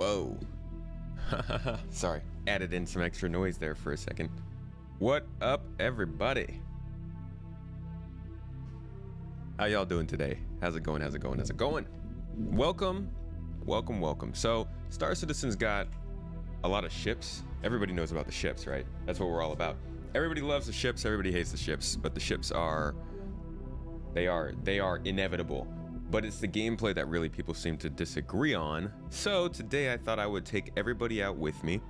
Whoa. Sorry, added in some extra noise there for a second. What up, everybody? How y'all doing today? How's it going? How's it going? How's it going? Welcome, welcome, welcome. So, Star Citizen's got a lot of ships. Everybody knows about the ships, right? That's what we're all about. Everybody loves the ships, everybody hates the ships, but the ships are inevitable. But it's the gameplay that really people seem to disagree on. So today I thought I would take everybody out with me,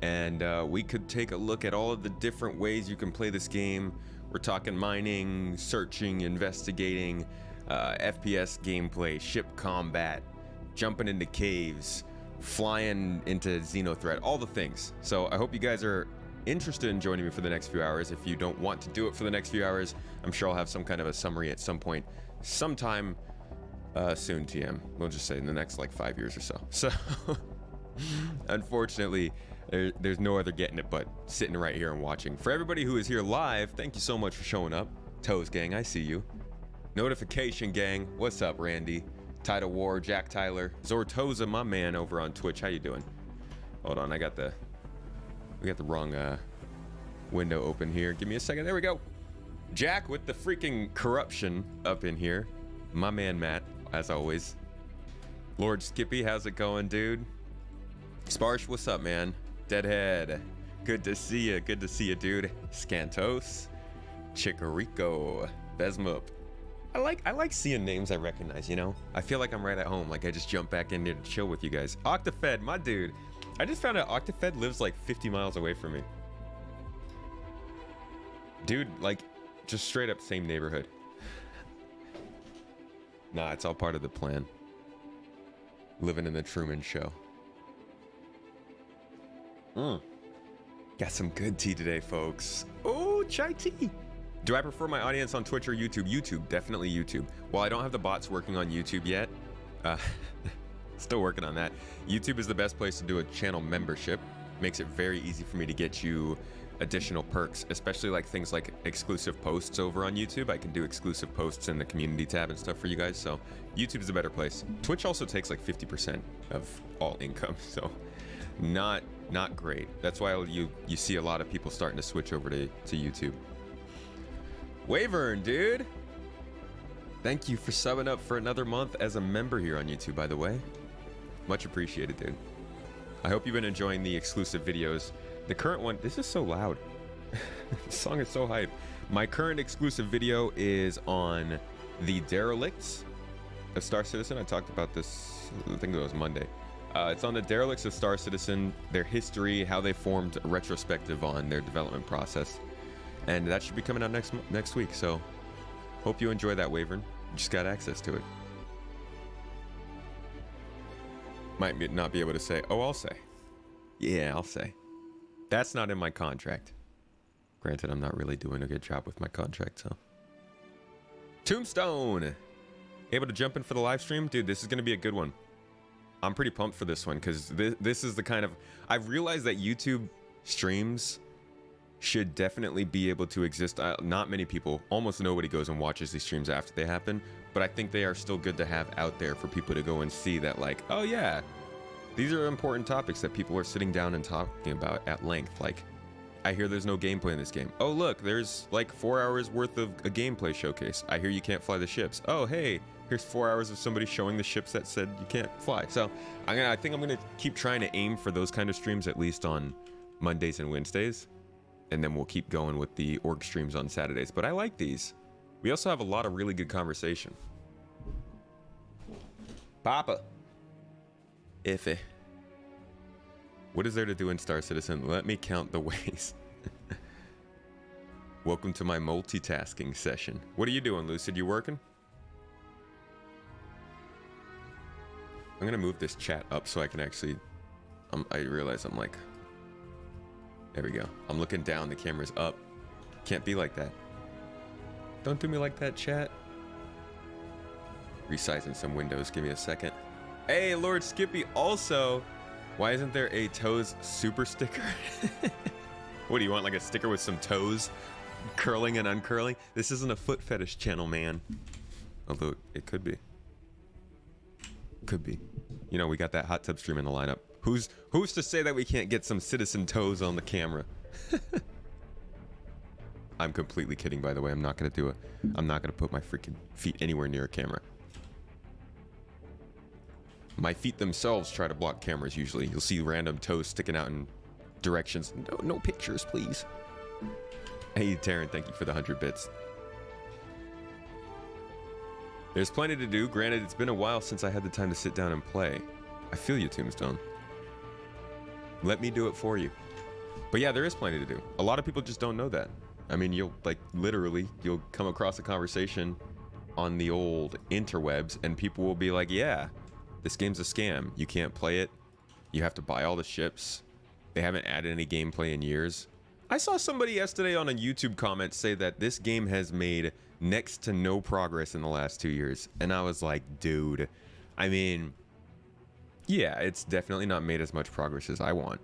and we could take a look at all of the different ways you can play this game. We're talking mining, searching, investigating, FPS gameplay, ship combat, jumping into caves, flying into Xenothreat, all the things. So I hope you guys are interested in joining me for the next few hours. If you don't want to do it for the next few hours, I'm sure I'll have some kind of a summary at some point, sometime soon, TM. We'll just say in the next like 5 years or so. So unfortunately, there's no other getting it but sitting right here and watching. For everybody who is here live, thank you so much for showing up. Toes gang, I see you. Notification gang, what's up, Randy? Tidal War, Jack Tyler, Zortoza, my man over on Twitch. How you doing? Hold on, we got the wrong window open here. Give me a second. There we go. Jack with the freaking corruption up in here. My man Matt, as always. Lord Skippy, how's it going, dude? Sparsh, what's up, man? Deadhead, good to see you. Good to see you, dude. Scantos, Chicorico, Vesmup. I like seeing names I recognize, you know? I feel like I'm right at home. Like I just jump back in there to chill with you guys. Octafed, my dude. I just found out Octafed lives like 50 miles away from me. Dude, like, just straight up same neighborhood. Nah, it's all part of the plan. Living in the Truman Show. Got some good tea today, folks. Oh, chai tea. Do I prefer my audience on Twitch or YouTube? YouTube, definitely YouTube. While I don't have the bots working on YouTube yet, still working on that. YouTube is the best place to do a channel membership. Makes it very easy for me to get you additional perks, especially like things like exclusive posts over on YouTube. I can do exclusive posts in the community tab and stuff for you guys. So YouTube is a better place. Twitch also takes like 50% of all income, so not great. That's why you see a lot of people starting to switch over to YouTube. Wavern, dude. Thank you for subbing up for another month as a member here on YouTube, by the way. Much appreciated, dude. I hope you've been enjoying the exclusive videos. The current one, this is so loud. This song is so hype. My current exclusive video is on the derelicts of Star Citizen. I talked about this, I think it was Monday. It's on the derelicts of Star Citizen, their history, how they formed, a retrospective on their development process. And that should be coming out next week, so hope you enjoy that, Wavern. You just got access to it. Might not be able to say, oh, I'll say. Yeah, I'll say. That's not in my contract. Granted, I'm not really doing a good job with my contract, so. Tombstone! Able to jump in for the live stream? Dude, this is going to be a good one. I'm pretty pumped for this one, because this is the kind of... I've realized that YouTube streams should definitely be able to exist. Not many people, almost nobody goes and watches these streams after they happen, but I think they are still good to have out there for people to go and see that, like, oh yeah, these are important topics that people are sitting down and talking about at length. Like, I hear there's no gameplay in this game. Oh look, there's like 4 hours worth of a gameplay showcase. I hear you can't fly the ships. Oh hey, here's 4 hours of somebody showing the ships that said you can't fly. So I think I'm gonna keep trying to aim for those kind of streams, at least on Mondays and Wednesdays. And then we'll keep going with the org streams on Saturdays. But I like these. We also have a lot of really good conversation. Papa. Iffy. What is there to do in Star Citizen? Let me count the ways. Welcome to my multitasking session. What are you doing, Lucid? You working? I'm gonna move this chat up so I can actually... I realize I'm like... There we go. I'm looking down, the camera's up. Can't be like that. Don't do me like that, chat. Resizing some windows, give me a second. Hey, Lord Skippy, also, why isn't there a toes super sticker? What do you want, like a sticker with some toes curling and uncurling? This isn't a foot fetish channel, man. Although it could be. Could be. you know, we got that hot tub stream in the lineup. Who's to say that we can't get some citizen toes on the camera? I'm completely kidding, by the way. I'm not gonna put my freaking feet anywhere near a camera. My feet themselves try to block cameras usually. You'll see random toes sticking out in directions. No pictures, please. Hey, Taryn, thank you for the 100 bits. There's plenty to do. Granted, it's been a while since I had the time to sit down and play. I feel you, Tombstone. Let me do it for you. But yeah, there is plenty to do. A lot of people just don't know that. I mean, you'll you'll come across a conversation on the old interwebs and people will be like, yeah, this game's a scam. You can't play it. You have to buy all the ships. They haven't added any gameplay in years. I saw somebody yesterday on a YouTube comment say that this game has made next to no progress in the last 2 years. And I was like, dude, I mean, yeah, it's definitely not made as much progress as I want.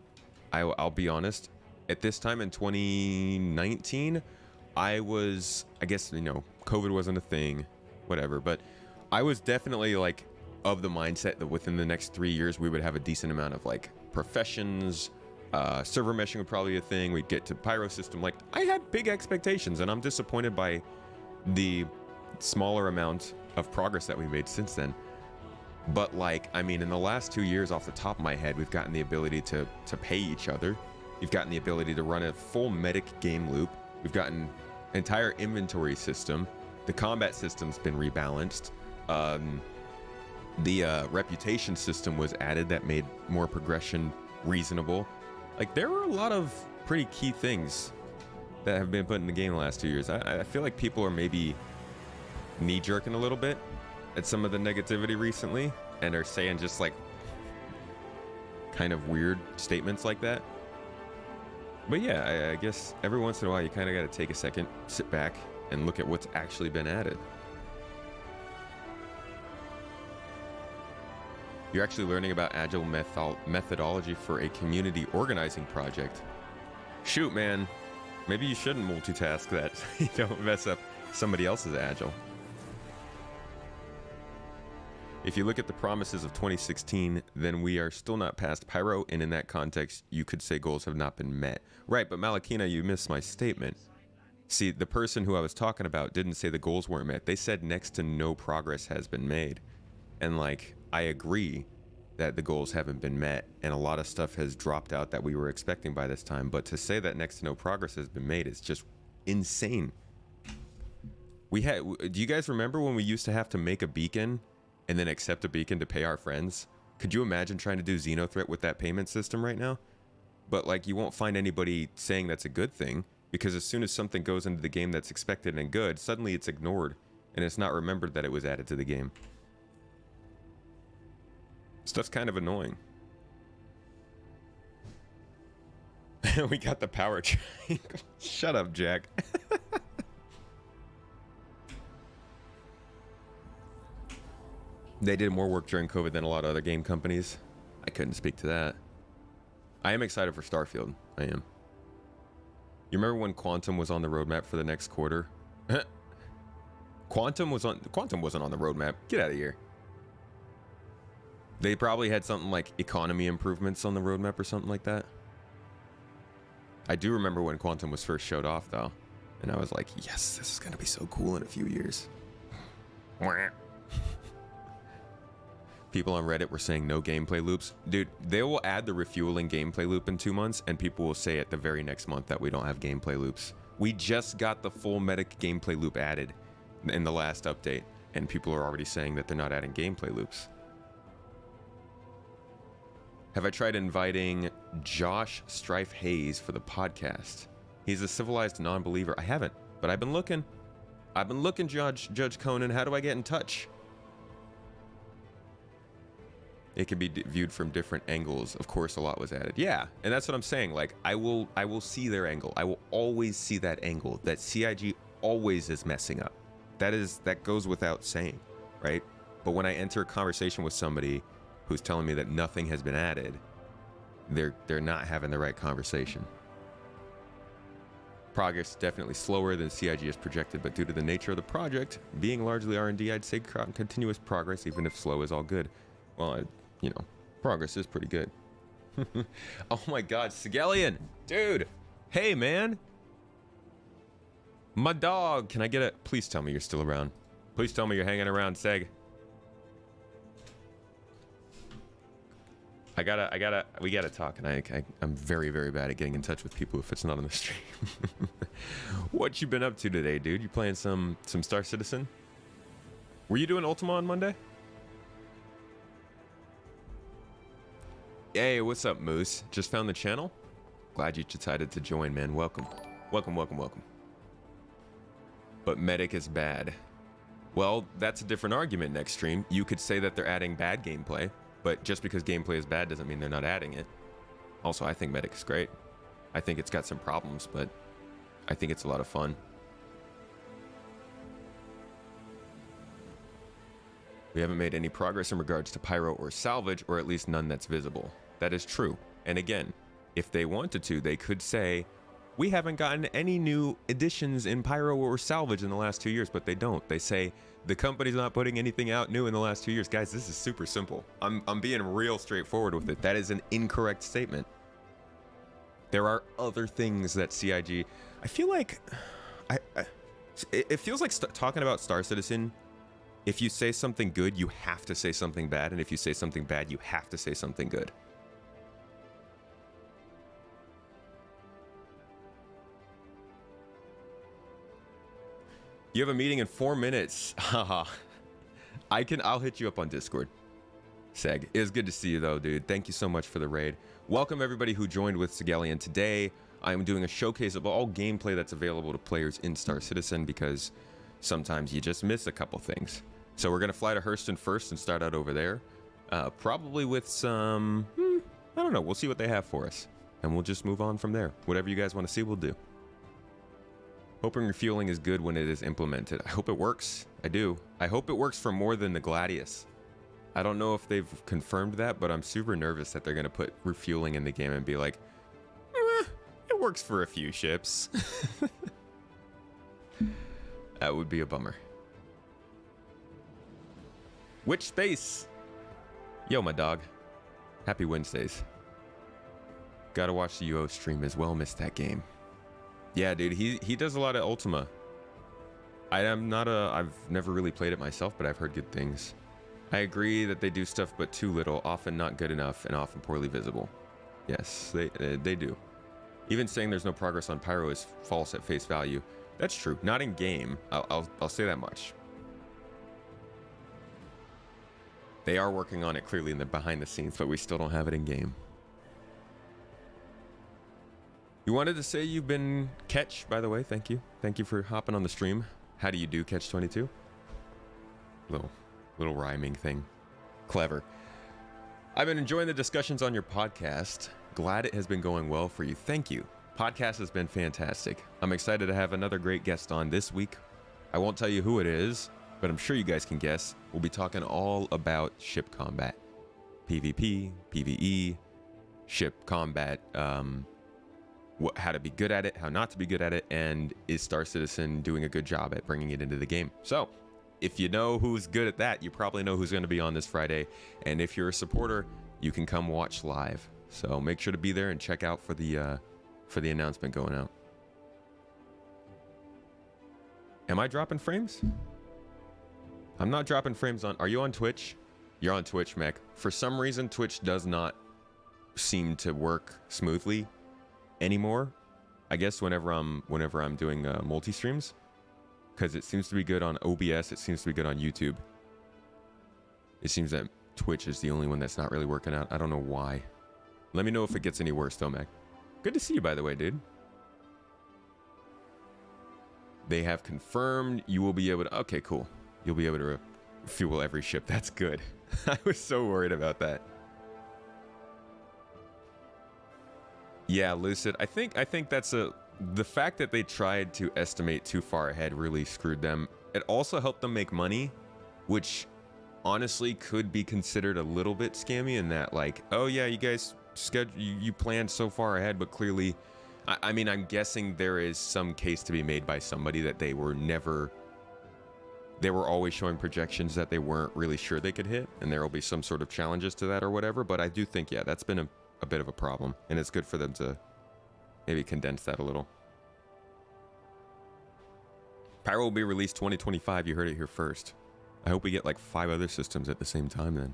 I'll be honest. At this time in 2019, I guess, you know, COVID wasn't a thing, whatever, but I was definitely like of the mindset that within the next 3 years, we would have a decent amount of like professions, server meshing would probably be a thing. We'd get to Pyro system. Like, I had big expectations and I'm disappointed by the smaller amount of progress that we made since then. But like, I mean, in the last 2 years off the top of my head, we've gotten the ability to pay each other. We've gotten the ability to run a full medic game loop. We've gotten an entire inventory system. The combat system's been rebalanced. The reputation system was added that made more progression reasonable. Like, there were a lot of pretty key things that have been put in the game the last 2 years. I feel like people are maybe knee-jerking a little bit at some of the negativity recently and are saying just like kind of weird statements like that. But yeah, I guess every once in a while you kind of got to take a second, sit back, and look at what's actually been added. You're actually learning about agile methodology for a community organizing project. Shoot, man. Maybe you shouldn't multitask that so you don't mess up somebody else's agile. If you look at the promises of 2016, then we are still not past Pyro, and in that context, you could say goals have not been met. Right, but Malakina, you missed my statement. See, the person who I was talking about didn't say the goals weren't met. They said next to no progress has been made. And like, I agree that the goals haven't been met, and a lot of stuff has dropped out that we were expecting by this time, but to say that next to no progress has been made is just insane. Do you guys remember when we used to have to make a beacon and then accept a beacon to pay our friends? Could you imagine trying to do Xenothreat with that payment system right now? But like, you won't find anybody saying that's a good thing, because as soon as something goes into the game that's expected and good, suddenly it's ignored and it's not remembered that it was added to the game. Stuff's kind of annoying. We got the power triangle. Shut up, Jack. They did more work during COVID than a lot of other game companies. I couldn't speak to that. I am excited for Starfield. I am. You remember when Quantum was on the roadmap for the next quarter? Quantum wasn't on the roadmap. Get out of here. They probably had something like economy improvements on the roadmap or something like that. I do remember when Quantum was first showed off though, and I was like, yes, this is gonna be so cool in a few years. People on Reddit were saying no gameplay loops. Dude, they will add the refueling gameplay loop in 2 months, and people will say it the very next month that we don't have gameplay loops. We just got the full medic gameplay loop added in the last update, and people are already saying that they're not adding gameplay loops. Have I tried inviting Josh Strife Hayes for the podcast? He's a civilized non-believer. I haven't, but I've been looking. Judge Conan. How do I get in touch? It can be viewed from different angles. Of course, a lot was added. Yeah, and that's what I'm saying. Like, I will see their angle. I will always see that angle. That CIG always is messing up. That goes without saying, right? But when I enter a conversation with somebody who's telling me that nothing has been added, they're not having the right conversation. Progress is definitely slower than CIG has projected, but due to the nature of the project being largely R&D, I'd say continuous progress, even if slow, is all good. Well, you know, progress is pretty good. Oh my God, Sigelian, dude. Hey, man. My dog. Can I get a... Please tell me you're still around. Please tell me you're hanging around, Seg. We gotta talk, and I'm very, very bad at getting in touch with people if it's not on the stream. What you been up to today, dude? You playing some Star Citizen? Were you doing Ultima on Monday? Hey, what's up, Moose? Just found the channel? Glad you decided to join, man. Welcome. Welcome, welcome, welcome. But Medic is bad. Well, that's a different argument next stream. You could say that they're adding bad gameplay, but just because gameplay is bad doesn't mean they're not adding it. Also, I think Medic is great. I think it's got some problems, but I think it's a lot of fun. We haven't made any progress in regards to pyro or salvage, or at least none that's visible. That is true. And again, if they wanted to, they could say, we haven't gotten any new additions in pyro or salvage in the last 2 years, but they don't. They say the company's not putting anything out new in the last 2 years. Guys, this is super simple. I'm being real straightforward with it. That is an incorrect statement. There are other things that CIG... I feel like... it feels like talking about Star Citizen, if you say something good, you have to say something bad, and if you say something bad, you have to say something good. You have a meeting in 4 minutes. Haha. I'll hit you up on Discord. Seg, it was good to see you though, dude. Thank you so much for the raid. Welcome everybody who joined with Sigelian. Today, I'm doing a showcase of all gameplay that's available to players in Star Citizen because sometimes you just miss a couple things. So we're gonna fly to Hurston first and start out over there. Probably with some, I don't know, we'll see what they have for us. And we'll just move on from there. Whatever you guys want to see, we'll do. Hoping refueling is good when it is implemented. I hope it works. I do. I hope it works for more than the Gladius. I don't know if they've confirmed that, but I'm super nervous that they're going to put refueling in the game and be like, it works for a few ships. That would be a bummer. Which space? Yo, my dog. Happy Wednesdays. Gotta watch the UO stream as well. Missed that game. Yeah, dude, he does a lot of Ultima. I've never really played it myself, but I've heard good things. I agree that they do stuff, but too little, often not good enough, and often poorly visible. Yes, they do. Even saying there's no progress on pyro is false at face value. That's true. Not in game. I'll say that much. They are working on it clearly in the behind the scenes, but we still don't have it in game. You wanted to say you've been Catch, by the way. Thank you. Thank you for hopping on the stream. How do you do, Catch 22? Little rhyming thing. Clever. I've been enjoying the discussions on your podcast. Glad it has been going well for you. Thank you. Podcast has been fantastic. I'm excited to have another great guest on this week. I won't tell you who it is, but I'm sure you guys can guess. We'll be talking all about ship combat. PvP, PvE, ship combat, how to be good at it, how not to be good at it, and is Star Citizen doing a good job at bringing it into the game? So, if you know who's good at that, you probably know who's going to be on this Friday. And if you're a supporter, you can come watch live. So make sure to be there and check out for the announcement going out. Am I dropping frames? I'm not dropping frames on. Are you on Twitch? You're on Twitch, Mech. For some reason, Twitch does not seem to work smoothly anymore. I guess whenever I'm doing multi streams, because it seems to be good on OBS, it seems to be good on YouTube. It seems that Twitch is the only one that's not really working out. I don't know why. Let me know if it gets any worse though, Mac. Good to see you, by the way, dude. They have confirmed you will be able to... Okay, cool. You'll be able to fuel every ship. That's good. I was so worried about that. Yeah, Lucid. I think that's the fact that they tried to estimate too far ahead really screwed them. It also helped them make money, which honestly could be considered a little bit scammy in that, like, oh yeah, you guys you planned so far ahead, but clearly, I mean, I'm guessing there is some case to be made by somebody that they were never they were always showing projections that they weren't really sure they could hit, and there will be some sort of challenges to that or whatever. But I do think, yeah, that's been a bit of a problem, and it's good for them to maybe condense that a little. Pyro will be released 2025. You heard it here first. I hope we get like 5 other systems at the same time then.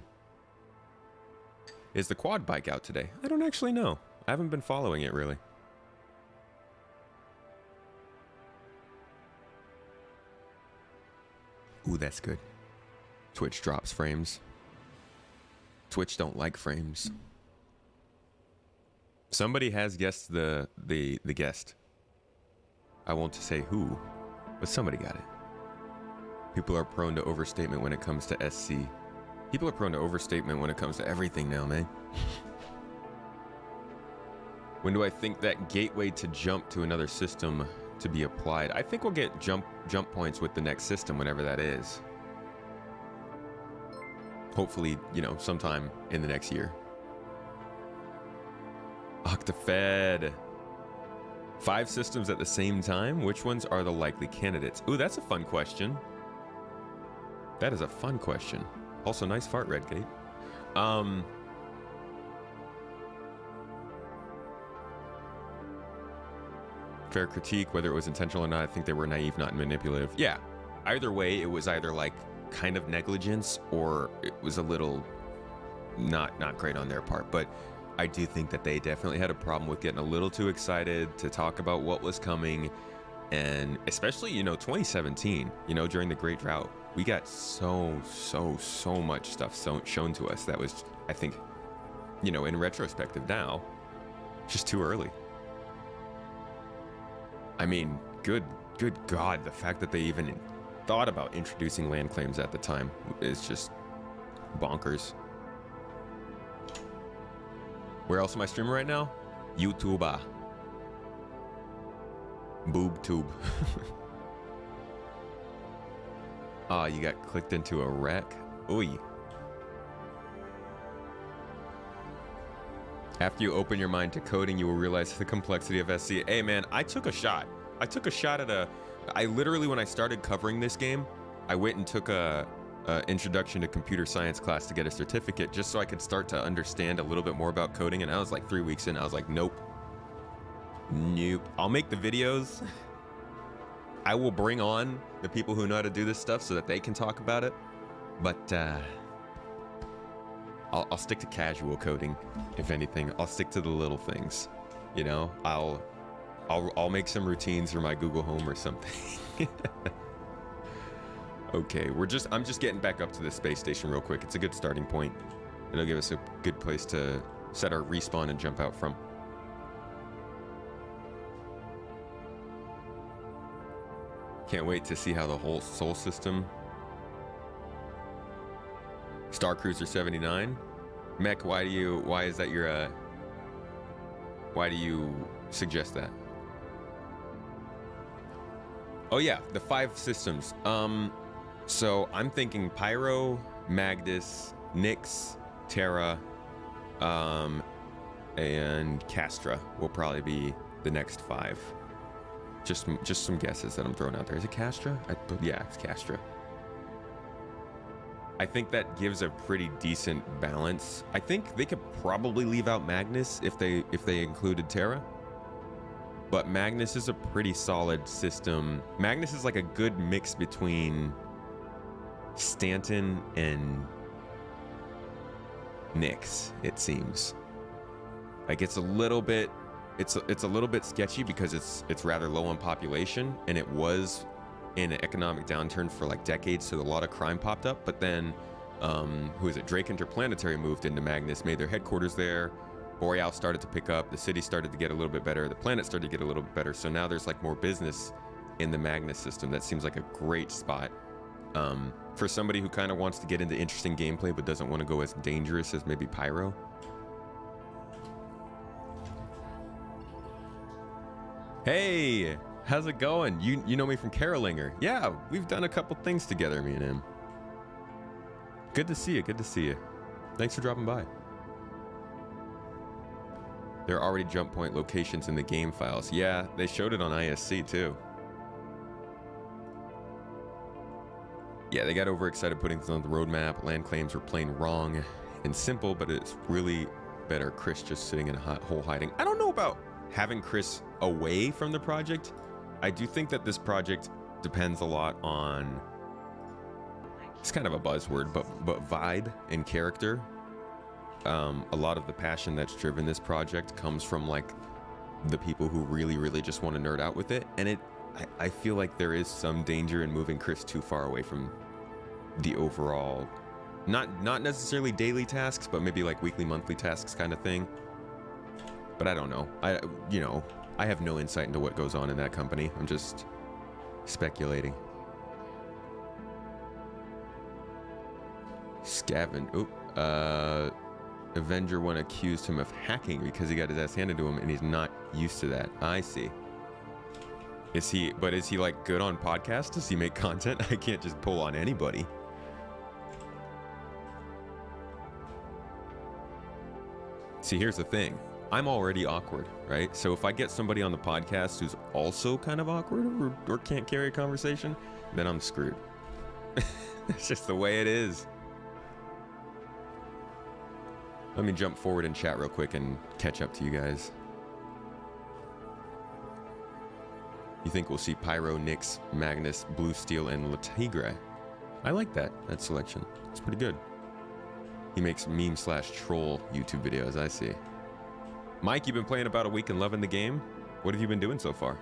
Is the quad bike out today? I don't actually know. I haven't been following it really. Ooh, that's good. Twitch drops frames. Twitch don't like frames. Somebody has guessed the guest. I won't say who, but somebody got it. People are prone to overstatement when it comes to SC. People are prone to overstatement when it comes to everything now, man. When do I think that gateway to jump to another system to be applied? I think we'll get jump points with the next system, whenever that is. Hopefully, you know, sometime in the next year. Octafed. 5 systems at the same time? Which ones are the likely candidates? Ooh, that's a fun question. That is a fun question. Also, nice fart, Redgate. Fair critique, whether it was intentional or not. I think they were naive, not manipulative. Yeah, either way, it was either like kind of negligence or it was a little not great on their part. But I do think that they definitely had a problem with getting a little too excited to talk about what was coming. And especially, you know, 2017, you know, during the Great Drought, we got so much stuff shown to us that was, I think, you know, in retrospective now, just too early. I mean, good God, the fact that they even thought about introducing land claims at the time is just bonkers. Where else am I streaming right now? YouTube. Boob tube. Ah, you got clicked into a wreck. Oy. After you open your mind to coding, you will realize the complexity of SC. Hey man, I took a shot. I literally, when I started covering this game, I went and took a introduction to computer science class to get a certificate just so I could start to understand a little bit more about coding. And I was like 3 weeks in, I was like, nope. I'll make the videos. I will bring on the people who know how to do this stuff so that they can talk about it. But I'll stick to casual coding, if anything. I'll stick to the little things. You know, I'll make some routines for my Google Home or something. Okay, I'm just getting back up to the space station real quick. It's a good starting point. It'll give us a good place to set our respawn and jump out from. Can't wait to see how the whole Sol system. Star Cruiser 79. Mech, why is that your why do you suggest that? Oh yeah, the 5 systems. So I'm thinking Pyro, Magnus, Nyx, Terra, and Castra will probably be the next 5. Just some guesses that I'm throwing out there. Is it Castra? Yeah, it's Castra. I think that gives a pretty decent balance. I think they could probably leave out Magnus if they included Terra. But Magnus is a pretty solid system. Magnus is like a good mix between Stanton and Nyx, it seems. Like it's a little bit sketchy because it's rather low on population, and it was in an economic downturn for like decades, so a lot of crime popped up. But then who is it? Drake Interplanetary moved into Magnus, made their headquarters there. Boreal started to pick up, the city started to get a little bit better, the planet started to get a little bit better, so now there's like more business in the Magnus system. That seems like a great spot for somebody who kind of wants to get into interesting gameplay but doesn't want to go as dangerous as maybe Pyro. Hey, how's it going? You know me from Carolinger. Yeah, we've done a couple things together, me and him. Good to see you, good to see you. Thanks for dropping by. There are already jump point locations in the game files. Yeah, they showed it on ISC too. Yeah, they got overexcited putting things on the roadmap. Land claims were plain wrong and simple, but it's really better Chris just sitting in a hole hiding. I don't know about having Chris away from the project. I do think that this project depends a lot on, it's kind of a buzzword, but vibe and character. A lot of the passion that's driven this project comes from like the people who really just want to nerd out with it, and I feel like there is some danger in moving Chris too far away from the overall, not necessarily daily tasks, but maybe like weekly, monthly tasks kind of thing. But I don't know. I have no insight into what goes on in that company. I'm just speculating. Avenger 1 accused him of hacking because he got his ass handed to him, and he's not used to that. I see. Is he like good on podcasts? Does he make content? I can't just pull on anybody. See, here's the thing. I'm already awkward, right? So if I get somebody on the podcast who's also kind of awkward or can't carry a conversation, then I'm screwed. It's just the way it is. Let me jump forward and chat real quick and catch up to you guys. You think we'll see Pyro, Nyx, Magnus, Blue Steel, and Latigre? I like that selection. It's pretty good. He makes meme/troll YouTube videos, I see. Mike, you've been playing about a week and loving the game. What have you been doing so far?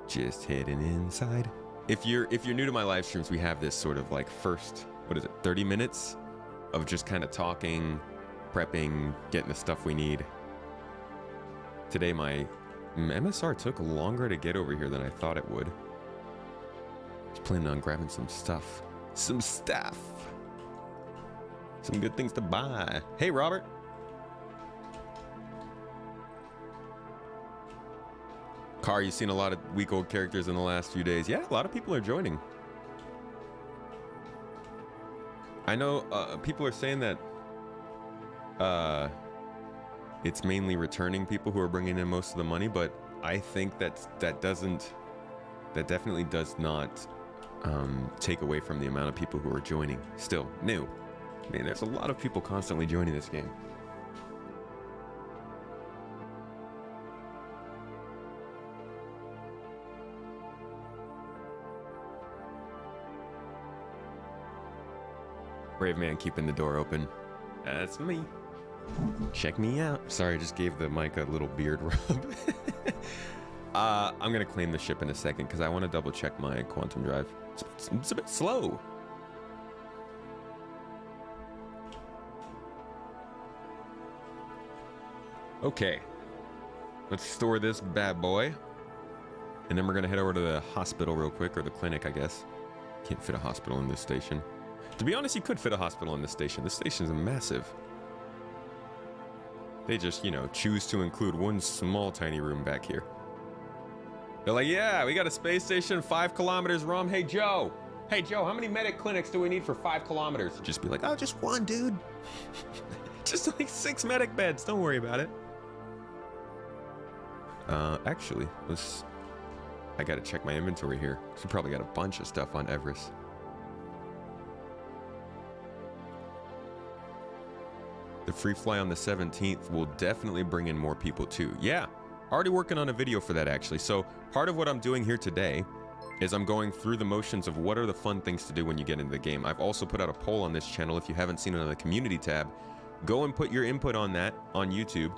Just heading inside. If you're new to my live streams, we have this sort of like first, 30 minutes of just kind of talking, prepping, getting the stuff we need. Today my MSR took longer to get over here than I thought it would. I was planning on grabbing some stuff. Some good things to buy. Hey, Robert. Car, you've seen a lot of week-old characters in the last few days. Yeah, a lot of people are joining. I know people are saying that it's mainly returning people who are bringing in most of the money, but I think that definitely does not take away from the amount of people who are joining. Still new. I mean, there's a lot of people constantly joining this game. Brave man keeping the door open. That's me. Check me out. Sorry, I just gave the mic a little beard rub. I'm gonna claim the ship in a second because I want to double check my quantum drive. It's a bit slow. Okay, let's store this bad boy, and then we're gonna head over to the hospital real quick, or the clinic, I guess. Can't fit a hospital in this station. To be honest, you could fit a hospital in this station. This station's massive. They just, choose to include one small tiny room back here. They're like, yeah, we got a space station 5 kilometers rum. Hey, Joe, how many medic clinics do we need for 5 kilometers? Just be like, oh, just one, dude. Just like 6 medic beds. Don't worry about it. Actually, I gotta check my inventory here. So probably got a bunch of stuff on Everest. The free fly on the 17th will definitely bring in more people too. Yeah, already working on a video for that actually. So part of what I'm doing here today is I'm going through the motions of what are the fun things to do when you get into the game. I've also put out a poll on this channel. If you haven't seen it on the community tab, go and put your input on that on YouTube.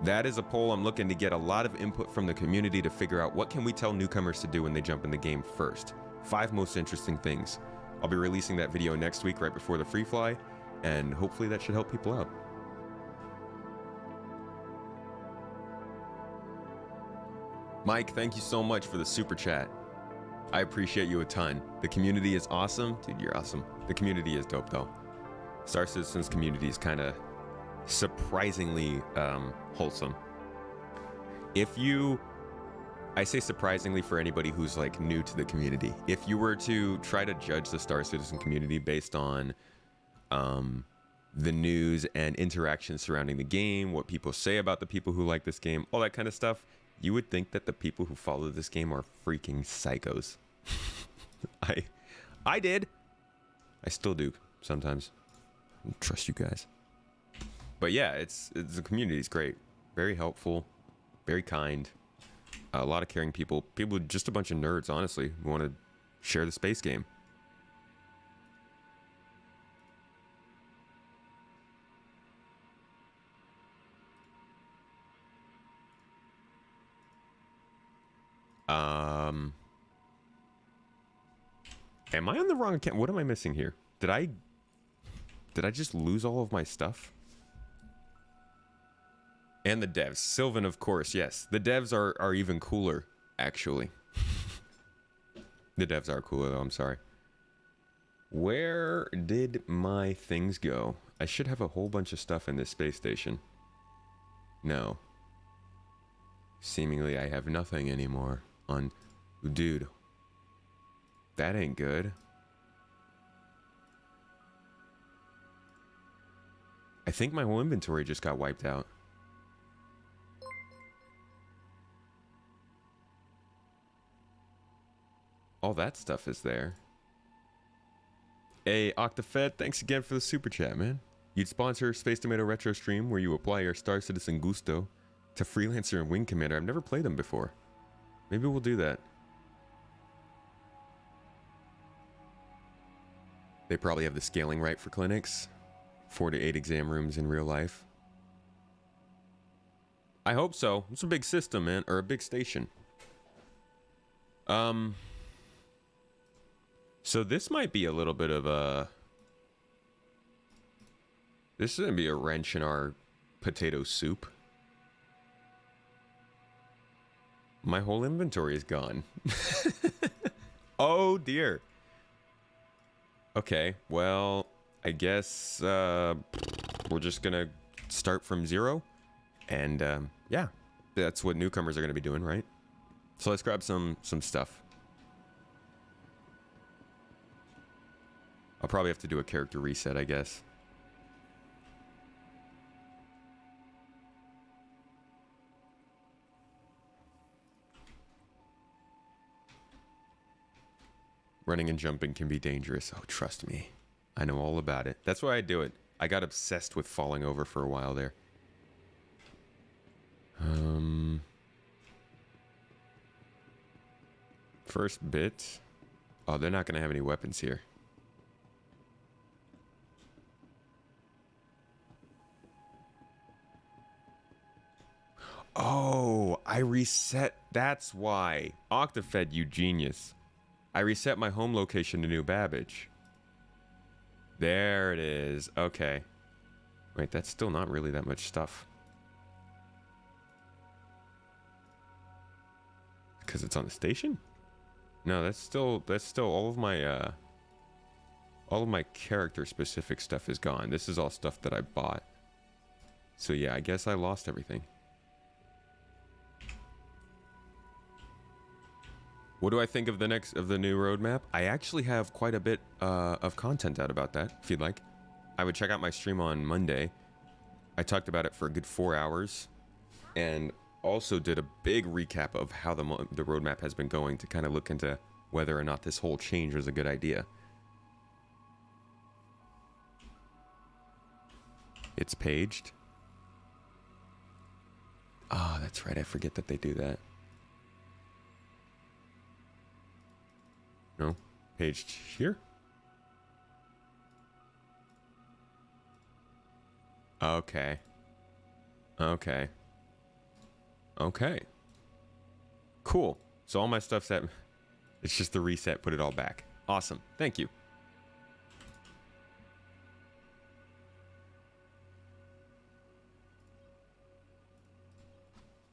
That is a poll. I'm looking to get a lot of input from the community to figure out what can we tell newcomers to do when they jump in the game first. 5 most interesting things. I'll be releasing that video next week right before the free fly, and hopefully that should help people out. Mike, thank you so much for the super chat. I appreciate you a ton. The community is awesome. Dude, you're awesome. The community is dope though. Star Citizen's community is kind of surprisingly wholesome. I say surprisingly for anybody who's like new to the community. If you were to try to judge the Star Citizen community based on the news and interactions surrounding the game, what people say about the people who like this game, all that kind of stuff, You would think that the people who follow this game are freaking psychos. I did. I still do sometimes. I don't trust you guys. But yeah, it's the community's great. Very helpful, very kind. A lot of caring people. People, just a bunch of nerds, honestly, who want to share the space game. Am I on the wrong account? What am I missing here? Did I just lose all of my stuff? And the devs. Sylvan, of course, yes. The devs are even cooler, actually. The devs are cooler, though, I'm sorry. Where did my things go? I should have a whole bunch of stuff in this space station. No. Seemingly, I have nothing anymore on... Dude. That ain't good. I think my whole inventory just got wiped out. All that stuff is there. Hey, Octafed, thanks again for the super chat, man. You'd sponsor Space Tomato Retro Stream where you apply your Star Citizen Gusto to Freelancer and Wing Commander. I've never played them before. Maybe we'll do that. They probably have the scaling right for clinics. 4 to 8 exam rooms in real life. I hope so. It's a big system, man. Or a big station. So this might be a little bit of a... This is going to be a wrench in our potato soup. My whole inventory is gone. Oh, dear. Okay, well, I guess we're just going to start from zero. And, yeah, that's what newcomers are going to be doing, right? So let's grab some stuff. I'll probably have to do a character reset, I guess. Running and jumping can be dangerous. Oh, trust me. I know all about it. That's why I do it. I got obsessed with falling over for a while there. First bit. Oh, they're not going to have any weapons here. Oh, I reset. That's why. Octafed, you genius. I reset my home location to New Babbage. There it is. Okay. Wait, that's still not really that much stuff. Because it's on the station? No, that's still all of my character specific stuff is gone. This is all stuff that I bought. So yeah, I guess I lost everything. What do I think of the new roadmap? I actually have quite a bit of content out about that, if you'd like. I would check out my stream on Monday. I talked about it for a good 4 hours, and also did a big recap of how the roadmap has been going to kind of look into whether or not this whole change was a good idea. It's paged. Ah, oh, that's right. I forget that they do that. No, paged here. Okay. Okay. Okay. Cool. So all my stuff's at... It's just the reset, put it all back. Awesome. Thank you.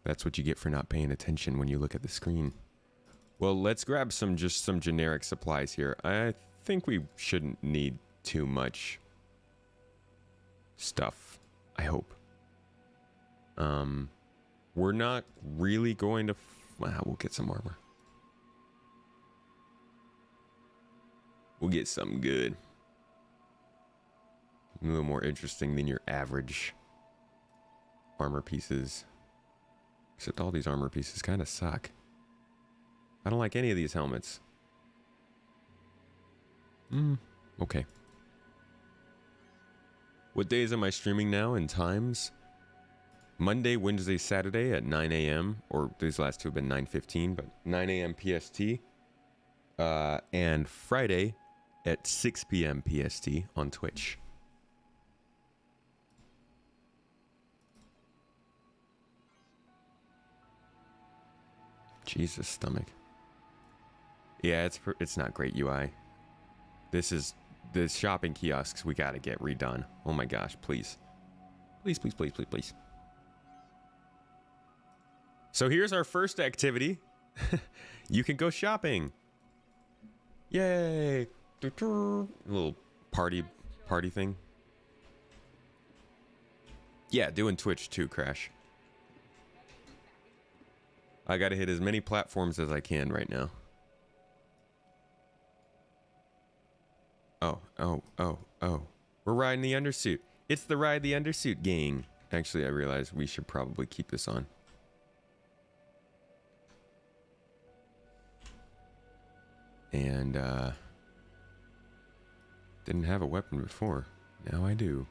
That's what you get for not paying attention when you look at the screen. Well, let's grab some generic supplies here. I think we shouldn't need too much stuff. I hope. We're not really going to... we'll get some armor. We'll get something good. A little more interesting than your average armor pieces. Except all these armor pieces kind of suck. I don't like any of these helmets. Okay. What days am I streaming now and times? Monday, Wednesday, Saturday at 9 a.m. Or these last two have been 9:15, but 9 a.m. PST. And Friday at 6 p.m. PST on Twitch. Jesus, stomach. Yeah, it's not great UI. The shopping kiosks we gotta get redone. Oh my gosh, please. Please, please, please, please, please. So here's our first activity. You can go shopping. Yay! A little party thing. Yeah, doing Twitch too, Crash. I gotta hit as many platforms as I can right now. Oh. We're riding the undersuit. It's the Ride the Undersuit gang. Actually, I realize we should probably keep this on. And, didn't have a weapon before. Now I do.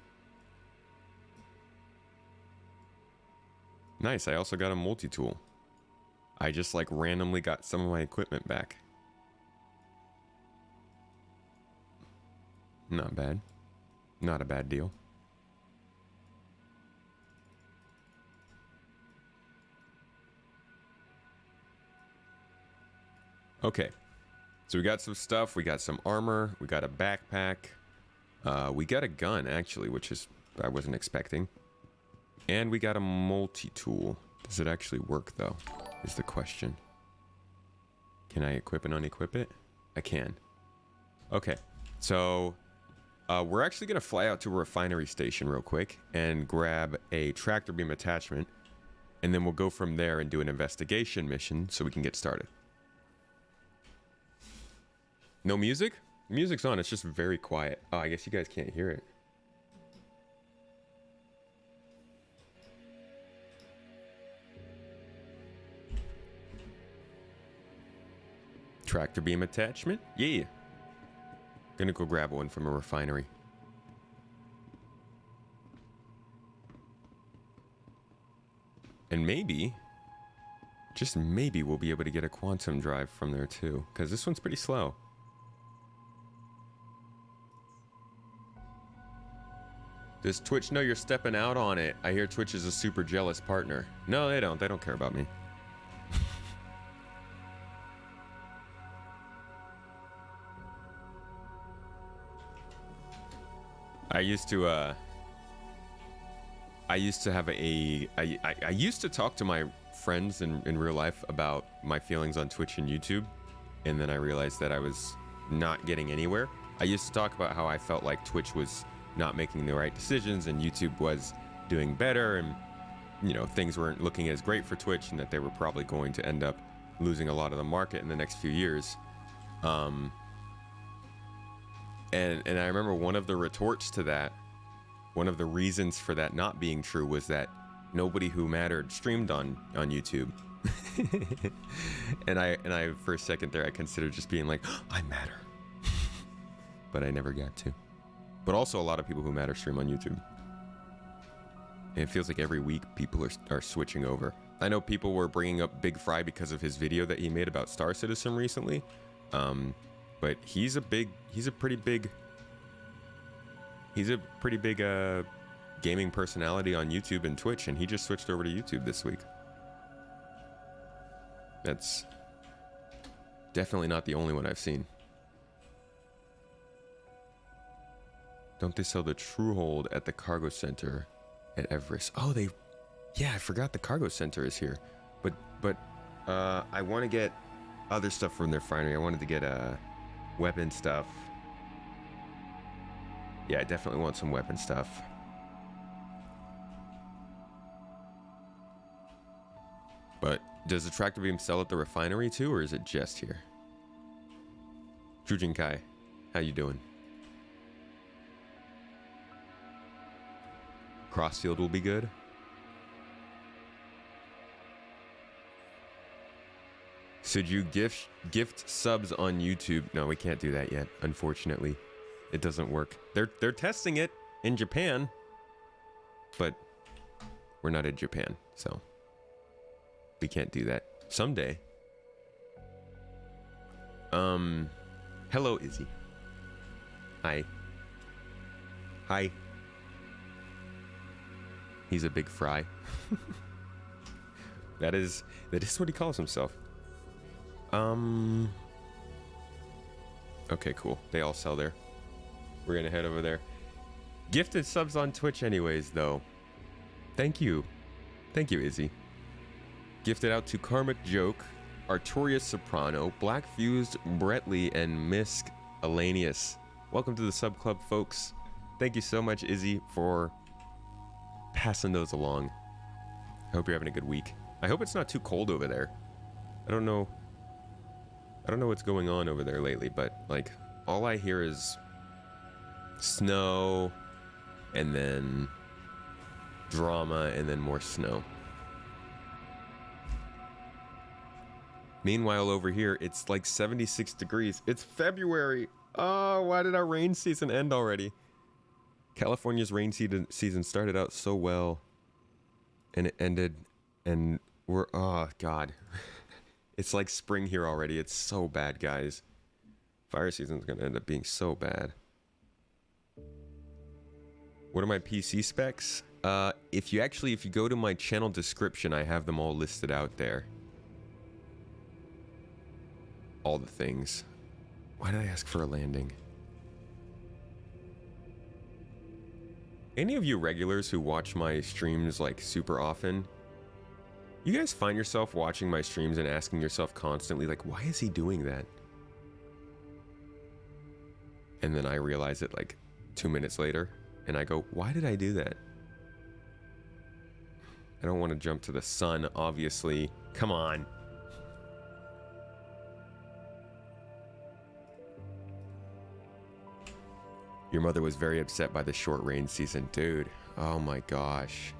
Nice, I also got a multi-tool. I just, like, randomly got some of my equipment back. Not bad. Not a bad deal. Okay. So we got some stuff. We got some armor. We got a backpack. We got a gun, actually, which is I wasn't expecting. And we got a multi-tool. Does it actually work, though, is the question. Can I equip and unequip it? I can. Okay. So we're actually going to fly out to a refinery station real quick and grab a tractor beam attachment. And then we'll go from there and do an investigation mission so we can get started. No music? Music's on. It's just very quiet. Oh, I guess you guys can't hear it. Tractor beam attachment? Yeah. Gonna go grab one from a refinery. And maybe, just maybe, we'll be able to get a quantum drive from there too, because this one's pretty slow. Does Twitch know you're stepping out on it? I hear Twitch is a super jealous partner. No, they don't. They don't care about me. I used to have I used to talk to my friends in real life about my feelings on Twitch and YouTube, and then I realized that I was not getting anywhere. I used to talk about how I felt like Twitch was not making the right decisions and YouTube was doing better, and you know, things weren't looking as great for Twitch, and that they were probably going to end up losing a lot of the market in the next few years. And I remember one of the retorts to that, one of the reasons for that not being true, was that nobody who mattered streamed on YouTube. and I for a second there I considered just being like, oh, I matter. But I never got to. But also a lot of people who matter stream on YouTube. And it feels like every week people are switching over. I know people were bringing up Big Fry because of his video that he made about Star Citizen recently. But he's a pretty big gaming personality on YouTube and Twitch, and he just switched over to YouTube this week. That's definitely not the only one I've seen. Don't they sell the True Hold at the cargo center at Everest? Oh, yeah, I forgot the cargo center is here. But I want to get other stuff from their refinery. I wanted to get weapon stuff. Yeah, I definitely want some weapon stuff. But does the tractor beam sell at the refinery too, or is it just here? Jujin Kai, how you doing? Crossfield will be good. Should you gift subs on YouTube? No, we can't do that yet. Unfortunately, it doesn't work. They're testing it in Japan, but we're not in Japan, so we can't do that. Someday. Hello, Izzy. Hi. Hi. He's a big fry. That is what he calls himself. Okay, cool. They all sell there. We're gonna head over there. Gifted subs on Twitch anyways, though. Thank you. Thank you, Izzy. Gifted out to Karmic Joke, Artorius Soprano, Black Fused, Bretley, and Misk Alanius. Welcome to the sub club, folks. Thank you so much, Izzy, for passing those along. I hope you're having a good week. I hope it's not too cold over there. I don't know what's going on over there lately, but like all I hear is snow and then drama and then more snow. Meanwhile, over here, it's like 76 degrees. It's February. Oh, why did our rain season end already? California's rain season started out so well, and it ended, and we're, oh, God. It's like spring here already. It's so bad, guys. Fire season's going to end up being so bad. What are my PC specs? If you go to my channel description, I have them all listed out there. All the things. Why did I ask for a landing? Any of you regulars who watch my streams like super often, you guys find yourself watching my streams and asking yourself constantly, like, why is he doing that? And then I realize it like 2 minutes later, and I go, why did I do that? I don't want to jump to the sun, obviously. Come on. Your mother was very upset by the short rain season. Dude, oh my gosh.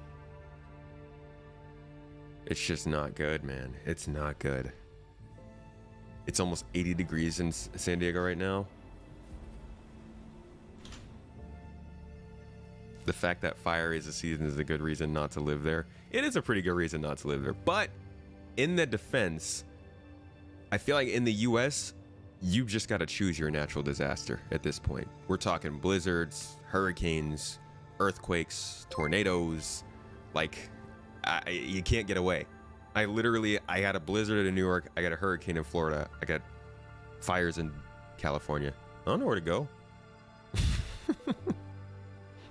It's just not good, man. It's not good. It's almost 80 degrees in San Diego right now. The fact that fire is a season is a good reason not to live there. It is a pretty good reason not to live there. But in the defense, I feel like in the US, you've just got to choose your natural disaster at this point. We're talking blizzards, hurricanes, earthquakes, tornadoes. Like, you can't get away. I got a blizzard in New York. I got a hurricane in Florida. I got fires in California. I don't know where to go.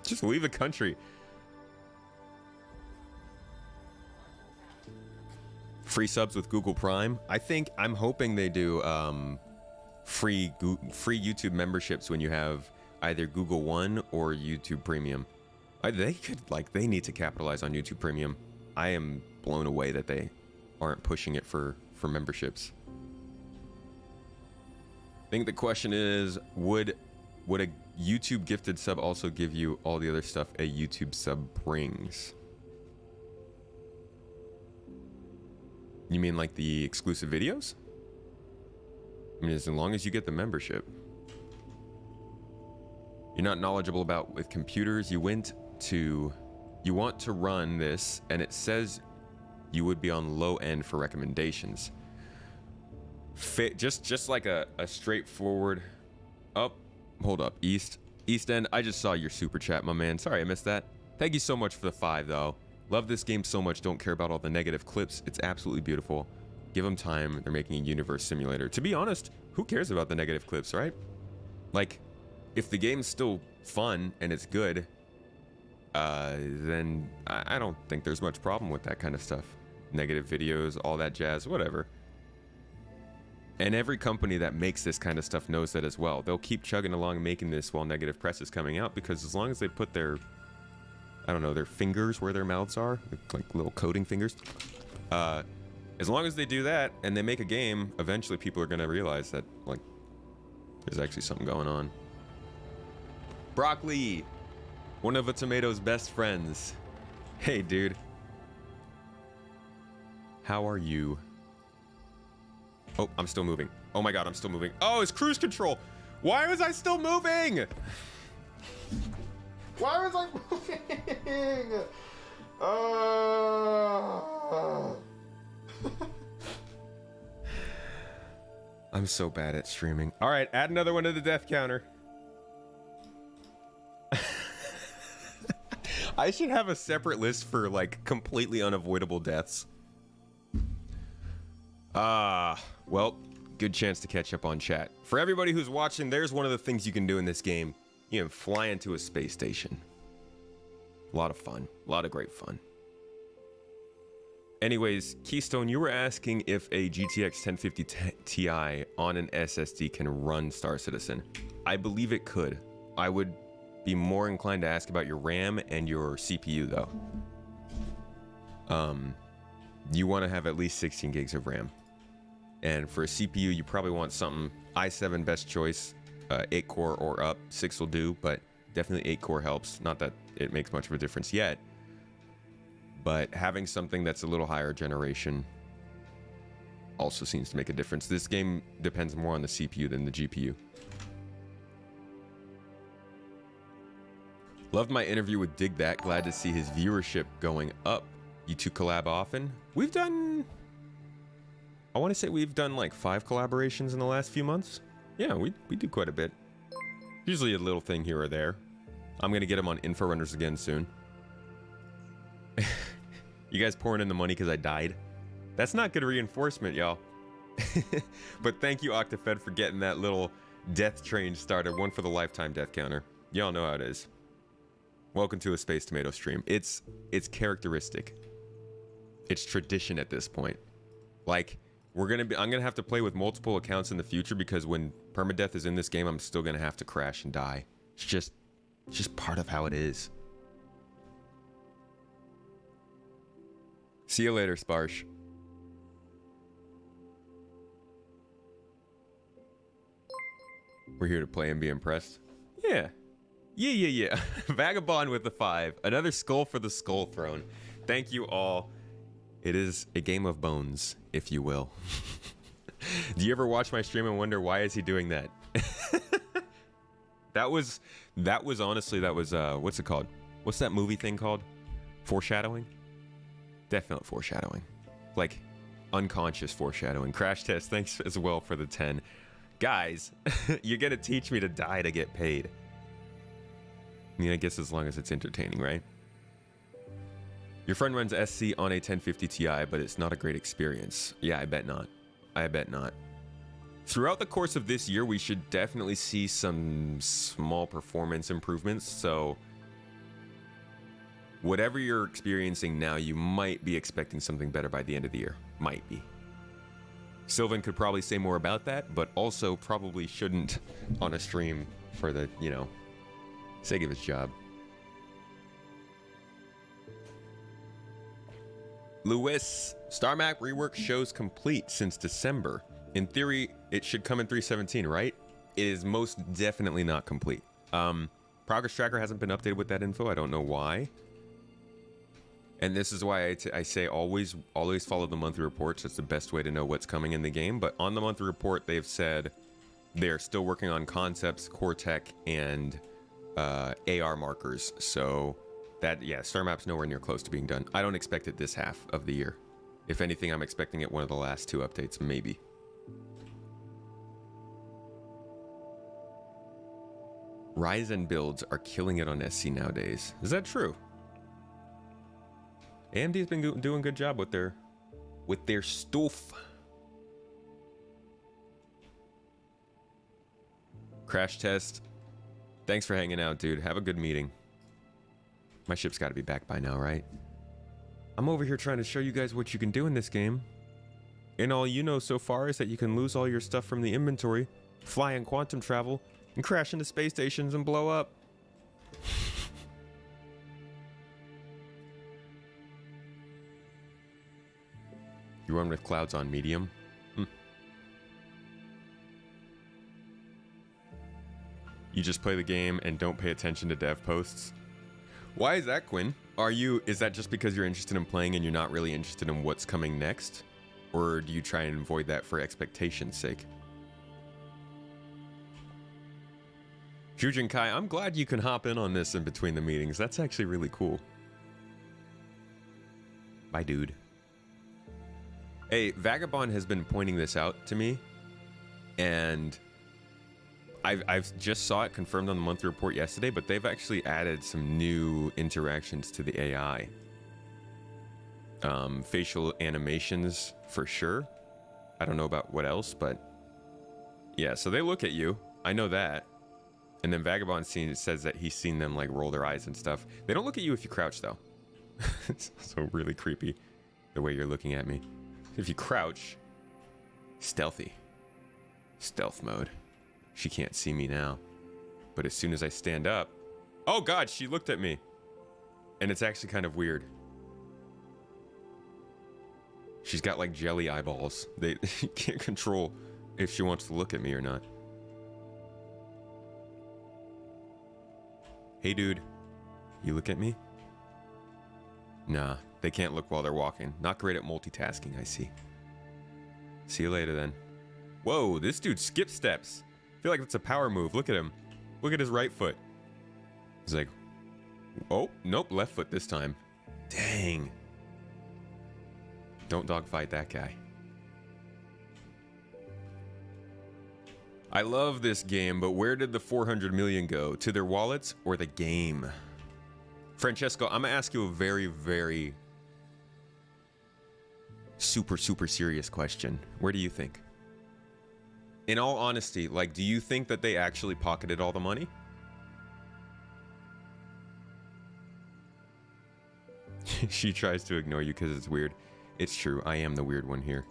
Just leave the country. Free subs with Google Prime. I'm hoping they do free YouTube memberships when you have either Google One or YouTube Premium. They need to capitalize on YouTube Premium. I am blown away that they aren't pushing it for memberships. I think the question is, would a YouTube gifted sub also give you all the other stuff a YouTube sub brings? You mean like the exclusive videos? I mean, as long as you get the membership. You're not knowledgeable about with computers. You want to run this, and it says you would be on low end for recommendations. Just like a straightforward hold up, East End. I just saw your super chat, my man. Sorry I missed that. Thank you so much for the 5 though. Love this game so much. Don't care about all the negative clips. It's absolutely beautiful. Give them time. They're making a universe simulator. To be honest, who cares about the negative clips, right? Like, if the game's still fun and it's good, then I don't think there's much problem with that kind of stuff. Negative videos, all that jazz, whatever. And every company that makes this kind of stuff knows that as well. They'll keep chugging along making this while negative press is coming out, because as long as they put their, I don't know, their fingers where their mouths are, like little coding fingers, as long as they do that and they make a game, eventually people are going to realize that, like, there's actually something going on. Broccoli, one of a tomato's best friends. Hey, dude. How are you? Oh, I'm still moving. Oh my god, I'm still moving. Oh, it's cruise control. Why was I still moving? Why was I moving? I'm so bad at streaming. All right, add another one to the death counter. I should have a separate list for like completely unavoidable deaths. Well, good chance to catch up on chat. For everybody who's watching, there's one of the things you can do in this game. You can fly into a space station. A lot of fun. A lot of great fun. Anyways, Keystone, you were asking if a GTX 1050 Ti on an SSD can run Star Citizen. I believe it could. I would be more inclined to ask about your RAM and your CPU, though. You want to have at least 16 gigs of RAM. And for a CPU, you probably want something i7 best choice, 8 core or up. 6 will do, but definitely 8 core helps. Not that it makes much of a difference yet, but having something that's a little higher generation also seems to make a difference. This game depends more on the CPU than the GPU. Loved my interview with Dig That. Glad to see his viewership going up. You two collab often? We've done... I want to say we've done like 5 collaborations in the last few months. Yeah, we do quite a bit. Usually a little thing here or there. I'm going to get him on Info Runners again soon. You guys pouring in the money because I died? That's not good reinforcement, y'all. But thank you, Octafed, for getting that little death train started. One for the lifetime death counter. Y'all know how it is. Welcome to a Space Tomato stream. It's characteristic. It's tradition at this point. Like, I'm gonna have to play with multiple accounts in the future because when permadeath is in this game, I'm still gonna have to crash and die. It's just part of how it is. See you later, Sparsh. We're here to play and be impressed. Yeah. Yeah. Vagabond with the 5. Another skull for the skull throne. Thank you all. It is a game of bones, if you will. Do you ever watch my stream and wonder why is he doing that? That was honestly, what's it called? What's that movie thing called? Foreshadowing? Definite foreshadowing. Like, unconscious foreshadowing. Crash Test, thanks as well for the 10. Guys, you're gonna teach me to die to get paid. I mean, I guess as long as it's entertaining, right? Your friend runs SC on a 1050 Ti, but it's not a great experience. Yeah, I bet not. I bet not. Throughout the course of this year, we should definitely see some small performance improvements. So whatever you're experiencing now, you might be expecting something better by the end of the year. Might be. Sylvan could probably say more about that, but also probably shouldn't on a stream for the, sake of his job. Lewis, Star Map rework shows complete since December. In theory, it should come in 3.17, right? It is most definitely not complete. Progress tracker hasn't been updated with that info. I don't know why. And this is why I say always follow the monthly reports. That's the best way to know what's coming in the game. But on the monthly report, they've said they're still working on concepts, core tech, and AR markers. So that, yeah, Star Map's nowhere near close to being done. I don't expect it this half of the year. If anything, I'm expecting it one of the last 2 updates, maybe. Ryzen builds are killing it on SC nowadays. Is that true? AMD's been doing a good job with their stuff. Crash Test. Thanks for hanging out, dude. Have a good meeting. My ship's got to be back by now, right? I'm over here trying to show you guys what you can do in this game. And all you know so far is that you can lose all your stuff from the inventory, fly in quantum travel, and crash into space stations and blow up. You run with clouds on medium? You just play the game and don't pay attention to dev posts? Why is that, Quinn? Is that just because you're interested in playing and you're not really interested in what's coming next? Or do you try and avoid that for expectation's sake? Jujin Kai, I'm glad you can hop in on this in between the meetings. That's actually really cool. Bye, dude. Hey, Vagabond has been pointing this out to me, and I've just saw it confirmed on the monthly report yesterday, but they've actually added some new interactions to the AI. Facial animations for sure. I don't know about what else, but yeah, so they look at you. I know that. And then Vagabond says that he's seen them like roll their eyes and stuff. They don't look at you if you crouch though. It's so really creepy the way you're looking at me. If you crouch, stealthy. Stealth mode. She can't see me now. But as soon as I stand up, oh God, she looked at me. And it's actually kind of weird. She's got like jelly eyeballs. They can't control if she wants to look at me or not. Hey dude, you look at me? Nah, they can't look while they're walking. Not great at multitasking, I see. See you later then. Whoa, this dude skips steps. I feel like that's a power move. Look at him. Look at his right foot. He's like, oh, nope, left foot this time. Dang. Don't dogfight that guy. I love this game, but where did the 400 million go? To their wallets or the game? Francesco, I'm gonna ask you a very, very super serious question. Where do you think? In all honesty, like, do you think that they actually pocketed all the money? She tries to ignore you because it's weird. It's true, I am the weird one here.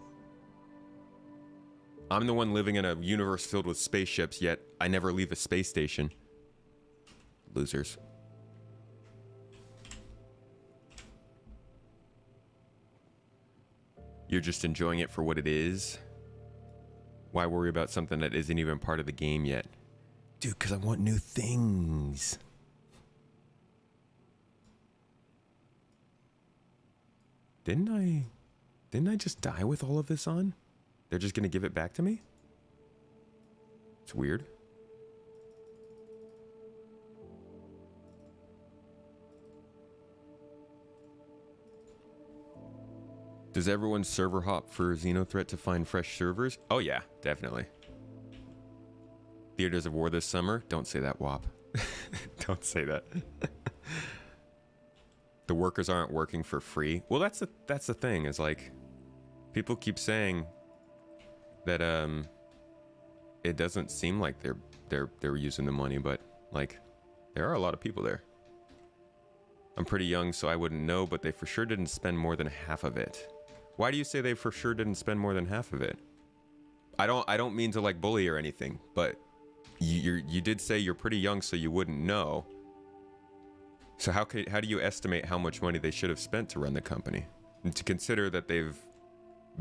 I'm the one living in a universe filled with spaceships, yet I never leave a space station. Losers. You're just enjoying it for what it is? Why worry about something that isn't even part of the game yet? Dude, because I want new things. Didn't I just die with all of this on? They're just gonna give it back to me? It's weird. Does everyone server hop for Xenothreat to find fresh servers? Oh yeah, definitely. Theaters of War this summer? Don't say that, WAP. Don't say that. The workers aren't working for free. Well, that's the thing, is like, people keep saying that it doesn't seem like they're using the money, but like, there are a lot of people there. I'm pretty young, so I wouldn't know, but they for sure didn't spend more than half of it. Why do you say they for sure didn't spend more than half of it? I don't mean to like bully or anything, but you did say you're pretty young, so you wouldn't know. So how do you estimate how much money they should have spent to run the company? And to consider that they've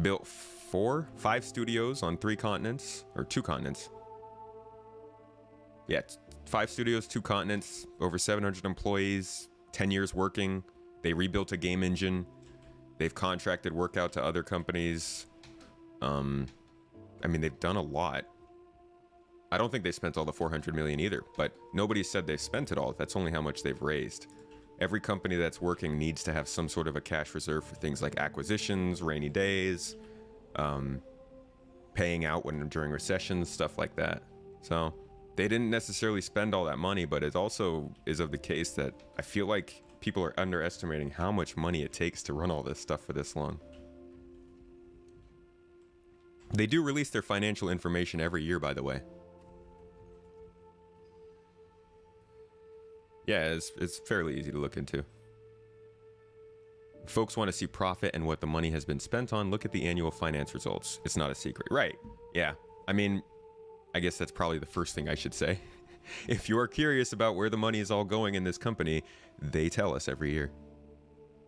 built 5 studios on 3 continents, or 2 continents. Yeah, 5 studios, 2 continents, over 700 employees, 10 years working. They rebuilt a game engine. They've contracted work out to other companies. I mean, they've done a lot. I don't think they spent all the 400 million either, but nobody said they've spent it all. That's only how much they've raised. Every company that's working needs to have some sort of a cash reserve for things like acquisitions, rainy days, paying out during recessions, stuff like that. So they didn't necessarily spend all that money, but it also is of the case that I feel like people are underestimating how much money it takes to run all this stuff for this long. They do release their financial information every year, by the way. Yeah, it's fairly easy to look into. If folks want to see profit and what the money has been spent on, look at the annual finance results. It's not a secret. Right. Yeah. I mean, I guess that's probably the first thing I should say. If you're curious about where the money is all going in this company, they tell us every year.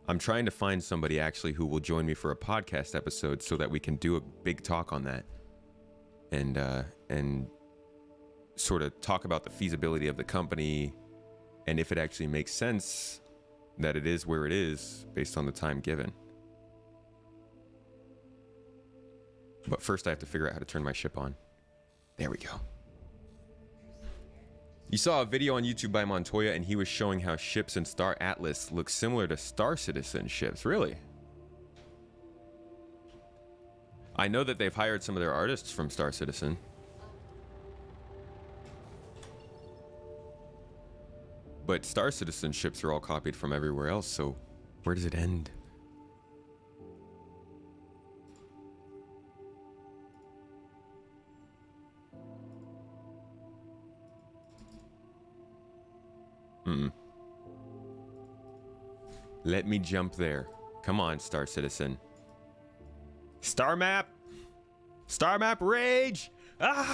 I'm trying to find somebody actually who will join me for a podcast episode so that we can do a big talk on that. And sort of talk about the feasibility of the company and if it actually makes sense that it is where it is based on the time given. But first I have to figure out how to turn my ship on. There we go. You saw a video on YouTube by Montoya and he was showing how ships in Star Atlas look similar to Star Citizen ships. Really? I know that they've hired some of their artists from Star Citizen. But Star Citizen ships are all copied from everywhere else, so where does it end? Let me jump there. Come on, Star Citizen. Star map! Star map rage! Ah!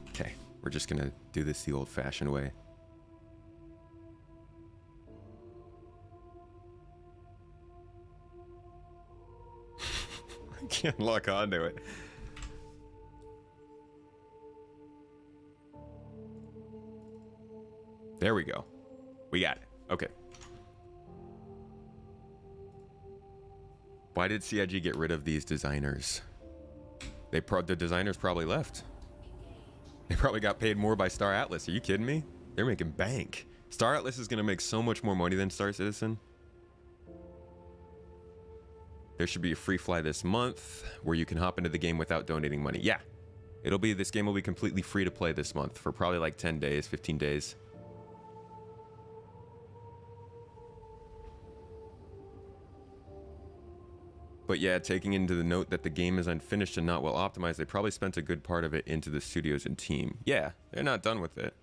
Okay, we're just gonna do this the old-fashioned way. I can't lock onto it. There we go. We got it. Okay. Why did CIG get rid of these designers? The designers probably left. They probably got paid more by Star Atlas. Are you kidding me? They're making bank. Star Atlas is going to make so much more money than Star Citizen. There should be a free fly this month where you can hop into the game without donating money. Yeah. This game will be completely free to play this month for probably like 10 days, 15 days. But yeah, taking into the note that the game is unfinished and not well optimized, they probably spent a good part of it into the studios and team. Yeah, they're not done with it.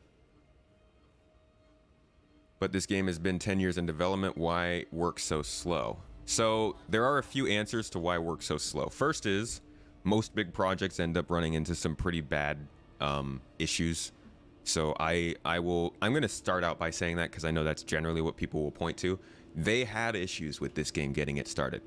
But this game has been 10 years in development. Why work so slow? So there are a few answers to why work so slow. First is most big projects end up running into some pretty bad issues. So I'm going to start out by saying that because I know that's generally what people will point to. They had issues with this game getting it started.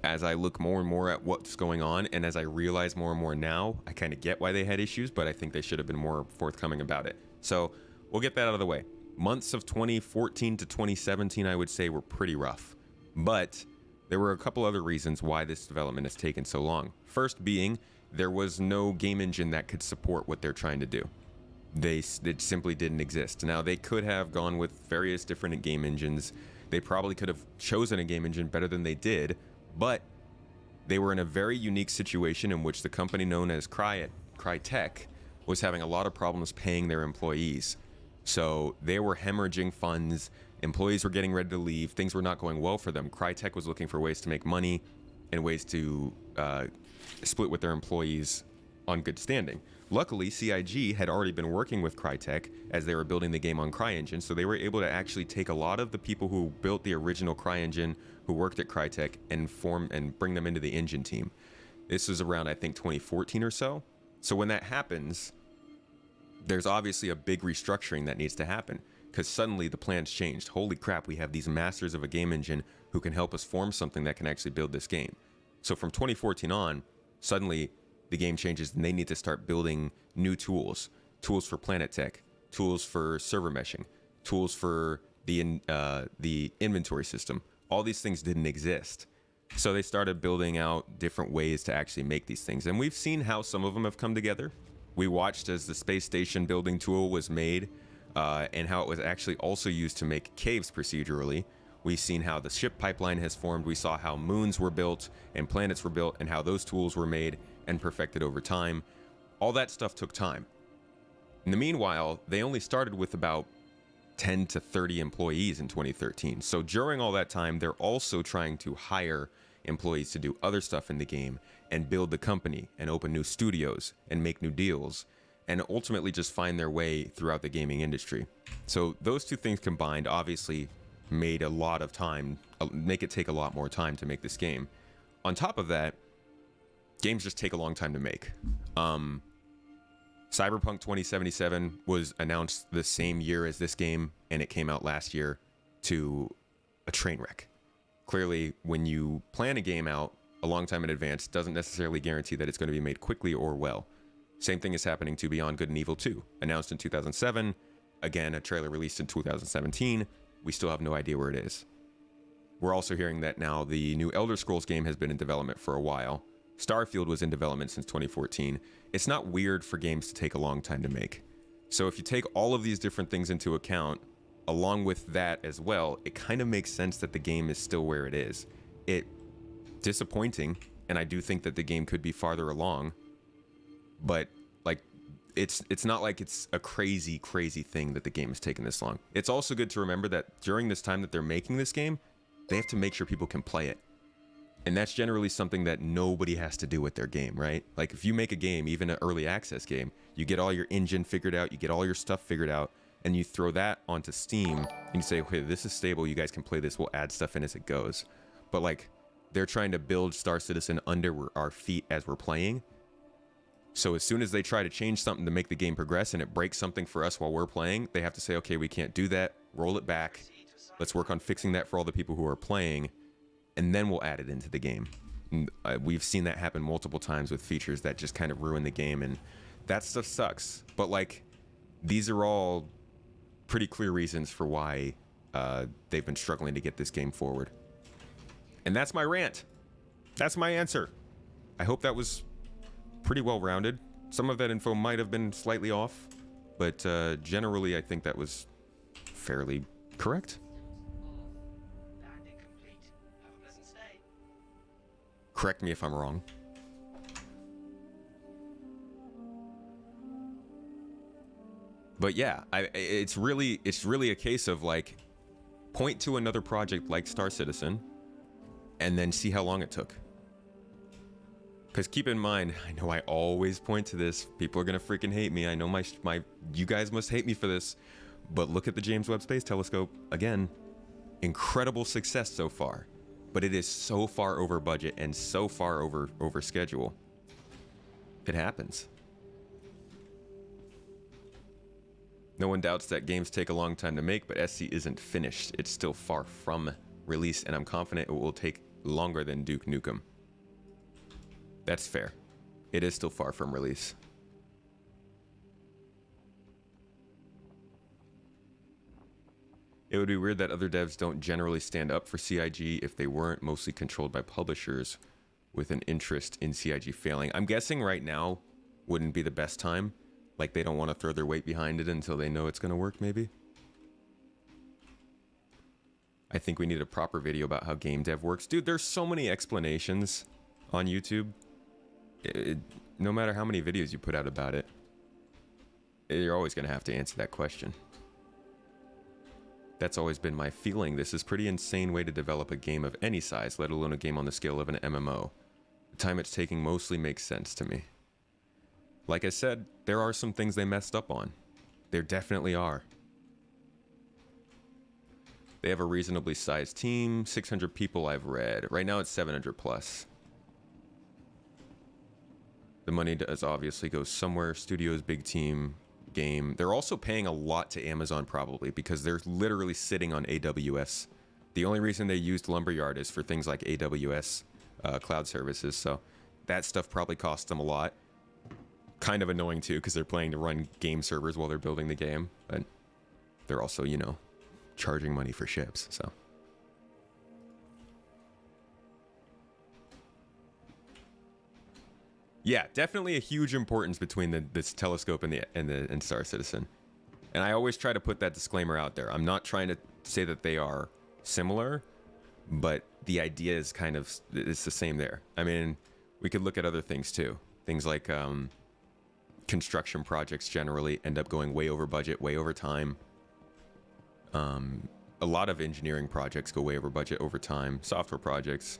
As I look more and more at what's going on, and as I realize more and more now, I kind of get why they had issues, but I think they should have been more forthcoming about it. So we'll get that out of the way. Months of 2014 to 2017, I would say, were pretty rough. But there were a couple other reasons why this development has taken so long. First being, there was no game engine that could support what they're trying to do. It simply didn't exist. Now, they could have gone with various different game engines. They probably could have chosen a game engine better than they did, but they were in a very unique situation in which the company known as Crytek was having a lot of problems paying their employees. So they were hemorrhaging funds, employees were getting ready to leave, things were not going well for them. Crytek was looking for ways to make money and ways to split with their employees on good standing. Luckily, CIG had already been working with Crytek as they were building the game on CryEngine, so they were able to actually take a lot of the people who built the original CryEngine, who worked at Crytek, and bring them into the engine team. This was around, I think, 2014 or so. So when that happens, there's obviously a big restructuring that needs to happen, because suddenly the plans changed. Holy crap, we have these masters of a game engine who can help us form something that can actually build this game. So from 2014 on, suddenly the game changes and they need to start building new tools for Planet Tech, tools for server meshing, tools for the inventory system. All these things didn't exist. So they started building out different ways to actually make these things. And we've seen how some of them have come together. We watched as the space station building tool was made and how it was actually also used to make caves procedurally. We've seen how the ship pipeline has formed. We saw how moons were built and planets were built and how those tools were made and perfected over time. All that stuff took time. In the meanwhile, they only started with about 10 to 30 employees in 2013. So during all that time, they're also trying to hire employees to do other stuff in the game and build the company and open new studios and make new deals and ultimately just find their way throughout the gaming industry. So those two things combined obviously made a lot of time, make it take a lot more time to make this game. On top of that, games just take a long time to make. Cyberpunk 2077 was announced the same year as this game, and it came out last year to a train wreck. Clearly, when you plan a game out a long time in advance, doesn't necessarily guarantee that it's going to be made quickly or well. Same thing is happening to Beyond Good and Evil 2, announced in 2007. Again, a trailer released in 2017. We still have no idea where it is. We're also hearing that now the new Elder Scrolls game has been in development for a while. Starfield was in development since 2014. It's not weird for games to take a long time to make. So if you take all of these different things into account, along with that as well, it kind of makes sense that the game is still where it is. It's disappointing, and I do think that the game could be farther along, but like it's not like it's a crazy thing that the game has taken this long. It's also good to remember that during this time that they're making this game, they have to make sure people can play it. And that's generally something that nobody has to do with their game, right? Like if you make a game, even an early access game, you get all your engine figured out, you get all your stuff figured out, and you throw that onto Steam and you say, okay, this is stable, you guys can play this, we'll add stuff in as it goes. But like, they're trying to build Star Citizen under our feet as we're playing. So as soon as they try to change something to make the game progress and it breaks something for us while we're playing, they have to say, okay, we can't do that, roll it back, let's work on fixing that for all the people who are playing, and then we'll add it into the game. And, we've seen that happen multiple times with features that just kind of ruin the game, and that stuff sucks. But like, these are all pretty clear reasons for why they've been struggling to get this game forward. And that's my rant. That's my answer. I hope that was pretty well rounded. Some of that info might have been slightly off, but generally I think that was fairly correct. Correct me if I'm wrong. But yeah, it's really a case of like, point to another project like Star Citizen and then see how long it took. Because keep in mind, I know I always point to this. People are gonna freaking hate me. I know you guys must hate me for this. But look at the James Webb Space Telescope. Again, incredible success so far. But it is so far over budget and so far over schedule. It happens. No one doubts that games take a long time to make, but SC isn't finished. It's still far from release, and I'm confident it will take longer than Duke Nukem. That's fair. It is still far from release. It would be weird that other devs don't generally stand up for CIG if they weren't mostly controlled by publishers with an interest in CIG failing. I'm guessing right now wouldn't be the best time. Like they don't want to throw their weight behind it until they know it's going to work, maybe. I think we need a proper video about how game dev works. Dude, there's so many explanations on YouTube. No matter how many videos you put out about it, you're always going to have to answer that question. That's always been my feeling. This is a pretty insane way to develop a game of any size, let alone a game on the scale of an MMO. The time it's taking mostly makes sense to me. Like I said, there are some things they messed up on. There definitely are. They have a reasonably sized team, 600 people I've read. Right now it's 700 plus. The money does obviously go somewhere. Studios, big team, game. They're also paying a lot to Amazon probably because they're literally sitting on AWS. The only reason they used Lumberyard is for things like AWS cloud services. So that stuff probably costs them a lot. Kind of annoying too because they're planning to run game servers while they're building the game. But they're also, you know, charging money for ships. So. Yeah, definitely a huge importance between this telescope and Star Citizen. And I always try to put that disclaimer out there. I'm not trying to say that they are similar, but the idea is kind of, it's the same there. I mean, we could look at other things too. Things like construction projects generally end up going way over budget, way over time. A lot of engineering projects go way over budget over time. Software projects.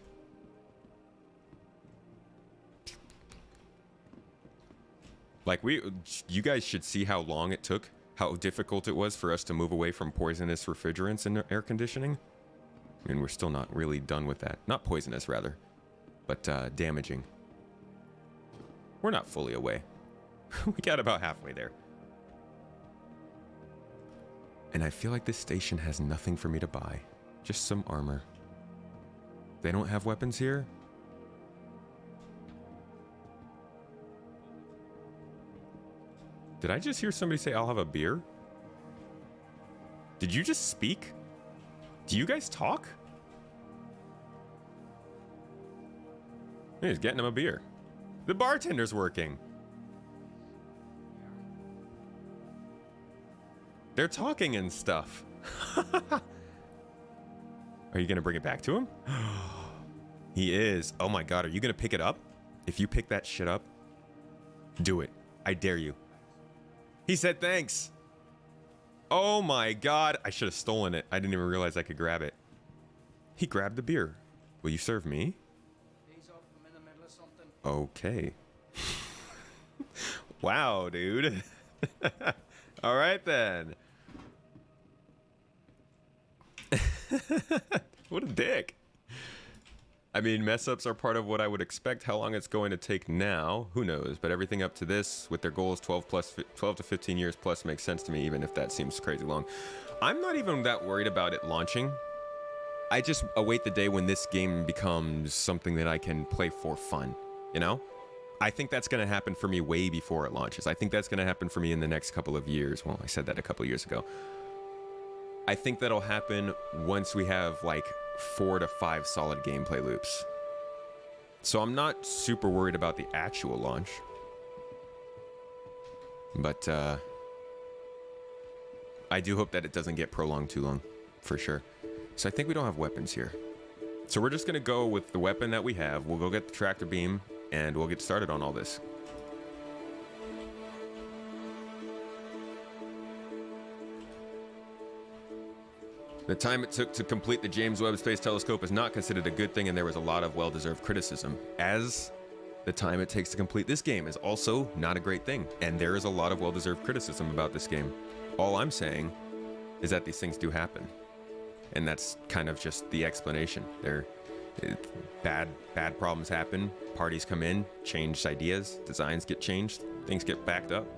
Like you guys should see how long it took, how difficult it was for us to move away from poisonous refrigerants in air conditioning. I mean, we're still not really done with that. Not poisonous, rather, but damaging. We're not fully away. We got about halfway there. And I feel like this station has nothing for me to buy. Just some armor. They don't have weapons here? Did I just hear somebody say, I'll have a beer? Did you just speak? Do you guys talk? He's getting him a beer. The bartender's working. They're talking and stuff. Are you gonna bring it back to him? He is. Oh my god, are you gonna pick it up? If you pick that shit up, do it. I dare you. He said thanks. Oh my god, I should have stolen it. I didn't even realize I could grab it. He grabbed the beer. Will you serve me? Okay. Wow, dude. All right then. What a dick. I mean, mess ups are part of what I would expect. How long it's going to take now, who knows? But everything up to this, with their goals 12 to 15 years plus, makes sense to me, even if that seems crazy long. I'm not even that worried about it launching. I just await the day when this game becomes something that I can play for fun, you know? I think that's going to happen for me way before it launches. I think that's going to happen for me in the next couple of years. Well, I said that a couple of years ago. I think that'll happen once we have like 4 to 5 solid gameplay loops. So I'm not super worried about the actual launch. But I do hope that it doesn't get prolonged too long, for sure. So I think we don't have weapons here. So we're just gonna go with the weapon that we have. We'll go get the tractor beam and we'll get started on all this. The time it took to complete the James Webb Space Telescope is not considered a good thing, and there was a lot of well-deserved criticism. As the time it takes to complete this game is also not a great thing, and there is a lot of well-deserved criticism about this game. All I'm saying is that these things do happen, and that's kind of just the explanation. Bad problems happen, parties come in, change ideas, designs get changed, things get backed up.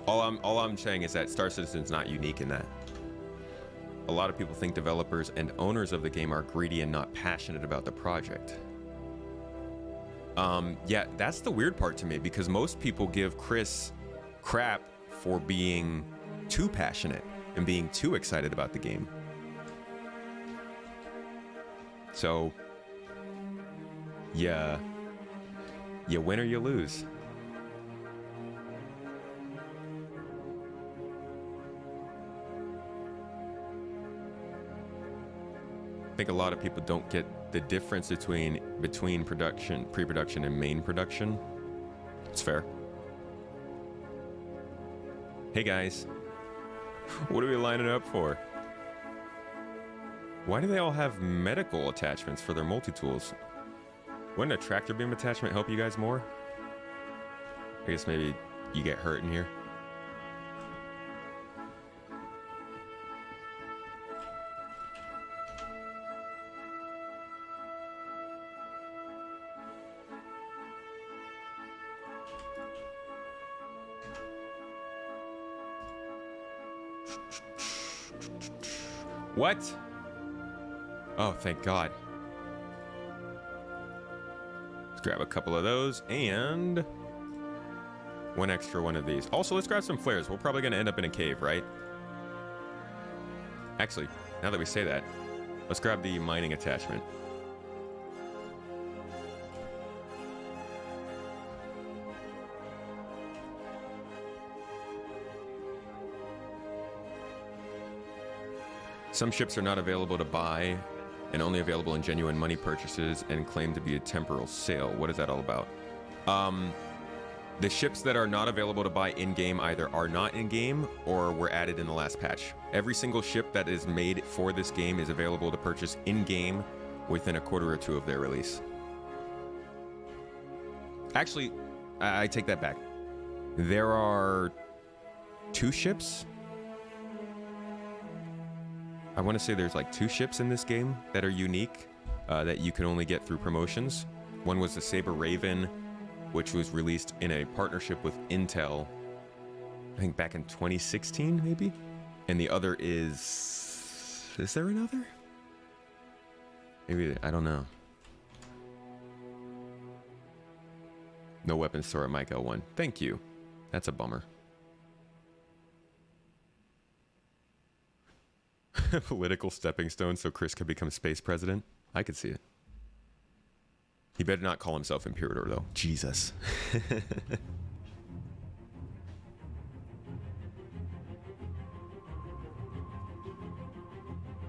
All I'm saying is that Star Citizen's not unique in that. A lot of people think developers and owners of the game are greedy and not passionate about the project. Yeah, that's the weird part to me, because most people give Chris crap for being too passionate and being too excited about the game. So, yeah, you win or you lose. I think a lot of people don't get the difference between production, pre-production, and main production. It's fair. Hey guys, what are we lining up for? Why do they all have medical attachments for their multi-tools? Wouldn't a tractor beam attachment help you guys more? I guess maybe you get hurt in here. What? Oh, thank God. Let's grab a couple of those and one extra one of these. Also, let's grab some flares. We're probably going to end up in a cave, right? Actually, now that we say that, let's grab the mining attachment. Some ships are not available to buy and only available in genuine money purchases and claim to be a temporal sale. What is that all about? The ships that are not available to buy in-game either are not in-game or were added in the last patch. Every single ship that is made for this game is available to purchase in-game within a quarter or two of their release. Actually, I take that back. There are 2 ships. I want to say there's like 2 ships in this game that are unique, that you can only get through promotions. One was the Sabre Raven, which was released in a partnership with Intel, I think back in 2016, maybe? And the other is there another? Maybe, I don't know. No weapons store at Mike L1. Thank you. That's a bummer. Political stepping stone so Chris could become space president. I could see it. He better not call himself Imperator, though. Jesus.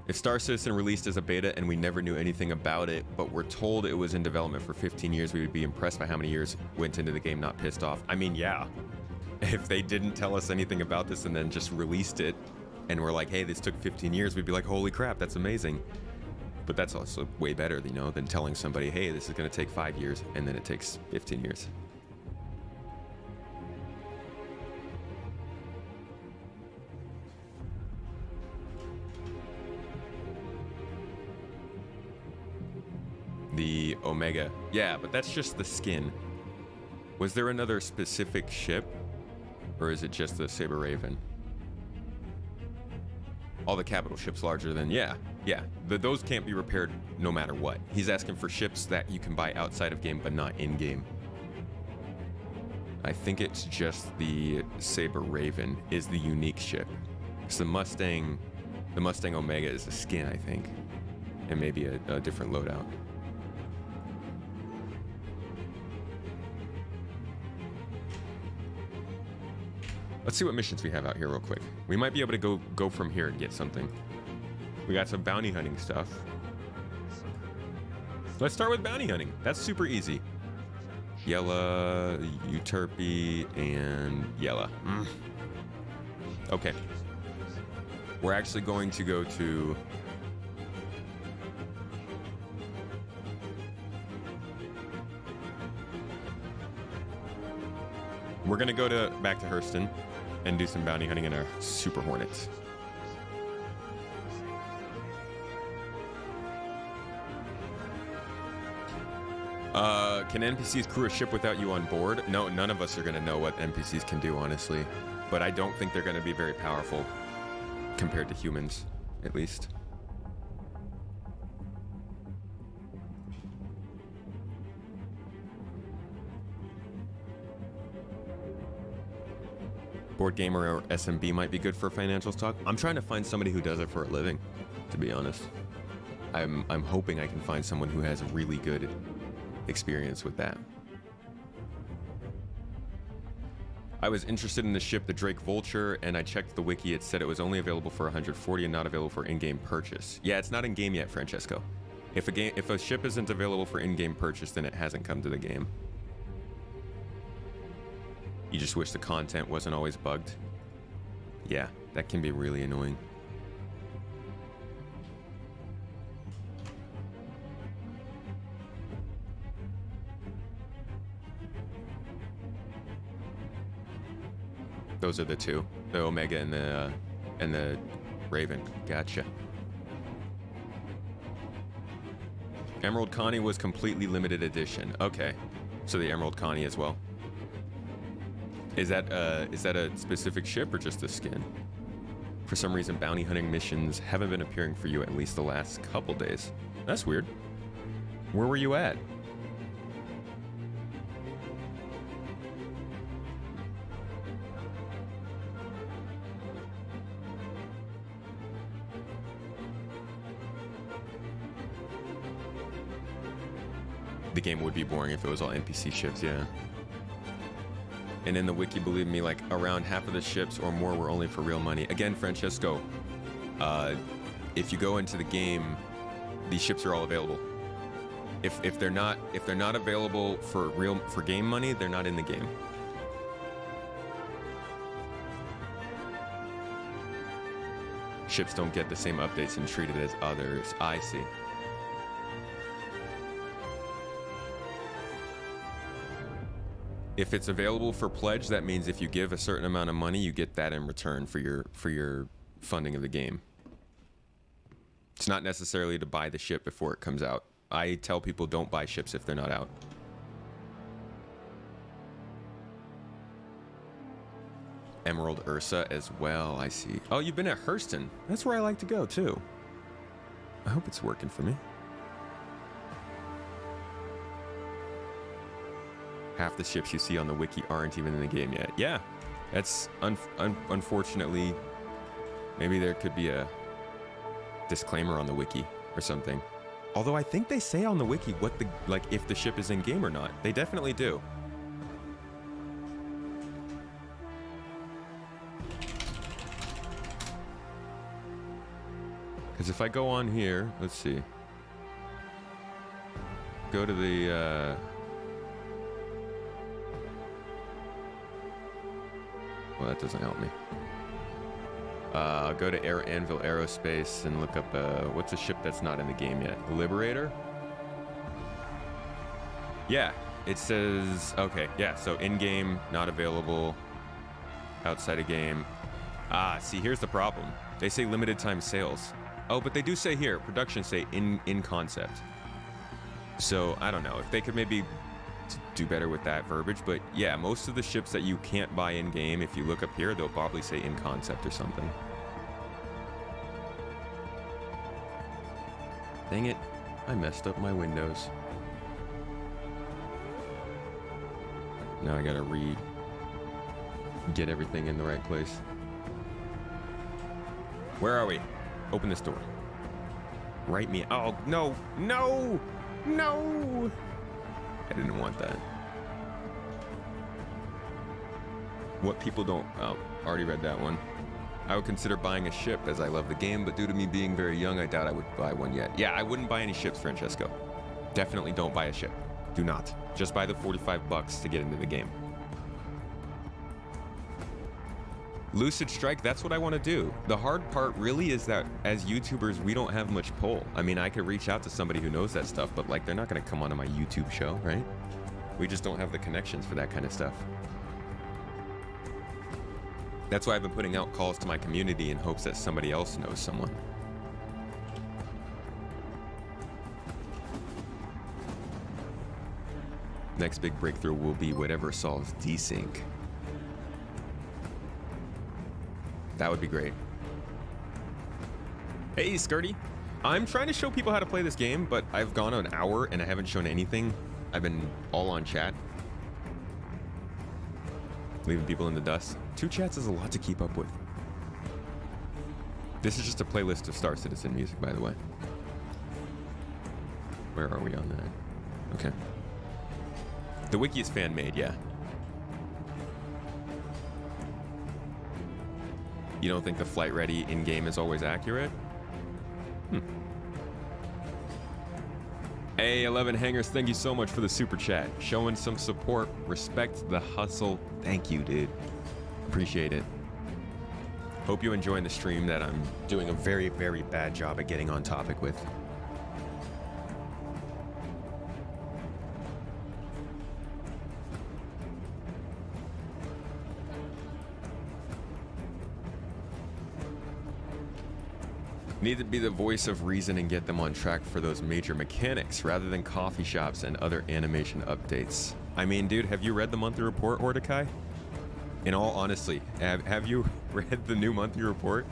If Star Citizen released as a beta and we never knew anything about it, but we're told it was in development for 15 years, we would be impressed by how many years went into the game, not pissed off. I mean, yeah. If they didn't tell us anything about this and then just released it, and we're like, hey, this took 15 years, we'd be like, holy crap, that's amazing. But that's also way better, you know, than telling somebody, hey, this is going to take 5 years, and then it takes 15 years. The Omega. Yeah, but that's just the skin. Was there another specific ship? Or is it just the Sabre Raven? All the capital ships larger than... Yeah. Those can't be repaired no matter what. He's asking for ships that you can buy outside of game, but not in-game. I think it's just the Sabre Raven is the unique ship. Because the Mustang Omega is a skin, I think. And maybe a different loadout. Let's see what missions we have out here real quick. We might be able to go from here and get something. We got some bounty hunting stuff. Let's start with bounty hunting. That's super easy. Yella, Euterpe, and Yella. Okay. We're actually going to go to... We're gonna go back to Hurston and do some bounty hunting in our Super Hornets. Can NPCs crew a ship without you on board? No, none of us are gonna know what NPCs can do, honestly. But I don't think they're gonna be very powerful compared to humans, at least. Board gamer or SMB might be good for financials talk. I'm trying to find somebody who does it for a living, to be honest. I'm hoping I can find someone who has a really good experience with that. I was interested in the ship, the Drake Vulture, and I checked the wiki. It said it was only available for 140 and not available for in-game purchase. Yeah, it's not in-game yet, Francesco. If a ship isn't available for in-game purchase, then it hasn't come to the game. You just wish the content wasn't always bugged. Yeah, that can be really annoying. Those are the two, the Omega and the Raven. Gotcha. Emerald Connie was completely limited edition. Okay, so the Emerald Connie as well. Is that a specific ship or just a skin? For some reason, bounty hunting missions haven't been appearing for you at least the last couple days. That's weird. Where were you at? The game would be boring if it was all NPC ships, yeah. And in the wiki, believe me, like around half of the ships or more were only for real money. Again, Francesco, if you go into the game, these ships are all available. If they're not available for game money, they're not in the game. Ships don't get the same updates and treated as others. I see. If it's available for pledge, that means if you give a certain amount of money, you get that in return for your funding of the game. It's not necessarily to buy the ship before it comes out. I tell people don't buy ships if they're not out. Emerald Ursa as well, I see. Oh, you've been at Hurston. That's where I like to go too. I hope it's working for me. Half the ships you see on the wiki aren't even in the game yet. Yeah, that's unfortunately, maybe there could be a disclaimer on the wiki or something. Although I think they say on the wiki what the, like, if the ship is in game or not. They definitely do. Because if I go on here, let's see. Go to the, well, that doesn't help me. Go to Anvil Aerospace and look up, what's a ship that's not in the game yet? Liberator? Yeah, it says, okay, yeah, so in-game, not available, outside of game. Ah, see, here's the problem. They say limited time sales. Oh, but they do say here, production say in concept. So, I don't know, if they could maybe do better with that verbiage, but yeah, most of the ships that you can't buy in-game, if you look up here, they'll probably say in concept or something. Dang it, I messed up my windows. Now I gotta get everything in the right place. Where are we? Open this door. Write me. Oh, no, no, no. I didn't want that. What people don't, oh, already read that one. I would consider buying a ship as I love the game, but due to me being very young, I doubt I would buy one yet. Yeah, I wouldn't buy any ships, Francesco. Definitely don't buy a ship. Do not. Just buy the 45 bucks to get into the game. Lucid Strike, that's what I want to do. The hard part really is that as YouTubers, we don't have much pull. I mean, I could reach out to somebody who knows that stuff, but like, they're not going to come onto my YouTube show, right? We just don't have the connections for that kind of stuff. That's why I've been putting out calls to my community in hopes that somebody else knows someone. Next big breakthrough will be whatever solves desync. That would be great. Hey, Skirty. I'm trying to show people how to play this game, but I've gone an hour and I haven't shown anything. I've been all on chat. Leaving people in the dust. 2 chats is a lot to keep up with. This is just a playlist of Star Citizen music, by the way. Where are we on that? Okay. The wiki is fan-made, yeah. You don't think the flight ready in-game is always accurate? Hey, 11 Hangers, thank you so much for the super chat. Showing some support. Respect the hustle. Thank you, dude. Appreciate it. Hope you're enjoying the stream that I'm doing a very, very bad job at getting on topic with. Need to be the voice of reason and get them on track for those major mechanics rather than coffee shops and other animation updates. I mean, dude, have you read the monthly report, Ordekai? In all honesty, have you read the new monthly report?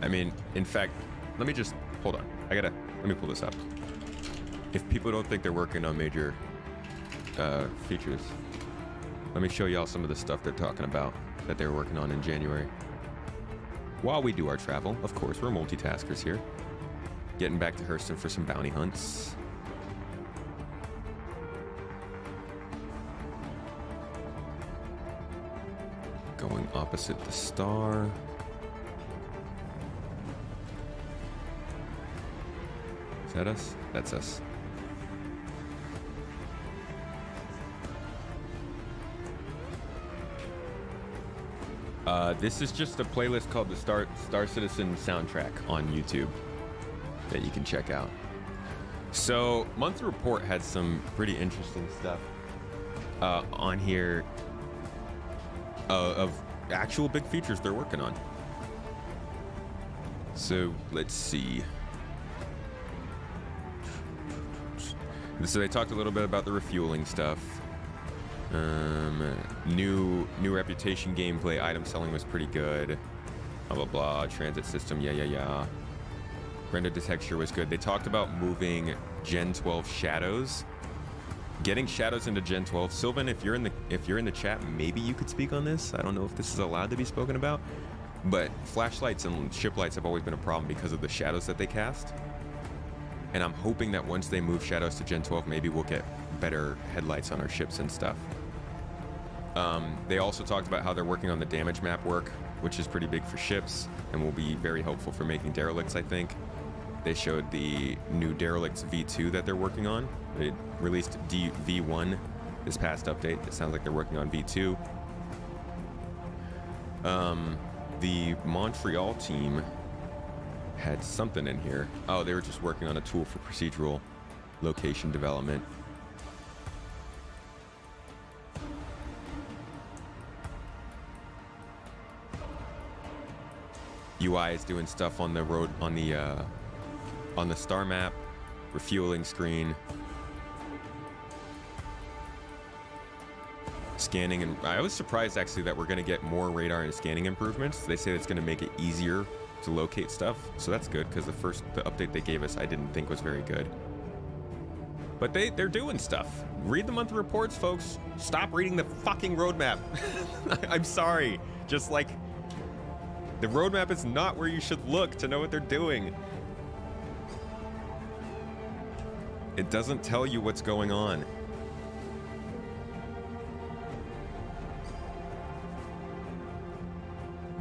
I mean, in fact, let me just, hold on. Let me pull this up. If people don't think they're working on major features, let me show y'all some of the stuff they're talking about that they're working on in January. While we do our travel, of course, we're multitaskers here. Getting back to Hurston for some bounty hunts. Going opposite the star. Is that us? That's us. This is just a playlist called the Star Citizen soundtrack on YouTube that you can check out. So, monthly report had some pretty interesting stuff on here of actual big features they're working on. So, let's see. So they talked a little bit about the refueling stuff. New reputation gameplay, item selling was pretty good. Blah blah blah. Transit system, yeah. Render texture was good. They talked about moving Gen 12 shadows, Getting shadows into Gen 12. Sylvan, if you're in the chat, maybe you could speak on this. I don't know if this is allowed to be spoken about, but flashlights and ship lights have always been a problem because of the shadows that they cast. And I'm hoping that once they move shadows to Gen 12, maybe we'll get better headlights on our ships and stuff. They also talked about how they're working on the damage map work, which is pretty big for ships and will be very helpful for making derelicts, I think. They showed the new derelicts V2 that they're working on. They released V1 this past update. It sounds like they're working on V2. The Montreal team had something in here. Oh, they were just working on a tool for procedural location development. UI is doing stuff on the road, on the star map, refueling screen, scanning, and I was surprised actually that we're going to get more radar and scanning improvements. They say it's going to make it easier to locate stuff, so that's good because the update they gave us I didn't think was very good. But they're doing stuff. Read the monthly reports, folks. Stop reading the fucking roadmap. I'm sorry. Just like, the roadmap is not where you should look to know what they're doing. It doesn't tell you what's going on.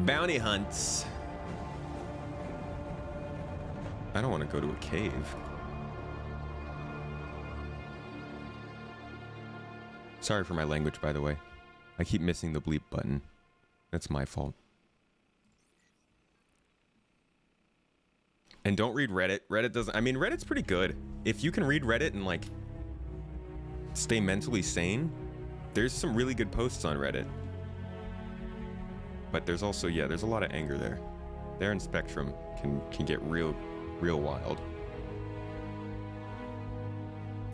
Bounty hunts. I don't want to go to a cave. Sorry for my language, by the way. I keep missing the bleep button. That's my fault. And don't read Reddit. Reddit doesn't... I mean, Reddit's pretty good. If you can read Reddit and, like, stay mentally sane, there's some really good posts on Reddit. But there's also, yeah, there's a lot of anger there. There in Spectrum can get real wild.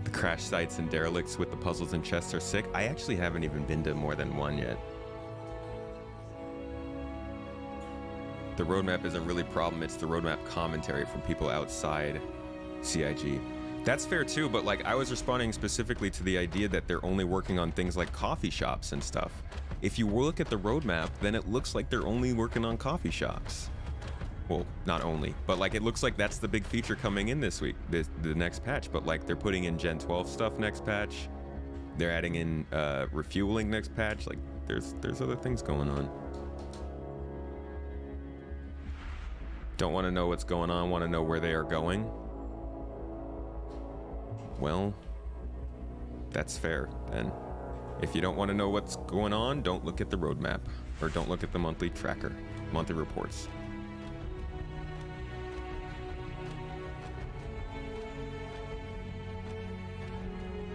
The crash sites and derelicts with the puzzles and chests are sick. I actually haven't even been to more than one yet. The roadmap isn't really a problem, it's the roadmap commentary from people outside CIG. That's fair too, but like I was responding specifically to the idea that they're only working on things like coffee shops and stuff. If you look at the roadmap, then it looks like they're only working on coffee shops. Well, not only, but like it looks like that's the big feature coming in this week, the next patch, but like they're putting in Gen 12 stuff next patch. They're adding in refueling next patch. Like there's other things going on. Don't want to know what's going on, want to know where they are going? Well, that's fair then. If you don't want to know what's going on, don't look at the roadmap, or don't look at the monthly tracker, monthly reports.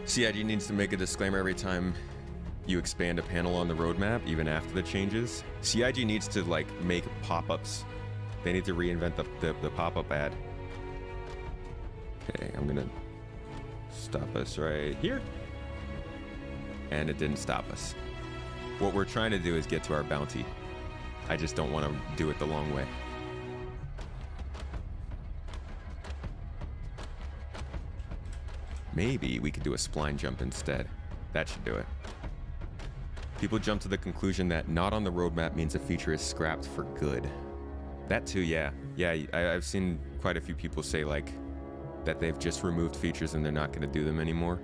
CIG needs to make a disclaimer every time you expand a panel on the roadmap, even after the changes. CIG needs to like make pop-ups. They need to reinvent the pop-up ad. Okay, I'm gonna stop us right here. And it didn't stop us. What we're trying to do is get to our bounty. I just don't want to do it the long way. Maybe we could do a spline jump instead. That should do it. People jump to the conclusion that not on the roadmap means a feature is scrapped for good. That too, yeah. Yeah, I've seen quite a few people say like that they've just removed features and they're not going to do them anymore.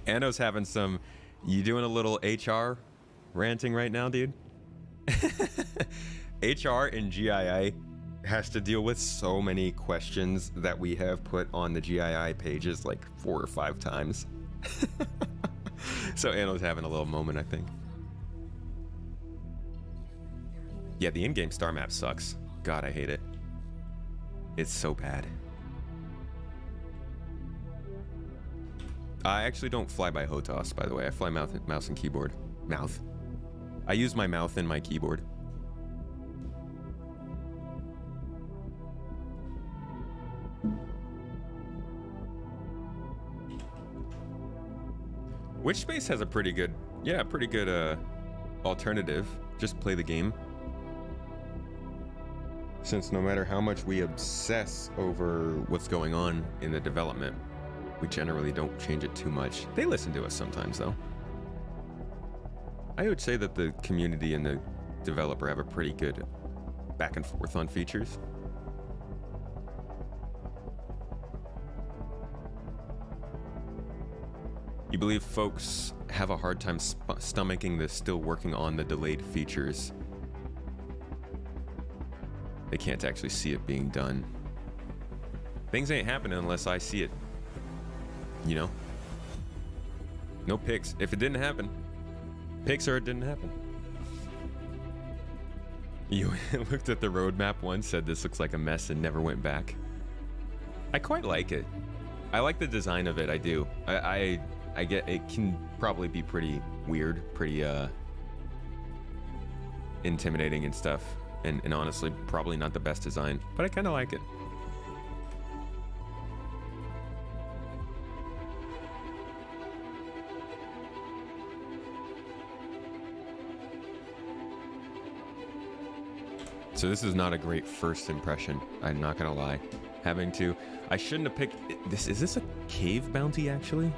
Anno's having some... You doing a little HR ranting right now, dude? HR and GII has to deal with so many questions that we have put on the GII pages like 4 or 5 times. So Anno's having a little moment, I think. Yeah, the in-game star map sucks. God, I hate it. It's so bad. I actually don't fly by HOTAS, by the way. I fly mouse and keyboard. Mouth. I use my mouth in my keyboard. Witchspace has a pretty good, alternative. Just play the game. Since no matter how much we obsess over what's going on in the development, we generally don't change it too much. They listen to us sometimes, though. I would say that the community and the developer have a pretty good back and forth on features. You believe folks have a hard time stomaching the still working on the delayed features. They can't actually see it being done. Things ain't happening unless I see it. You know? No pics. If it didn't happen, pics or it didn't happen. You looked at the roadmap once, said this looks like a mess and never went back. I quite like it. I like the design of it, I do. I get it can probably be pretty weird, pretty intimidating and stuff. And honestly, probably not the best design, but I kind of like it. So this is not a great first impression. I'm not gonna lie. I shouldn't have picked this. Is this a cave bounty actually?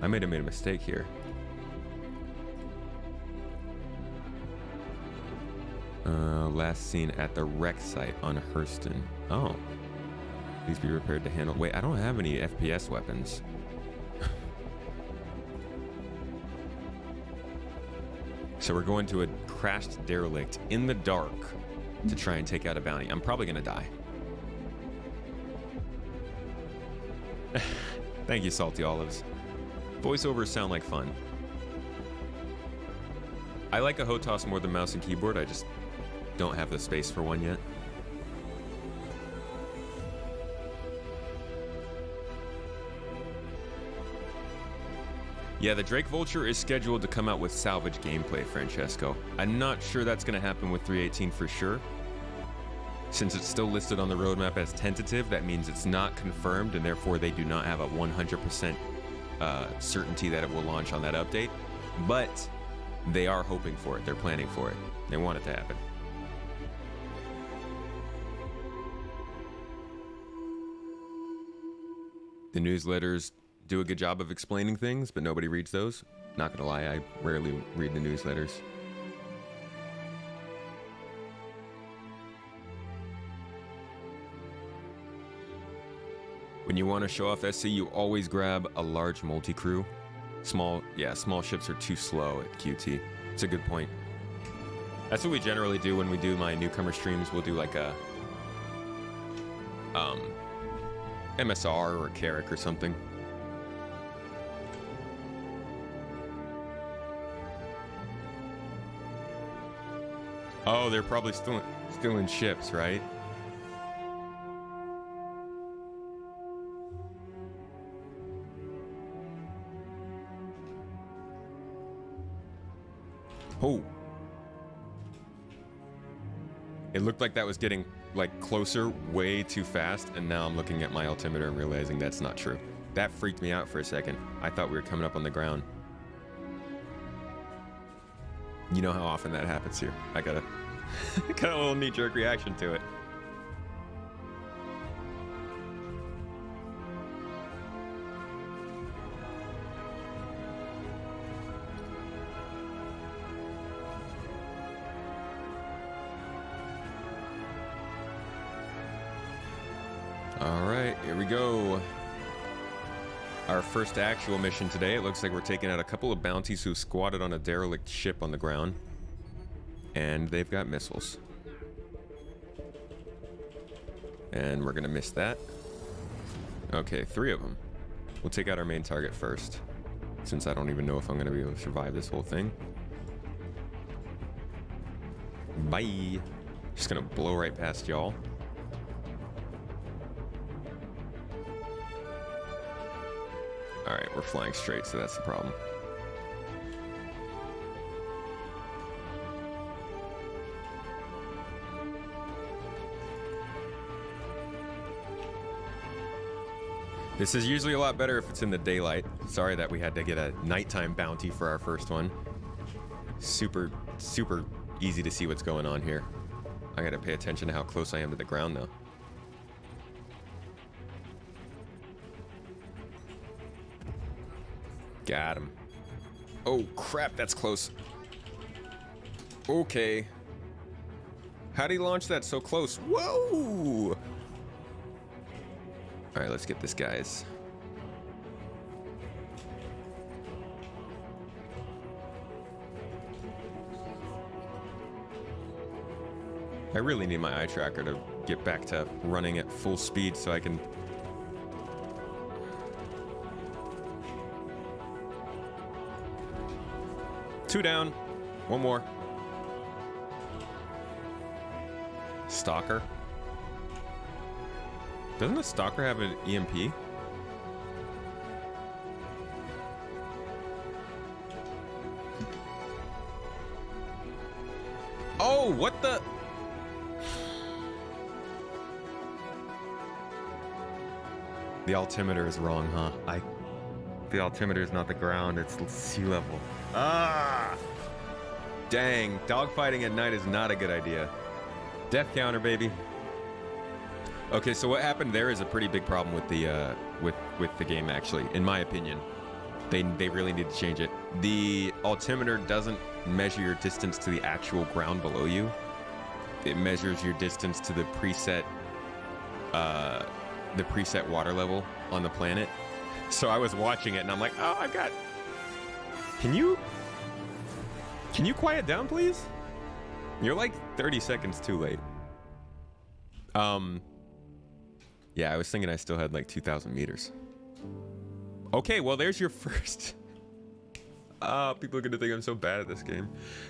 I might have made a mistake here. Last seen at the wreck site on Hurston. Oh. Please be prepared to handle. Wait, I don't have any FPS weapons. So we're going to a crashed derelict in the dark to try and take out a bounty. I'm probably gonna die. Thank you, Salty Olives. Voiceovers sound like fun. I like a HOTAS more than mouse and keyboard. I just don't have the space for one yet. Yeah, the Drake Vulture is scheduled to come out with salvage gameplay, Francesco. I'm not sure that's going to happen with 3.18 for sure. Since it's still listed on the roadmap as tentative, that means it's not confirmed, and therefore they do not have a 100% certainty that it will launch on that update. But they are hoping for it. They're planning for it. They want it to happen. The newsletters do a good job of explaining things, but nobody reads those. Not gonna lie, I rarely read the newsletters. When you want to show off SC, you always grab a large multi-crew. Small ships are too slow at QT. It's a good point. That's what we generally do when we do my newcomer streams. We'll do like a MSR or Carrick or something. Oh, they're probably still in ships, right? Oh. It looked like that was getting like closer way too fast, and now I'm looking at my altimeter and realizing that's not true. That freaked me out for a second. I thought we were coming up on the ground. You know how often that happens here. I got a little knee-jerk reaction to it. All right, here we go. Our first actual mission today. It looks like we're taking out a couple of bounties who squatted on a derelict ship on the ground. And they've got missiles. And we're gonna miss that. Okay, 3 of them. We'll take out our main target first, since I don't even know if I'm gonna be able to survive this whole thing. Bye. Just gonna blow right past y'all. Alright, we're flying straight, so that's the problem. This is usually a lot better if it's in the daylight. Sorry that we had to get a nighttime bounty for our first one. Super easy to see what's going on here. I gotta pay attention to how close I am to the ground now. Got him. Oh crap, that's close. Okay. How'd he launch that so close? Whoa! Alright, let's get this, guys. I really need my eye tracker to get back to running at full speed so I can... Two down. One more. Stalker. Doesn't a stalker have an EMP? Oh, what the... The altimeter is wrong, huh? The altimeter is not the ground, it's sea level. Ah! Dang, dogfighting at night is not a good idea. Death counter, baby. Okay, so what happened there is a pretty big problem with the with the game, actually, in my opinion. They really need to change it. The altimeter doesn't measure your distance to the actual ground below you. It measures your distance to the preset water level on the planet. So I was watching it and I'm like, oh, I've got... Can you quiet down, please? You're like 30 seconds too late. Yeah, I was thinking I still had like 2,000 meters. Okay, well, there's your first... people are gonna think I'm so bad at this game.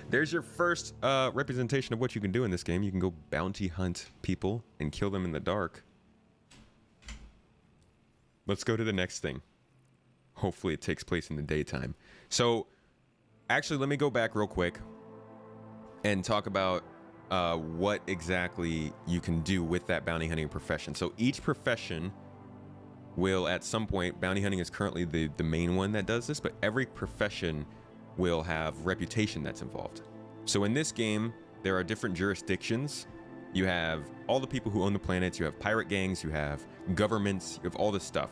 There's your first representation of what you can do in this game. You can go bounty hunt people and kill them in the dark. Let's go to the next thing. Hopefully it takes place in the daytime. So, actually, let me go back real quick and talk about what exactly you can do with that bounty hunting profession. So each profession will, at some point, bounty hunting is currently the main one that does this, but every profession will have reputation that's involved. So in this game, there are different jurisdictions. You have all the people who own the planets, you have pirate gangs, you have governments, you have all this stuff.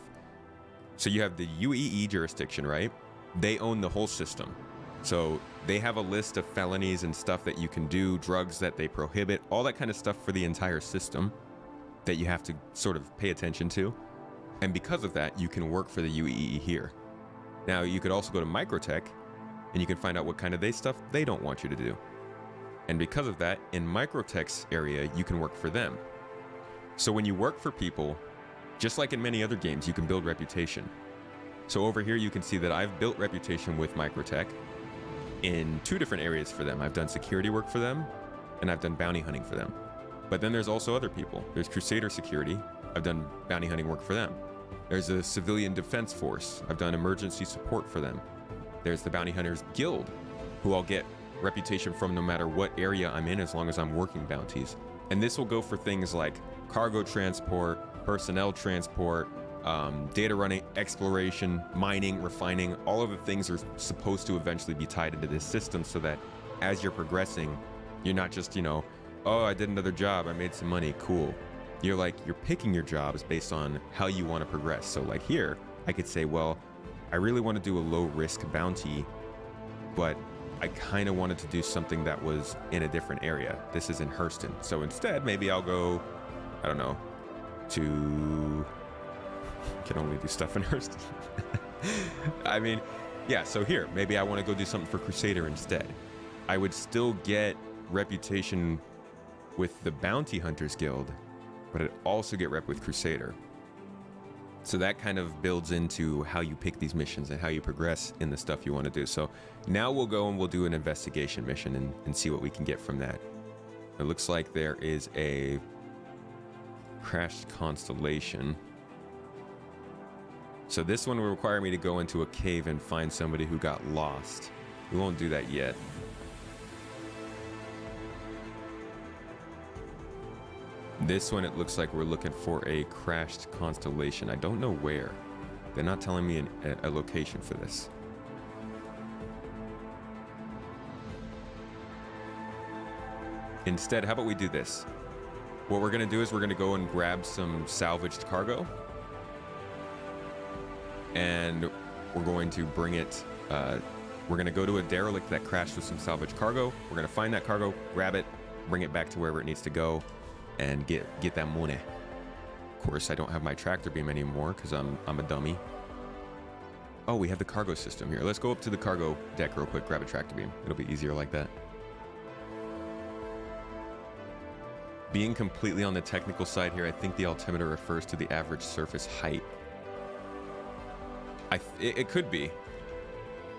So you have the UEE jurisdiction, right? They own the whole system. So they have a list of felonies and stuff that you can do, drugs that they prohibit, all that kind of stuff for the entire system that you have to sort of pay attention to. And because of that, you can work for the UEE here. Now, you could also go to Microtech and you can find out what kind of stuff they don't want you to do. And because of that, in Microtech's area, you can work for them. So when you work for people, just like in many other games, you can build reputation. So over here, you can see that I've built reputation with Microtech in 2 different areas for them. I've done security work for them, and I've done bounty hunting for them. But then there's also other people. There's Crusader Security. I've done bounty hunting work for them. There's a Civilian Defense Force. I've done emergency support for them. There's the Bounty Hunters Guild, who I'll get reputation from no matter what area I'm in as long as I'm working bounties. And this will go for things like cargo transport, personnel transport, data running, exploration, mining, refining. All of the things are supposed to eventually be tied into this system so that as you're progressing, you're not just, you know, oh, I did another job, I made some money, cool. You're picking your jobs based on how you want to progress. So like here, I could say, well, I really want to do a low risk bounty, but I kind of wanted to do something that was in a different area. This is in Hurston. So instead, maybe I'll go, I don't know, to... Can only do stuff in Hurston. I mean, yeah, so here, maybe I want to go do something for Crusader instead. I would still get reputation with the Bounty Hunters Guild, but I'd also get rep with Crusader. So that kind of builds into how you pick these missions and how you progress in the stuff you want to do. So now we'll go and we'll do an investigation mission and see what we can get from that. It looks like there is a crashed constellation. So this one will require me to go into a cave and find somebody who got lost. We won't do that yet. This one, it looks like we're looking for a crashed constellation. I don't know where. They're not telling me a location for this. Instead, how about we do this? What we're gonna do is we're gonna go and grab some salvaged cargo, and we're going to bring it. We're gonna go to a derelict that crashed with some salvaged cargo. We're gonna find that cargo, grab it, bring it back to wherever it needs to go, and get that money. Of course, I don't have my tractor beam anymore because I'm a dummy. Oh, we have the cargo system here. Let's go up to the cargo deck real quick, grab a tractor beam. It'll be easier like that. Being completely on the technical side here, I think the altimeter refers to the average surface height. It could be.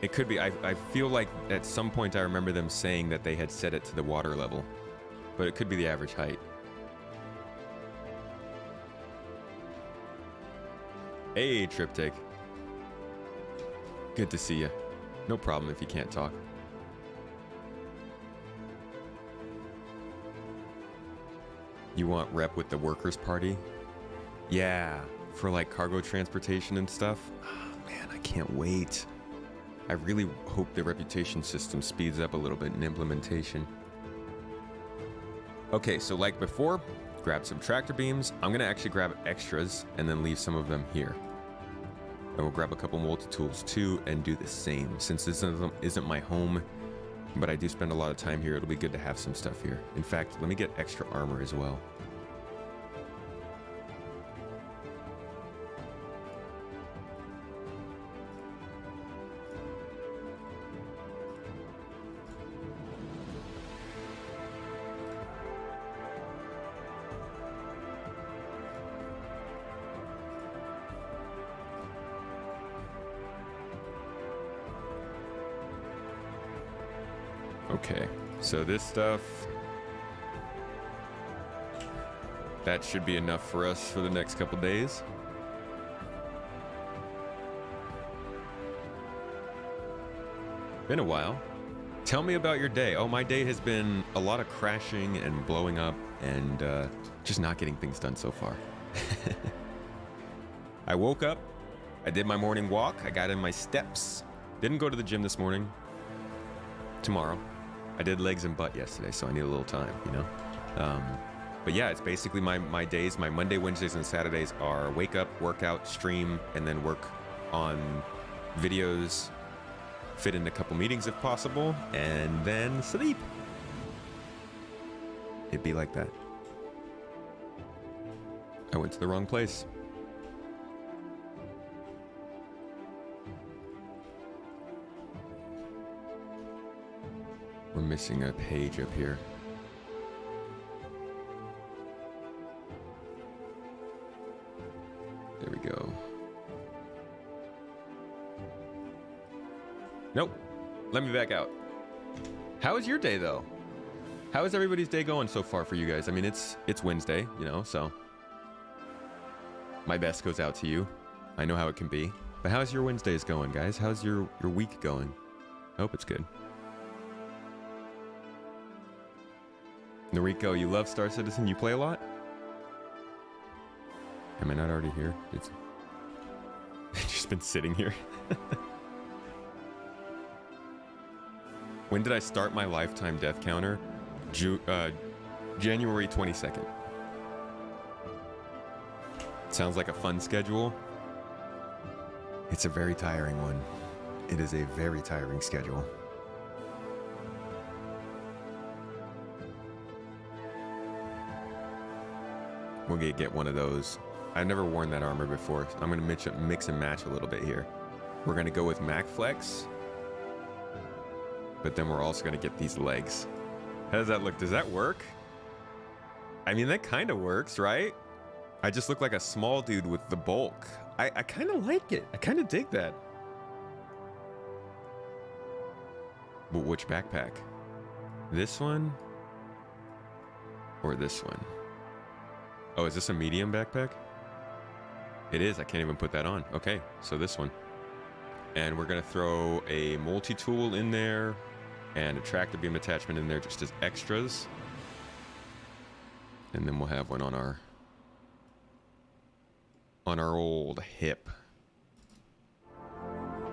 It could be. I feel like at some point I remember them saying that they had set it to the water level, but it could be the average height. Hey, Triptych. Good to see you. No problem if you can't talk. You want rep with the workers' party? Yeah, for like cargo transportation and stuff. Oh, man, I can't wait. I really hope the reputation system speeds up a little bit in implementation. Okay, so like before, grab some tractor beams. I'm gonna actually grab extras and then leave some of them here. And we'll grab a couple multi-tools too and do the same. Since this isn't my home, but I do spend a lot of time here, it'll be good to have some stuff here. In fact, let me get extra armor as well. Okay, so this stuff, that should be enough for us for the next couple days. Been a while. Tell me about your day. Oh, my day has been a lot of crashing and blowing up and just not getting things done so far. I woke up, I did my morning walk, I got in my steps, didn't go to the gym this morning. Tomorrow. I did legs and butt yesterday, so I need a little time, you know? But yeah, it's basically my days. My Monday, Wednesdays, and Saturdays are wake up, workout, stream, and then work on videos, fit in a couple meetings if possible, and then sleep. It'd be like that. I went to the wrong place. We're missing a page up here. There we go. Nope. Let me back out. How is your day though? How is everybody's day going so far for you guys? I mean, it's Wednesday, you know, so my best goes out to you. I know how it can be. But how's your Wednesdays going, guys? How's your week going? I hope it's good. Noriko, you love Star Citizen? You play a lot? Am I not already here? It's just been sitting here. When did I start my lifetime death counter? January 22nd. Sounds like a fun schedule. It's a very tiring one. It is a very tiring schedule. We'll get one of those. I've never worn that armor before. I'm going to mix and match a little bit here. We're going to go with Mac Flex. But then we're also going to get these legs. How does that look? Does that work? I mean, that kind of works, right? I just look like a small dude with the bulk. I kind of like it. I kind of dig that. But which backpack? This one? Or this one? Oh, is this a medium backpack? It is. I can't even put that on. Okay, so this one. And we're going to throw a multi-tool in there and a tractor beam attachment in there just as extras. And then we'll have one on our old hip.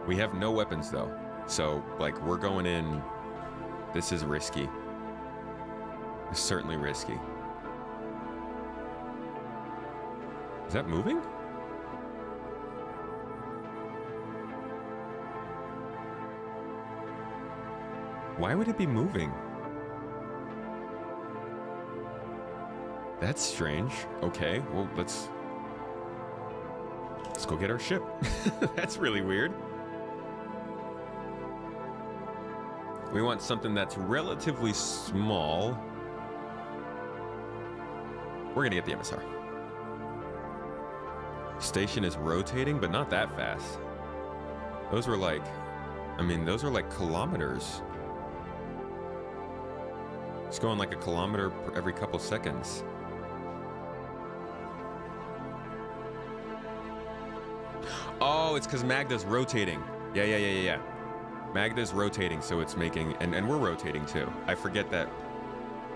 We have no weapons though. So like we're going in, this is risky. is certainly risky. Is that moving? Why would it be moving? That's strange. Okay, well, let's go get our ship. That's really weird. We want something that's relatively small. We're gonna get the MSR. Station is rotating, but not that fast. Those were like, I mean, those are like kilometers. It's going like a kilometer every couple seconds. Oh, it's because Magda's rotating. Yeah. Magda's rotating, so it's making, and we're rotating too. I forget that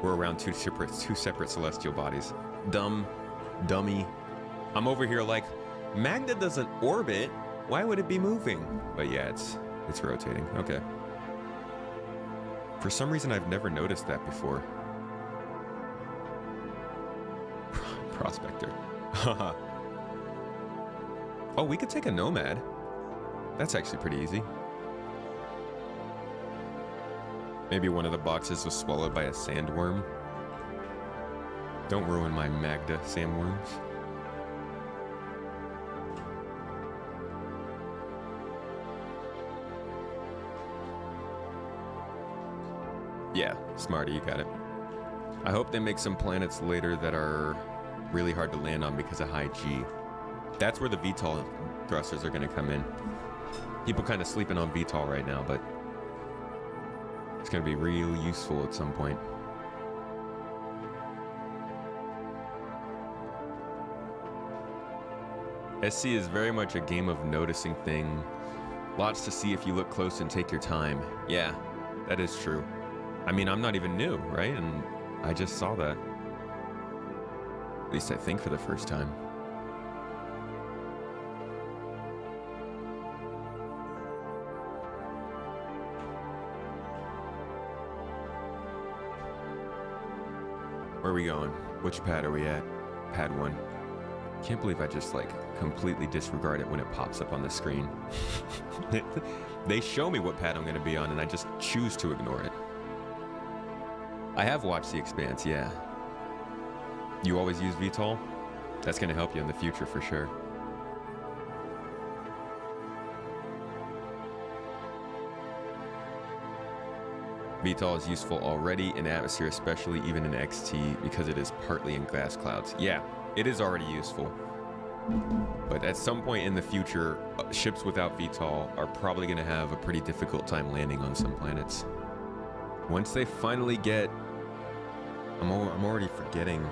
we're around two separate celestial bodies. Dummy. I'm over here like, Magda doesn't orbit. Why would it be moving? But yeah, it's rotating. Okay. For some reason, I've never noticed that before. Prospector. Oh, we could take a nomad. That's actually pretty easy. Maybe one of the boxes was swallowed by a sandworm. Don't ruin my Magda sandworms. Yeah, Smarty, you got it. I hope they make some planets later that are really hard to land on because of high G. That's where the VTOL thrusters are going to come in. People kind of sleeping on VTOL right now, but it's going to be real useful at some point. SC is very much a game of noticing things. Lots to see if you look close and take your time. Yeah, that is true. I mean, I'm not even new, right? And I just saw that. At least I think for the first time. Where are we going? Which pad are we at? Pad 1. Can't believe I just like completely disregard it when it pops up on the screen. They show me what pad I'm going to be on and I just choose to ignore it. I have watched The Expanse, yeah. You always use VTOL? That's going to help you in the future for sure. VTOL is useful already in atmosphere, especially even in XT, because it is partly in gas clouds. Yeah, it is already useful. But at some point in the future, ships without VTOL are probably going to have a pretty difficult time landing on some planets. Once they finally get... I'm already forgetting.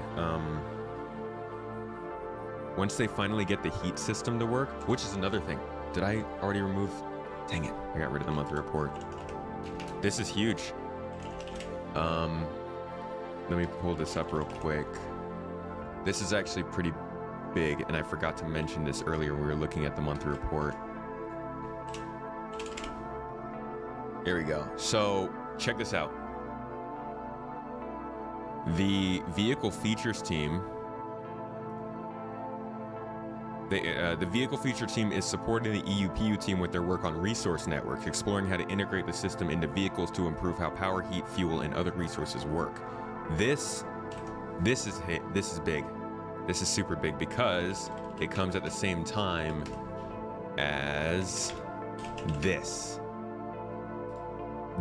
Once they finally get the heat system to work, which is another thing. Did I already remove... Dang it, I got rid of the monthly report. This is huge. Let me pull this up real quick. This is actually pretty big, and I forgot to mention this earlier when we were looking at the monthly report. Here we go. So, check this out. The vehicle features team... The vehicle feature team is supporting the EUPU team with their work on resource networks, exploring how to integrate the system into vehicles to improve how power, heat, fuel, and other resources work. This is big. This is super big because it comes at the same time as this.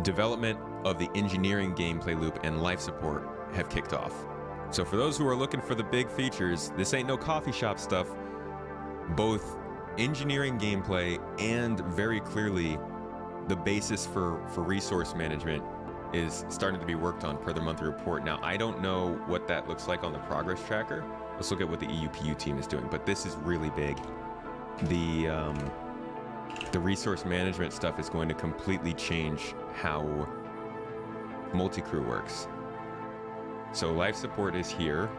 Development of the engineering gameplay loop and life support have kicked off. So for those who are looking for the big features, this ain't no coffee shop stuff. Both engineering gameplay and very clearly the basis for resource management is starting to be worked on per the monthly report. Now, I don't know what that looks like on the progress tracker. Let's look at what the EUPU team is doing, but this is really big. The resource management stuff is going to completely change how multi-crew works. So life support is here.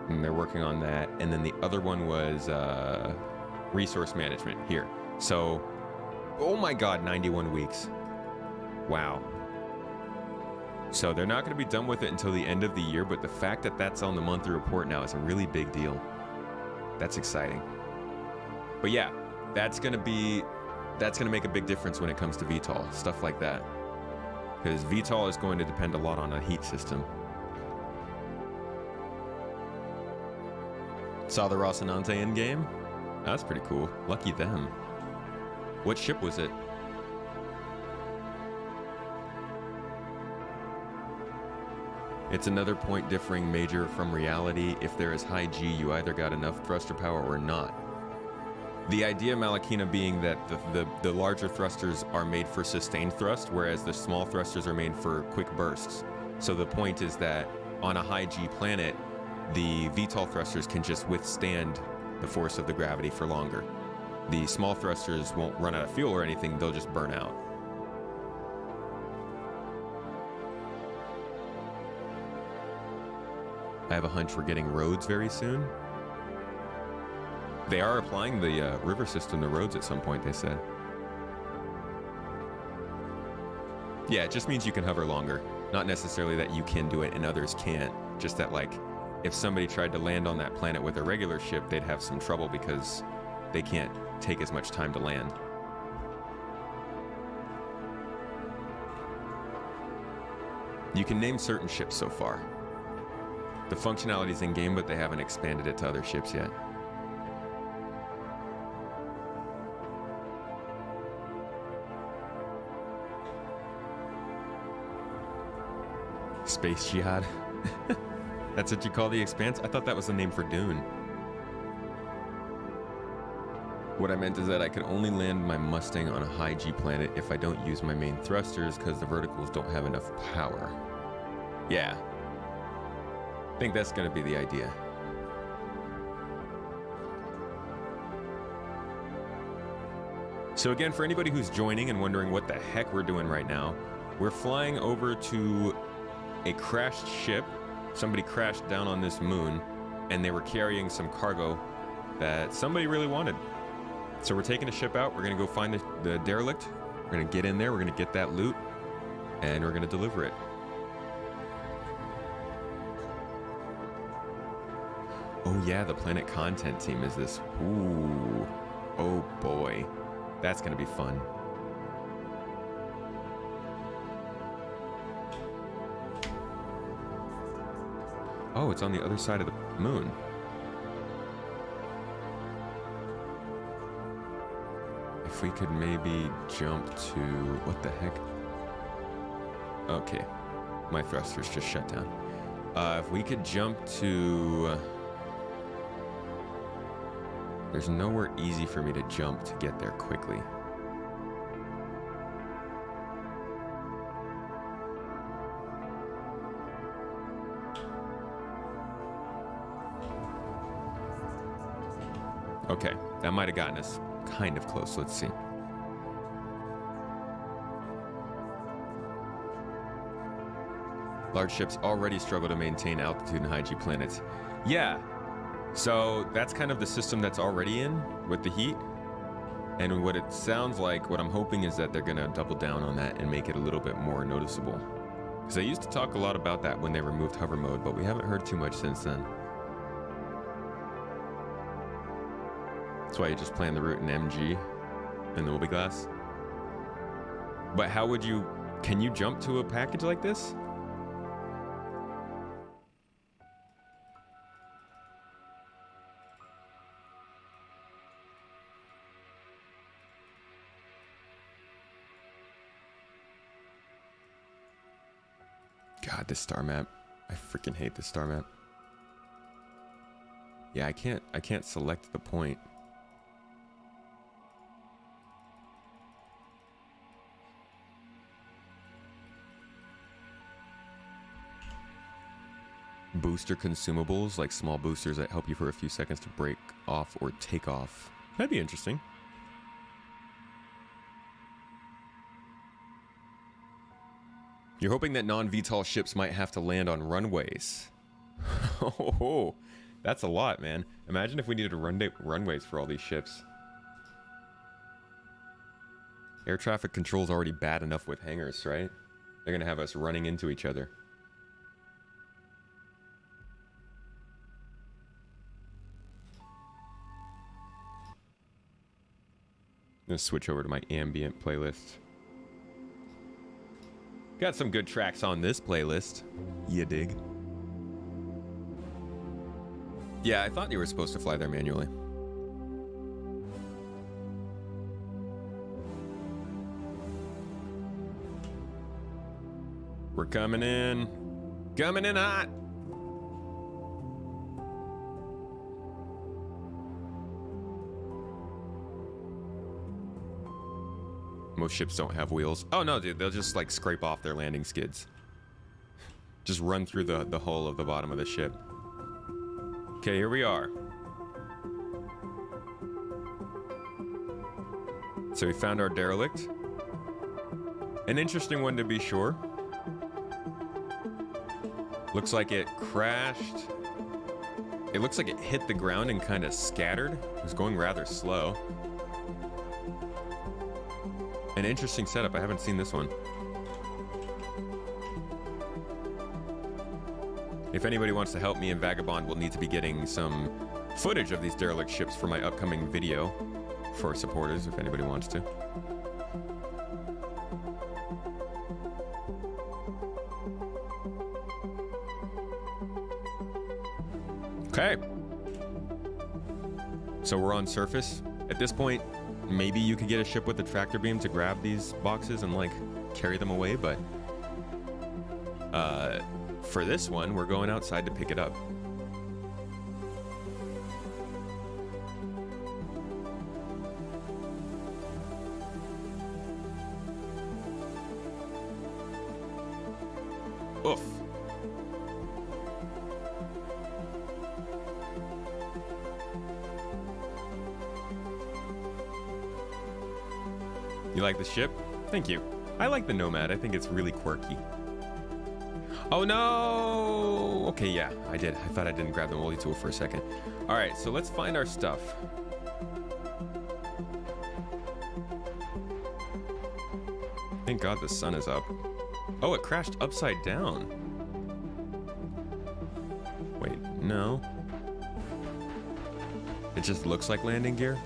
And they're working on that. And then the other one was resource management here. So, oh my God, 91 weeks. Wow. So they're not going to be done with it until the end of the year, but the fact that that's on the monthly report now is a really big deal. That's exciting. But yeah, that's going to make a big difference when it comes to VTOL, stuff like that. Because VTOL is going to depend a lot on a heat system. Saw the Rocinante in game? That's pretty cool. Lucky them. What ship was it? It's another point differing major from reality. If there is high G, you either got enough thruster power or not. The idea, Malakina, being that the larger thrusters are made for sustained thrust, whereas the small thrusters are made for quick bursts. So the point is that on a high G planet, the VTOL thrusters can just withstand the force of the gravity for longer. The small thrusters won't run out of fuel or anything, they'll just burn out. I have a hunch we're getting roads very soon. They are applying the river system to roads at some point, they said. Yeah, it just means you can hover longer. Not necessarily that you can do it and others can't. Just that, like, if somebody tried to land on that planet with a regular ship, they'd have some trouble because they can't take as much time to land. You can name certain ships so far. The functionality's in game, but they haven't expanded it to other ships yet. Space Jihad. That's what you call the Expanse? I thought that was the name for Dune. What I meant is that I could only land my Mustang on a high G planet if I don't use my main thrusters because the verticals don't have enough power. Yeah. I think that's going to be the idea. So again, for anybody who's joining and wondering what the heck we're doing right now, we're flying over to a crashed ship. Somebody crashed down on this moon, and they were carrying some cargo that somebody really wanted. So we're taking a ship out. We're going to go find the derelict. We're going to get in there. We're going to get that loot, and we're going to deliver it. Oh yeah, the Planet Content team is this. Ooh. Oh boy. That's going to be fun. Oh, it's on the other side of the moon. If we could maybe jump to... What the heck? Okay. My thrusters just shut down. If we could jump to... There's nowhere easy for me to jump to get there quickly. Okay, that might have gotten us kind of close. Let's see. Large ships already struggle to maintain altitude in high G planets. Yeah, so that's kind of the system that's already in with the heat. And what it sounds like, what I'm hoping is that they're going to double down on that and make it a little bit more noticeable. Because they used to talk a lot about that when they removed hover mode, but we haven't heard too much since then. That's why you just plan the route in MG and the Moby Glass. But how would you... Can you jump to a package like this? God, this star map. I freaking hate this star map. Yeah, I can't select the point. Booster consumables, like small boosters that help you for a few seconds to break off or take off. That'd be interesting. You're hoping that non-VTOL ships might have to land on runways. Oh, that's a lot, man. Imagine if we needed runways for all these ships. Air traffic control's already bad enough with hangars, right? They're gonna have us running into each other. I'm gonna switch over to my ambient playlist. Got some good tracks on this playlist. You dig? Yeah, I thought you were supposed to fly there manually. We're coming in. Coming in hot. Most ships don't have wheels. Oh no, dude, they'll just like scrape off their landing skids. Just run through the hull of the bottom of the ship. Okay, here we are. So we found our derelict. An interesting one to be sure. Looks like it crashed. It looks like it hit the ground and kind of scattered. It was going rather slow. An interesting setup. I haven't seen this one. If anybody wants to help me in Vagabond, we'll need to be getting some footage of these derelict ships for my upcoming video for supporters, if anybody wants to. Okay. So we're on surface. At this point, maybe you could get a ship with a tractor beam to grab these boxes and like carry them away, but for this one, we're going outside to pick it up. Oof. You like the ship? Thank you. I like the Nomad. I think it's really quirky. Oh no! Okay, yeah, I did. I thought I didn't grab the moldy tool for a second. All right, so let's find our stuff. Thank God the sun is up. Oh, it crashed upside down. Wait, no. It just looks like landing gear.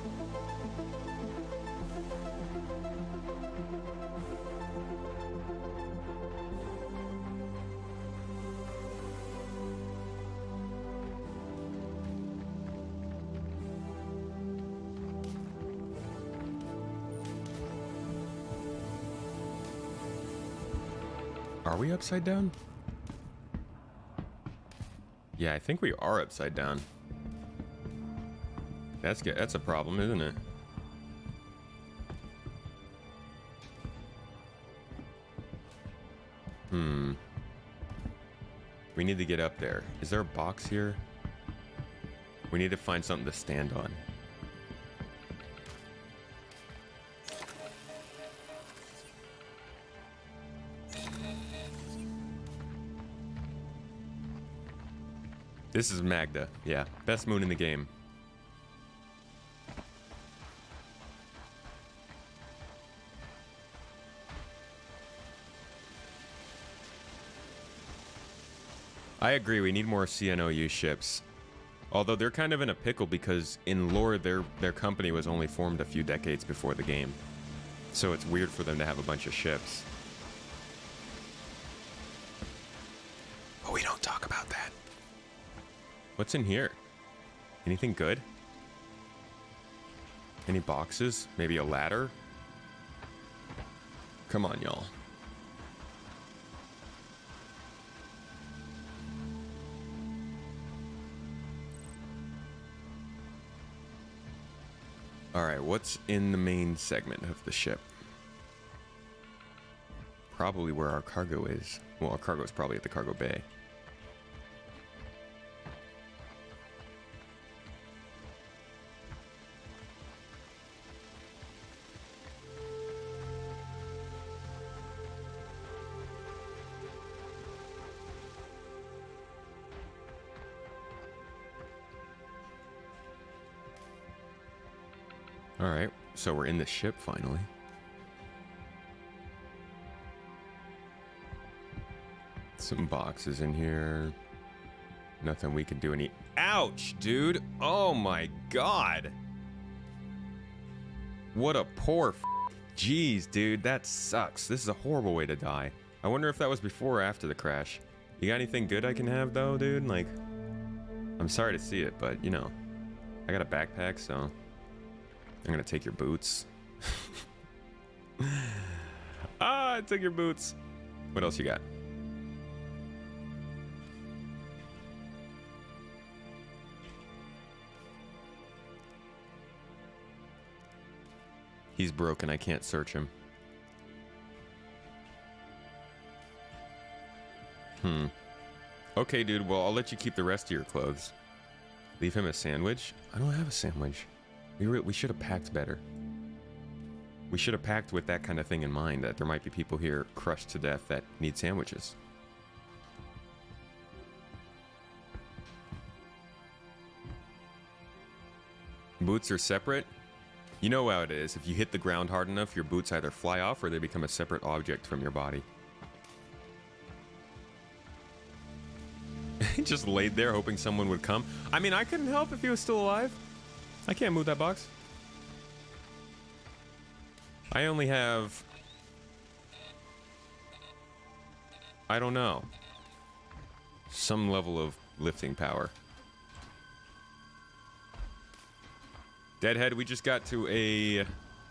Are we upside down? Yeah, I think we are upside down. That's good. That's a problem, isn't it? We need to get up there. Is there a box here? We need to find something to stand on. This is Magda. Yeah, best moon in the game. I agree, we need more CNOU ships. Although they're kind of in a pickle because in lore their company was only formed a few decades before the game. So it's weird for them to have a bunch of ships. But we don't talk about that. What's in here? Anything good? Any boxes? Maybe a ladder? Come on, y'all. Alright, what's in the main segment of the ship? Probably where our cargo is. Well, our cargo is probably at the cargo bay. Alright, so we're in the ship finally. Some boxes in here. Nothing we can do any. Ouch, dude. Oh my god. What a poor jeez, dude. That sucks. This is a horrible way to die. I wonder if that was before or after the crash. You got anything good I can have though, dude? Like, I'm sorry to see it, but you know, I got a backpack, so I'm gonna take your boots. Ah, I took your boots. What else you got? He's broken. I can't search him. Okay, dude. Well, I'll let you keep the rest of your clothes. Leave him a sandwich? I don't have a sandwich. We should have packed better. We should have packed with that kind of thing in mind, that there might be people here crushed to death that need sandwiches. Boots are separate? You know how it is. If you hit the ground hard enough, your boots either fly off or they become a separate object from your body. He just laid there hoping someone would come. I mean, I couldn't help if he was still alive. I can't move that box. I only have... I don't know. Some level of lifting power. Deadhead, we just got to a...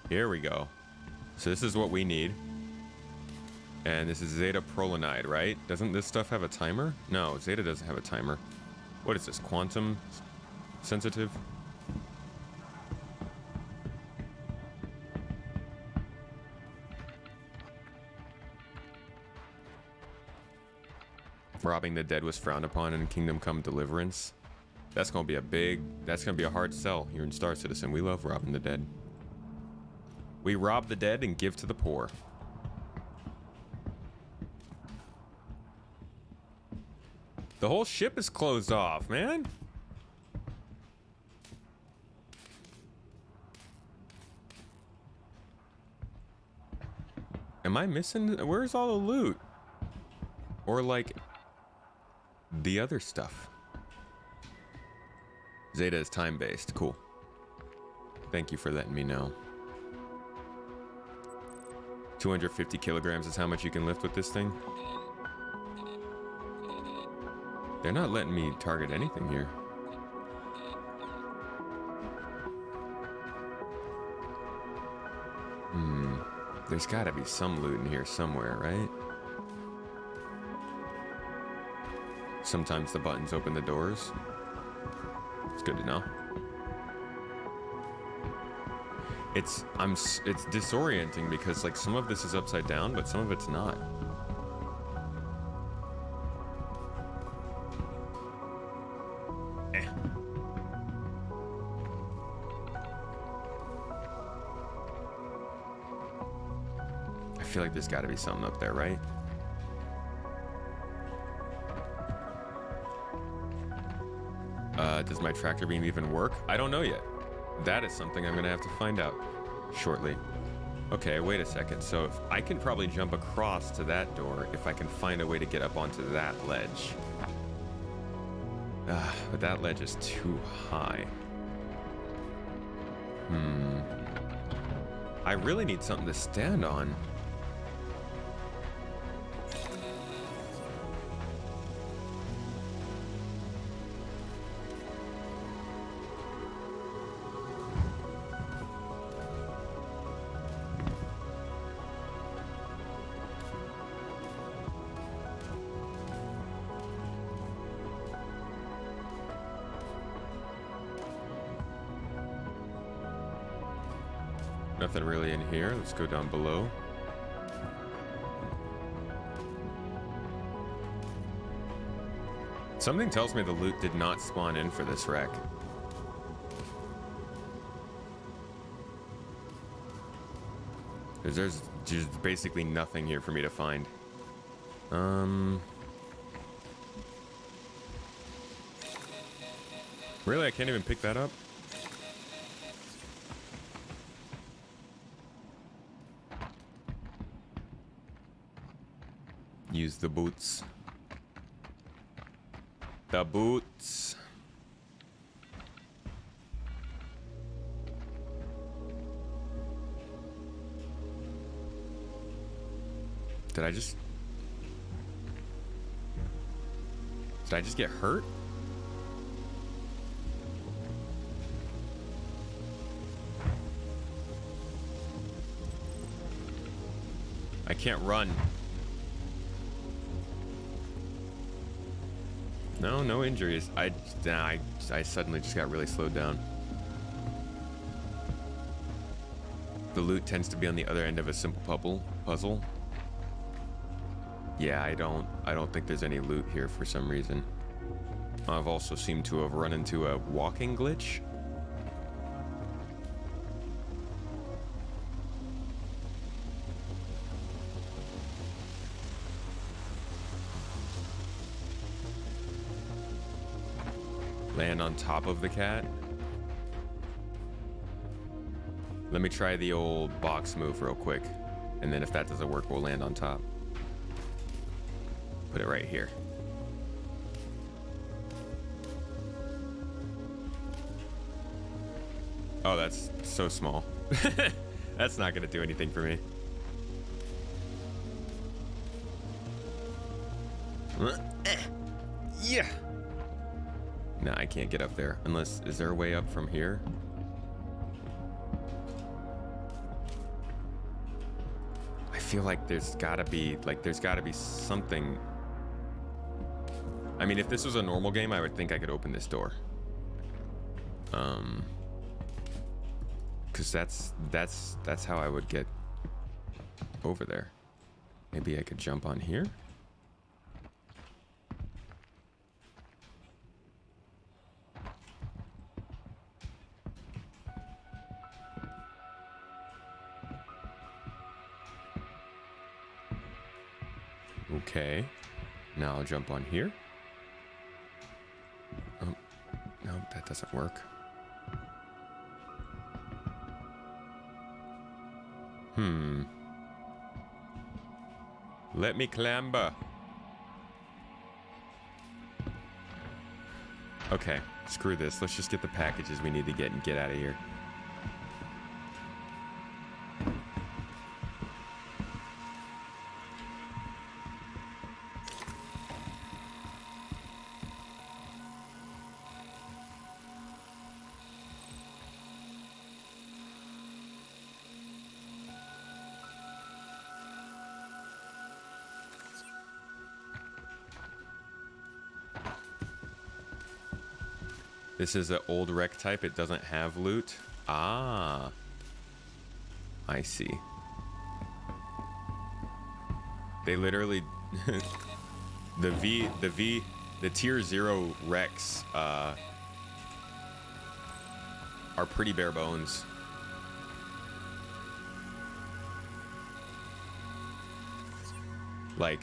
Here we go. So this is what we need. And this is Zeta Prolinide, right? Doesn't this stuff have a timer? No, Zeta doesn't have a timer. What is this, quantum sensitive? Robbing the dead was frowned upon in Kingdom Come Deliverance. That's gonna be a hard sell here in Star Citizen. We love robbing the dead. We rob the dead and give to the poor. The whole ship is closed off, man. Am I missing? Where's all the loot? Or like the other stuff? Zeta is time-based. Cool. Thank you for letting me know. 250 kilograms is how much you can lift with this thing. They're not letting me target anything here. There's gotta be some loot in here somewhere, right? Sometimes the buttons open the doors. It's good to know. It's disorienting because like some of this is upside down, but some of it's not. I feel like there's got to be something up there, right? Does my tractor beam even work? I don't know yet. That is something I'm gonna have to find out shortly. Okay, wait a second. So if I can probably jump across to that door if I can find a way to get up onto that ledge. But that ledge is too high. I really need something to stand on. Nothing really in here. Let's go down below. Something tells me the loot did not spawn in for this wreck. There's just basically nothing here for me to find. Really? I can't even pick that up? Use the boots. The boots. Did I just get hurt? I can't run. No, no injuries. I suddenly just got really slowed down. The loot tends to be on the other end of a simple puzzle. Yeah, I don't think there's any loot here for some reason. I've also seemed to have run into a walking glitch. Land on top of the cat. Let me try the old box move real quick. And then if that doesn't work, we'll land on top. Put it right here. Oh, that's so small. That's not gonna do anything for me. Yeah. No, I can't get up there. Unless, is there a way up from here? I feel like there's gotta be something. I mean, if this was a normal game, I would think I could open this door. Cause that's how I would get over there. Maybe I could jump on here? Okay, now I'll jump on here. Oh, no, that doesn't work. Let me clamber. Okay, screw this. Let's just get the packages we need to get and get out of here. This is an old wreck type. It doesn't have loot. Ah, I see. They literally the tier 0 wrecks are pretty bare bones. Like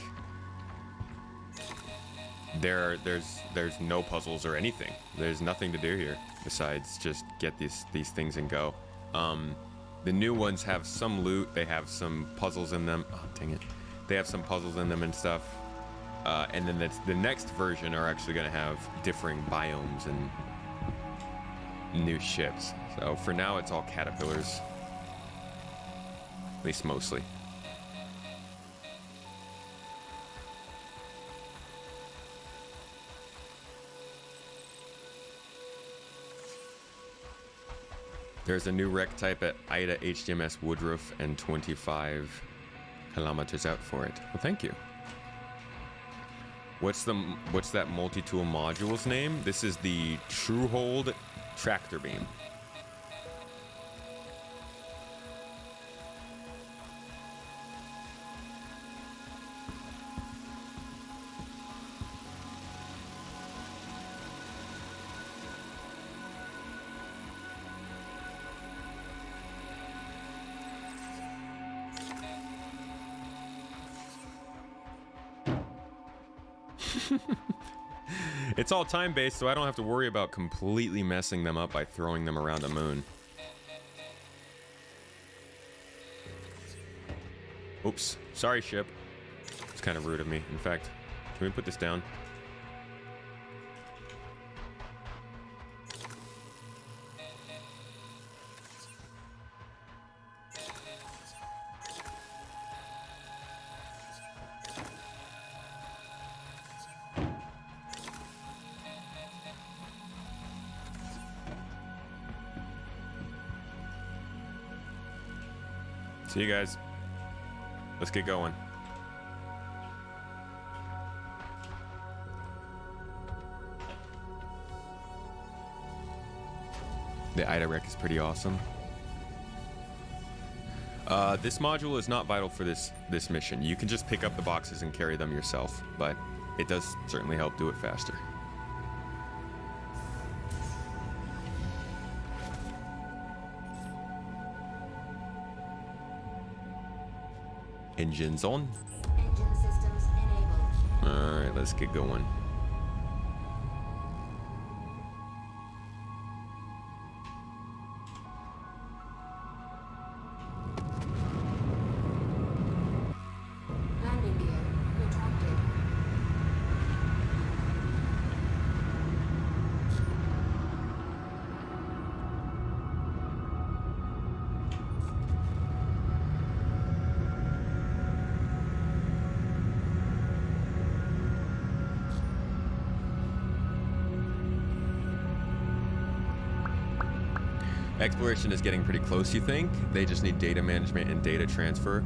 there's no puzzles or anything. There's nothing to do here besides just get these things and go. The new ones have some loot. They have some puzzles in them. Oh, dang it. They have some puzzles in them and stuff. And then the next version are actually going to have differing biomes and new ships. So for now, it's all caterpillars. At least mostly. There's a new wreck type at Ida HDMS Woodruff and 25 kilometers out for it. Well, thank you. What's that multi-tool module's name? This is the Truehold Tractor Beam. It's all time-based, so I don't have to worry about completely messing them up by throwing them around the moon. Oops. Sorry, ship. It's kind of rude of me. In fact, can we put this down? See you guys. Let's get going. The Ida wreck is pretty awesome. This module is not vital for this mission. You can just pick up the boxes and carry them yourself, but it does certainly help do it faster. Engines on. Engine systems enabled. All right, let's get going. Landing gear retracted. Exploration is getting pretty close, you think? They just need data management and data transfer.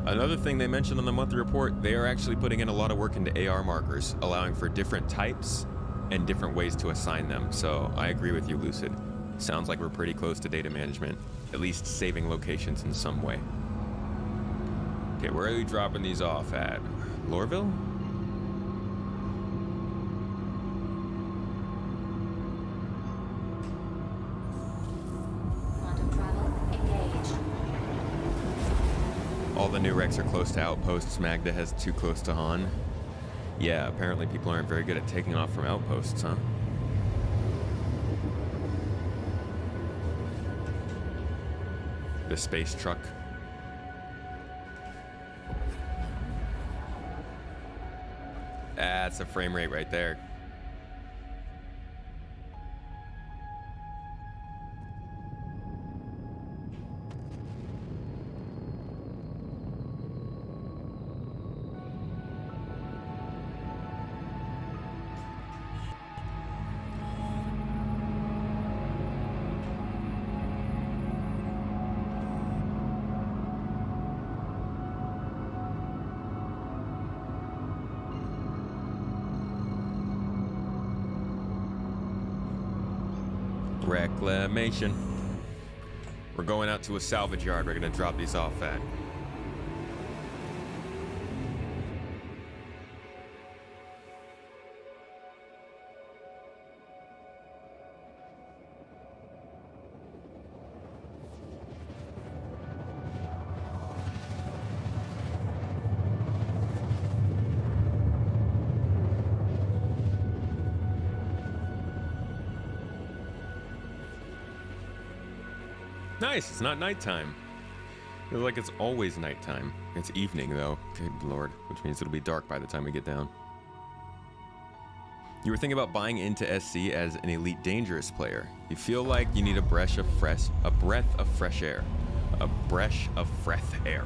Another thing they mentioned on the monthly report, they are actually putting in a lot of work into AR markers, allowing for different types and different ways to assign them. So I agree with you, Lucid. Sounds like we're pretty close to data management, at least saving locations in some way. Okay, where are we dropping these off at? Lorville? Quantum travel engaged. All the new wrecks are close to outposts. Magda has too close to Han. Yeah, apparently people aren't very good at taking off from outposts, huh? The space truck. That's a frame rate right there. Reclamation. We're going out to a salvage yard. We're gonna drop these off at. Nice, it's not nighttime. Feels like it's always nighttime. It's evening though. Good lord, which means it'll be dark by the time we get down. You were thinking about buying into SC as an elite dangerous player. You feel like you need a breath of fresh air. A breath of fresh air.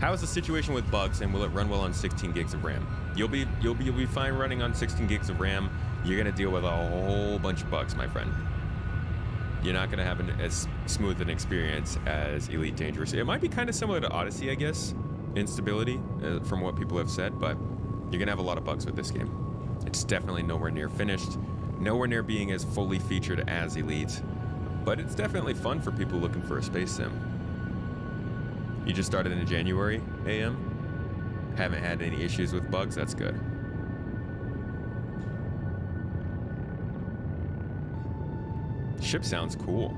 How is the situation with bugs, and will it run well on 16 gigs of RAM? You'll be fine running on 16 gigs of RAM. You're gonna deal with a whole bunch of bugs, my friend. You're not gonna have as smooth an experience as Elite Dangerous. It might be kind of similar to Odyssey, I guess, instability, from what people have said, but you're gonna have a lot of bugs with this game. It's definitely nowhere near finished, nowhere near being as fully featured as Elite, but it's definitely fun for people looking for a space sim. You just started in January, AM? Haven't had any issues with bugs? That's good. Ship sounds cool.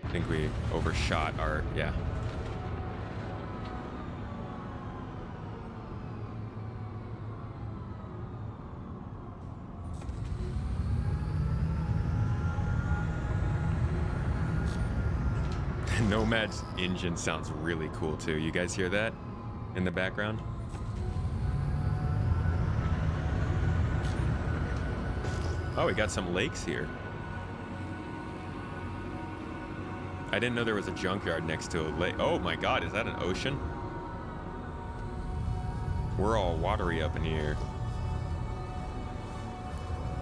I think we overshot our, yeah. Nomad's engine sounds really cool too. You guys hear that in the background? Oh, we got some lakes here. I didn't know there was a junkyard next to a lake. Oh my God, is that an ocean? We're all watery up in here.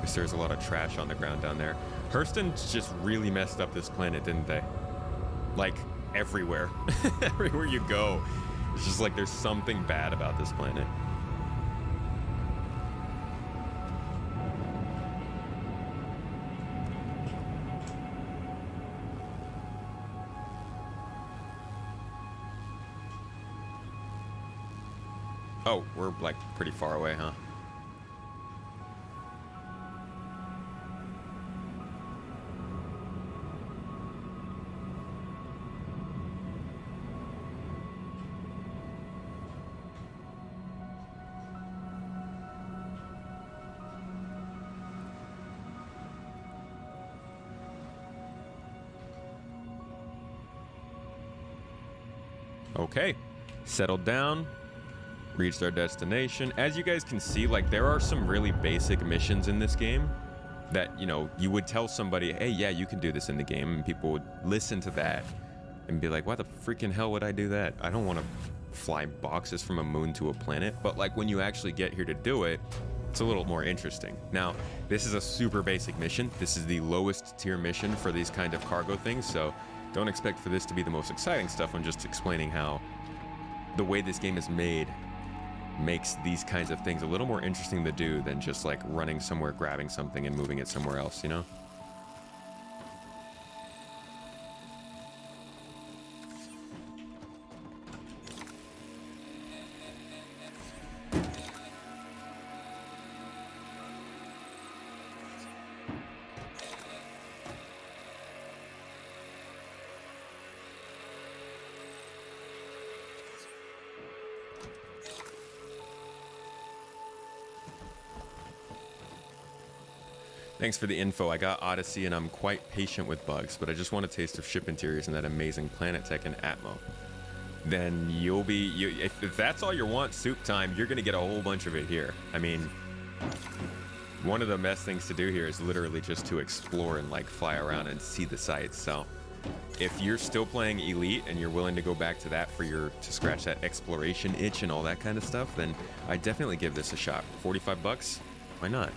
because there's a lot of trash on the ground down there. Hurston just really messed up this planet, didn't they? Like, everywhere. Everywhere you go, it's just like there's something bad about this planet. Oh, we're like pretty far away, huh? Okay, settled down, reached our destination. As you guys can see, like, there are some really basic missions in this game that, you know, you would tell somebody, hey, yeah, you can do this in the game, and people would listen to that and be like, why the freaking hell would I do that? I don't want to fly boxes from a moon to a planet. But like, when you actually get here to do it, it's a little more interesting. Now, this is a super basic mission. This is the lowest tier mission for these kind of cargo things, so don't expect for this to be the most exciting stuff. I'm just explaining how the way this game is made makes these kinds of things a little more interesting to do than just like running somewhere, grabbing something and moving it somewhere else, you know? Thanks for the info. I got Odyssey and I'm quite patient with bugs, but I just want a taste of ship interiors and that amazing planet tech and Atmo. Then you'll be, if that's all you want, soup time, you're gonna get a whole bunch of it here. I mean, one of the best things to do here is literally just to explore and like fly around and see the sights. So if you're still playing Elite and you're willing to go back to that for to scratch that exploration itch and all that kind of stuff, then I definitely give this a shot. 45 bucks? Why not?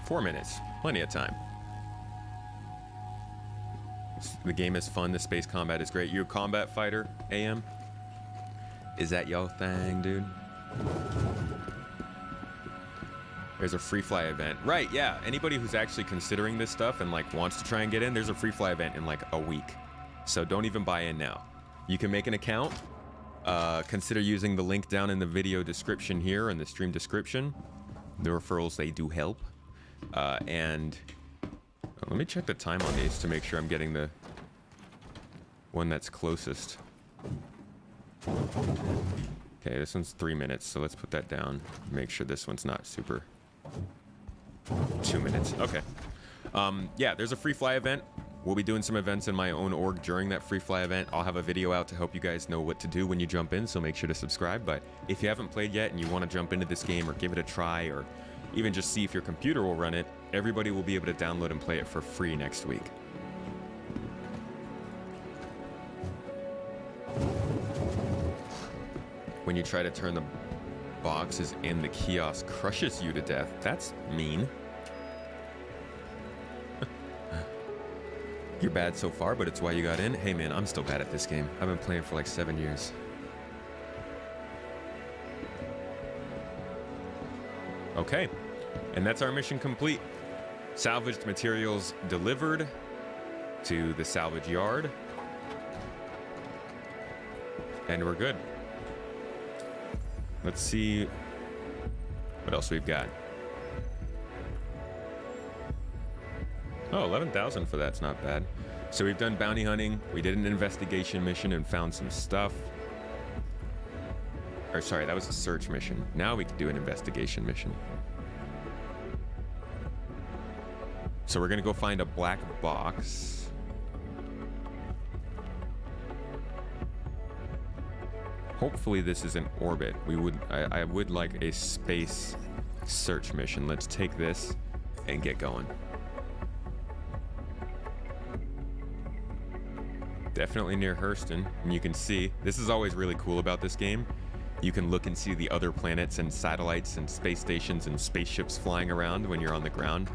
Four minutes, plenty of time. The game is fun, the space combat is great. You a combat fighter, AM? Is that your thing, dude? There's a free fly event. Right, yeah, anybody who's actually considering this stuff and like wants to try and get in, there's a free fly event in like a week. So don't even buy in now. You can make an account. Consider using the link down in the video description here in the stream description. The referrals, they do help. And let me check the time on these to make sure I'm getting the one that's closest. Okay, this one's 3 minutes, so let's put that down. Make sure this one's not super. 2 minutes, okay. Yeah, there's a free fly event. We'll be doing some events in my own org during that free fly event. I'll have a video out to help you guys know what to do when you jump in, so make sure to subscribe. But if you haven't played yet and you want to jump into this game or give it a try or even just see if your computer will run it, everybody will be able to download and play it for free next week. When you try to turn the boxes in the kiosk, crushes you to death. That's mean. You're bad so far, but it's why you got in. Hey man, I'm still bad at this game. I've been playing for like 7 years. Okay, and that's our mission complete. Salvaged materials delivered to the salvage yard. And we're good. Let's see what else we've got. Oh, 11,000 for that's not bad. So we've done bounty hunting. We did an investigation mission and found some stuff. Or sorry, that was a search mission. Now we can do an investigation mission. So we're gonna go find a black box. Hopefully this is in orbit. I would like a space search mission. Let's take this and get going. Definitely near Hurston. And you can see, this is always really cool about this game. You can look and see the other planets and satellites and space stations and spaceships flying around when you're on the ground.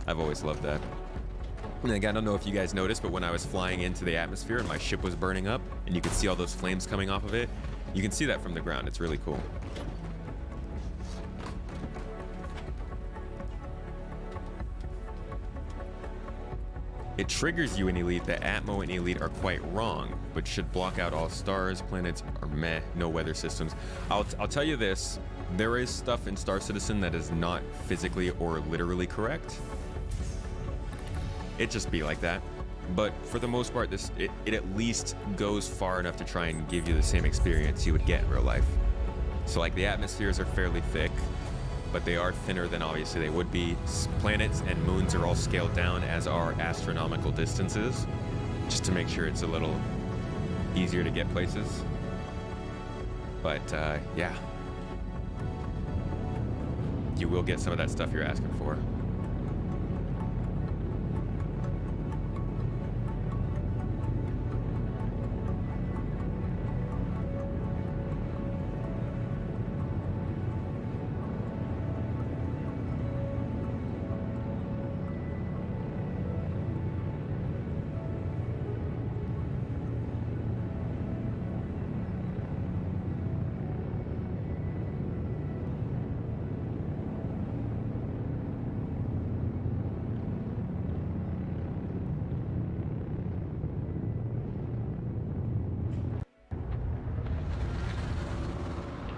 I've always loved that. And again, I don't know if you guys noticed, but when I was flying into the atmosphere and my ship was burning up and you could see all those flames coming off of it, you can see that from the ground. It's really cool. It triggers you in Elite that Atmo and Elite are quite wrong, but should block out all stars, planets, or meh, no weather systems. I'll tell you this, there is stuff in Star Citizen that is not physically or literally correct. It just be like that. But for the most part, it at least goes far enough to try and give you the same experience you would get in real life. So like the atmospheres are fairly thick, but they are thinner than obviously they would be. Planets and moons are all scaled down, as are astronomical distances, just to make sure it's a little easier to get places. But yeah, you will get some of that stuff you're asking for.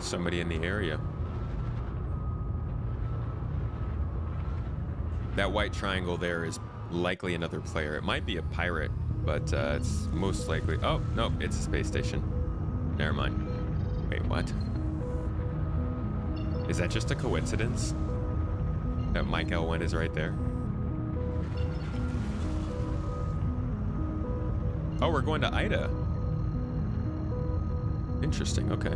Somebody in the area. That white triangle there is likely another player. It might be a pirate, but it's most likely... Oh, no, it's a space station. Never mind. Wait, what? Is that just a coincidence? That Mike L1 is right there? Oh, we're going to Ida. Interesting, okay.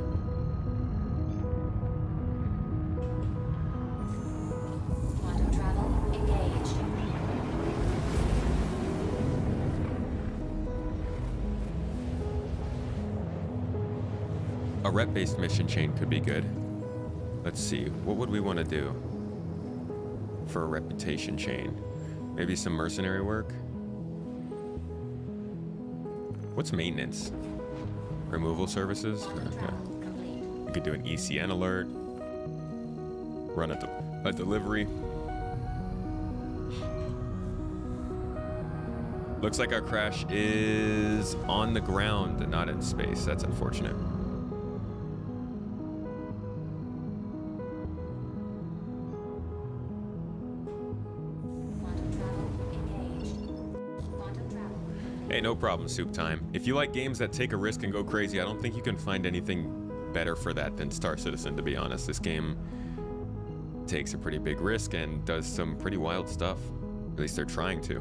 A rep-based mission chain could be good. Let's see, what would we want to do for a reputation chain? Maybe some mercenary work? What's maintenance? Removal services? Okay. We could do an ECN alert. Run a delivery. Looks like our crash is on the ground and not in space. That's unfortunate. Hey, no problem, Soup Time. If you like games that take a risk and go crazy, I don't think you can find anything better for that than Star Citizen, to be honest. This game takes a pretty big risk and does some pretty wild stuff. At least they're trying to.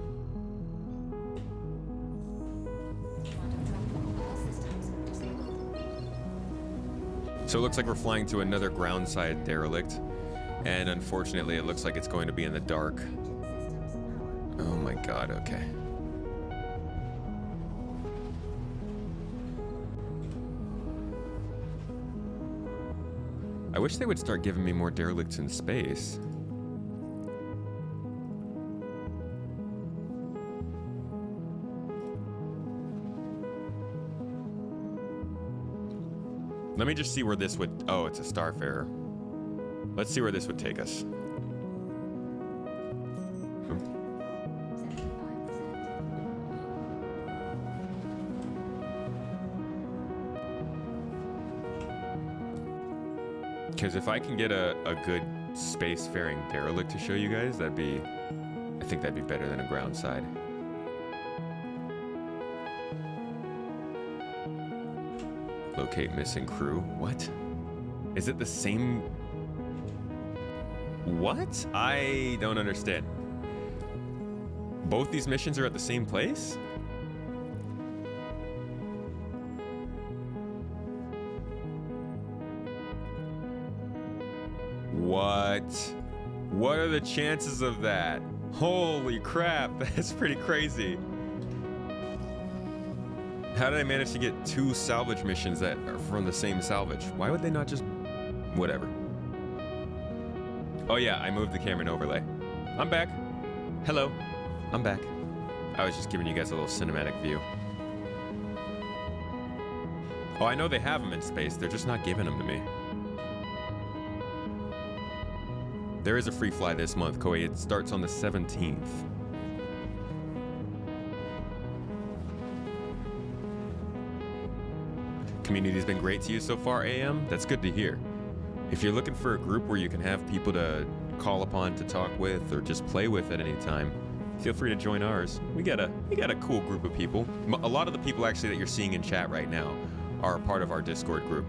So it looks like we're flying to another ground-side derelict, and unfortunately it looks like it's going to be in the dark. Oh my god, okay. I wish they would start giving me more derelicts in space. Let me just see where this would... Oh, it's a Starfarer. Let's see where this would take us. Because if I can get a good spacefaring derelict to show you guys, that'd be... I think that'd be better than a ground side. Locate missing crew. What? Is it the same? What? I don't understand. Both these missions are at the same place? What? What are the chances of that? Holy crap, that's pretty crazy. How did I manage to get 2 salvage missions that are from the same salvage? Why would they not just... Whatever. Oh yeah, I moved the camera and overlay. I'm back. Hello. I'm back. I was just giving you guys a little cinematic view. Oh, I know they have them in space. They're just not giving them to me. There is a free fly this month, Koei. It starts on the 17th. Community's been great to you so far, AM. That's good to hear. If you're looking for a group where you can have people to call upon to talk with or just play with at any time, feel free to join ours. We got a cool group of people. A lot of the people actually that you're seeing in chat right now are a part of our Discord group.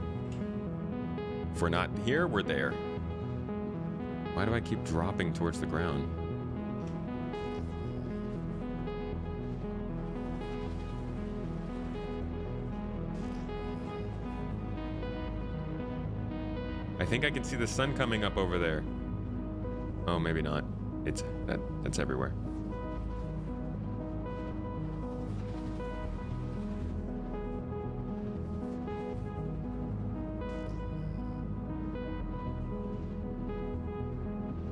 If we're not here, we're there. Why do I keep dropping towards the ground? I think I can see the sun coming up over there. Oh, maybe not. That's everywhere.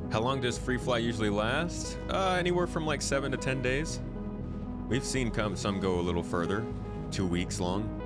How long does free fly usually last? Anywhere from like 7 to 10 days. We've seen some go a little further, 2 weeks long.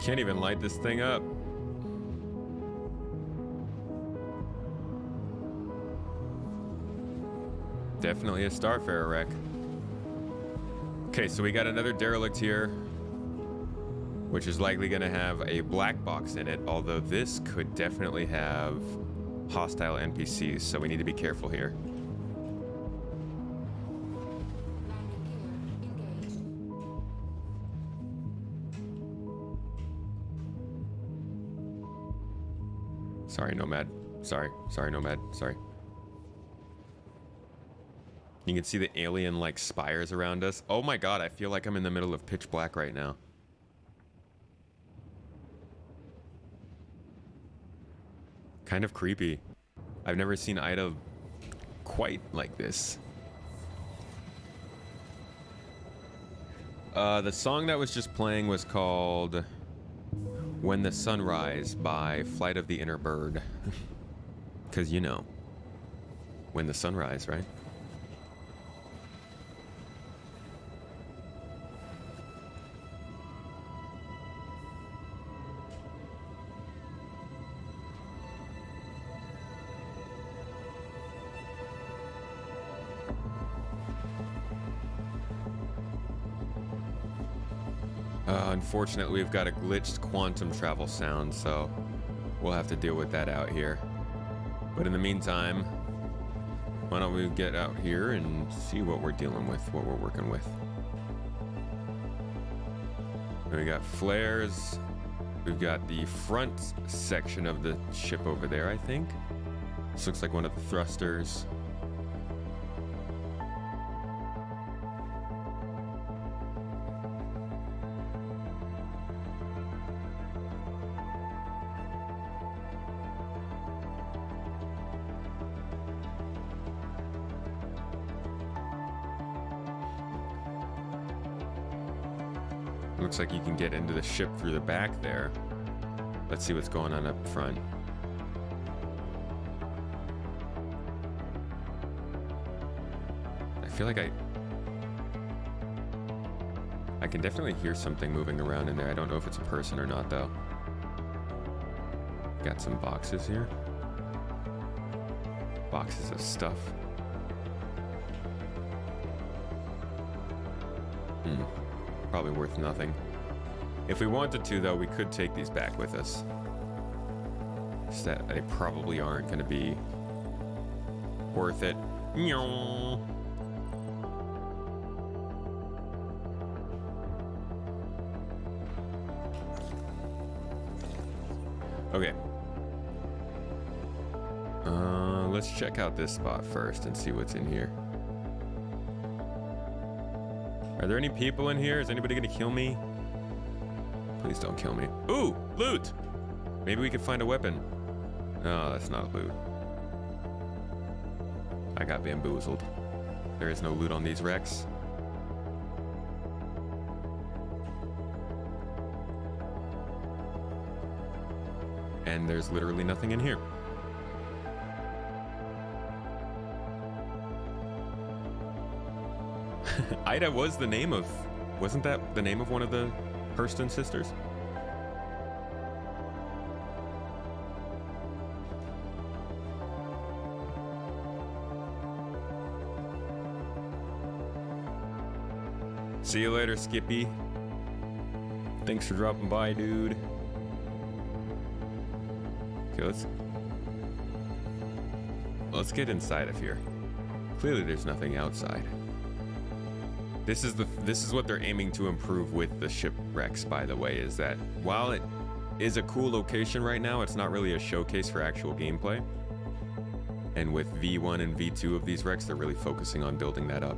Can't even light this thing up. Definitely a Starfarer wreck. Okay, so we got another derelict here, which is likely going to have a black box in it, although this could definitely have hostile NPCs, so we need to be careful here. Sorry, Nomad. Sorry, Nomad. Sorry. You can see the alien-like spires around us. Oh my god, I feel like I'm in the middle of pitch black right now. Kind of creepy. I've never seen Ida quite like this. The song that was just playing was called When the Sunrise by Flight of the Inner Bird. Because you know, when the sunrise, right? Unfortunately, we've got a glitched quantum travel sound, so we'll have to deal with that out here. But in the meantime, why don't we get out here and see what we're dealing with, what we're working with. And we got flares. We've got the front section of the ship over there, I think. This looks like one of the thrusters. Looks like you can get into the ship through the back there. Let's see what's going on up front. I feel like I can definitely hear something moving around in there. I don't know if it's a person or not, though. Got some boxes here. Boxes of stuff. Probably worth nothing. If we wanted to, though, we could take these back with us. Just that they probably aren't going to be worth it. Okay. Let's check out this spot first and see what's in here. Are there any people in here? Is anybody gonna kill me? Please don't kill me. Ooh, loot! Maybe we could find a weapon. No, that's not loot. I got bamboozled. There is no loot on these wrecks. And there's literally nothing in here. Ida was the name of... Wasn't that the name of one of the Hurston sisters? See you later, Skippy. Thanks for dropping by, dude. Okay, let's get inside of here. Clearly there's nothing outside. This is what they're aiming to improve with the shipwrecks, by the way, is that while it is a cool location right now, it's not really a showcase for actual gameplay. And with V1 and V2 of these wrecks, they're really focusing on building that up.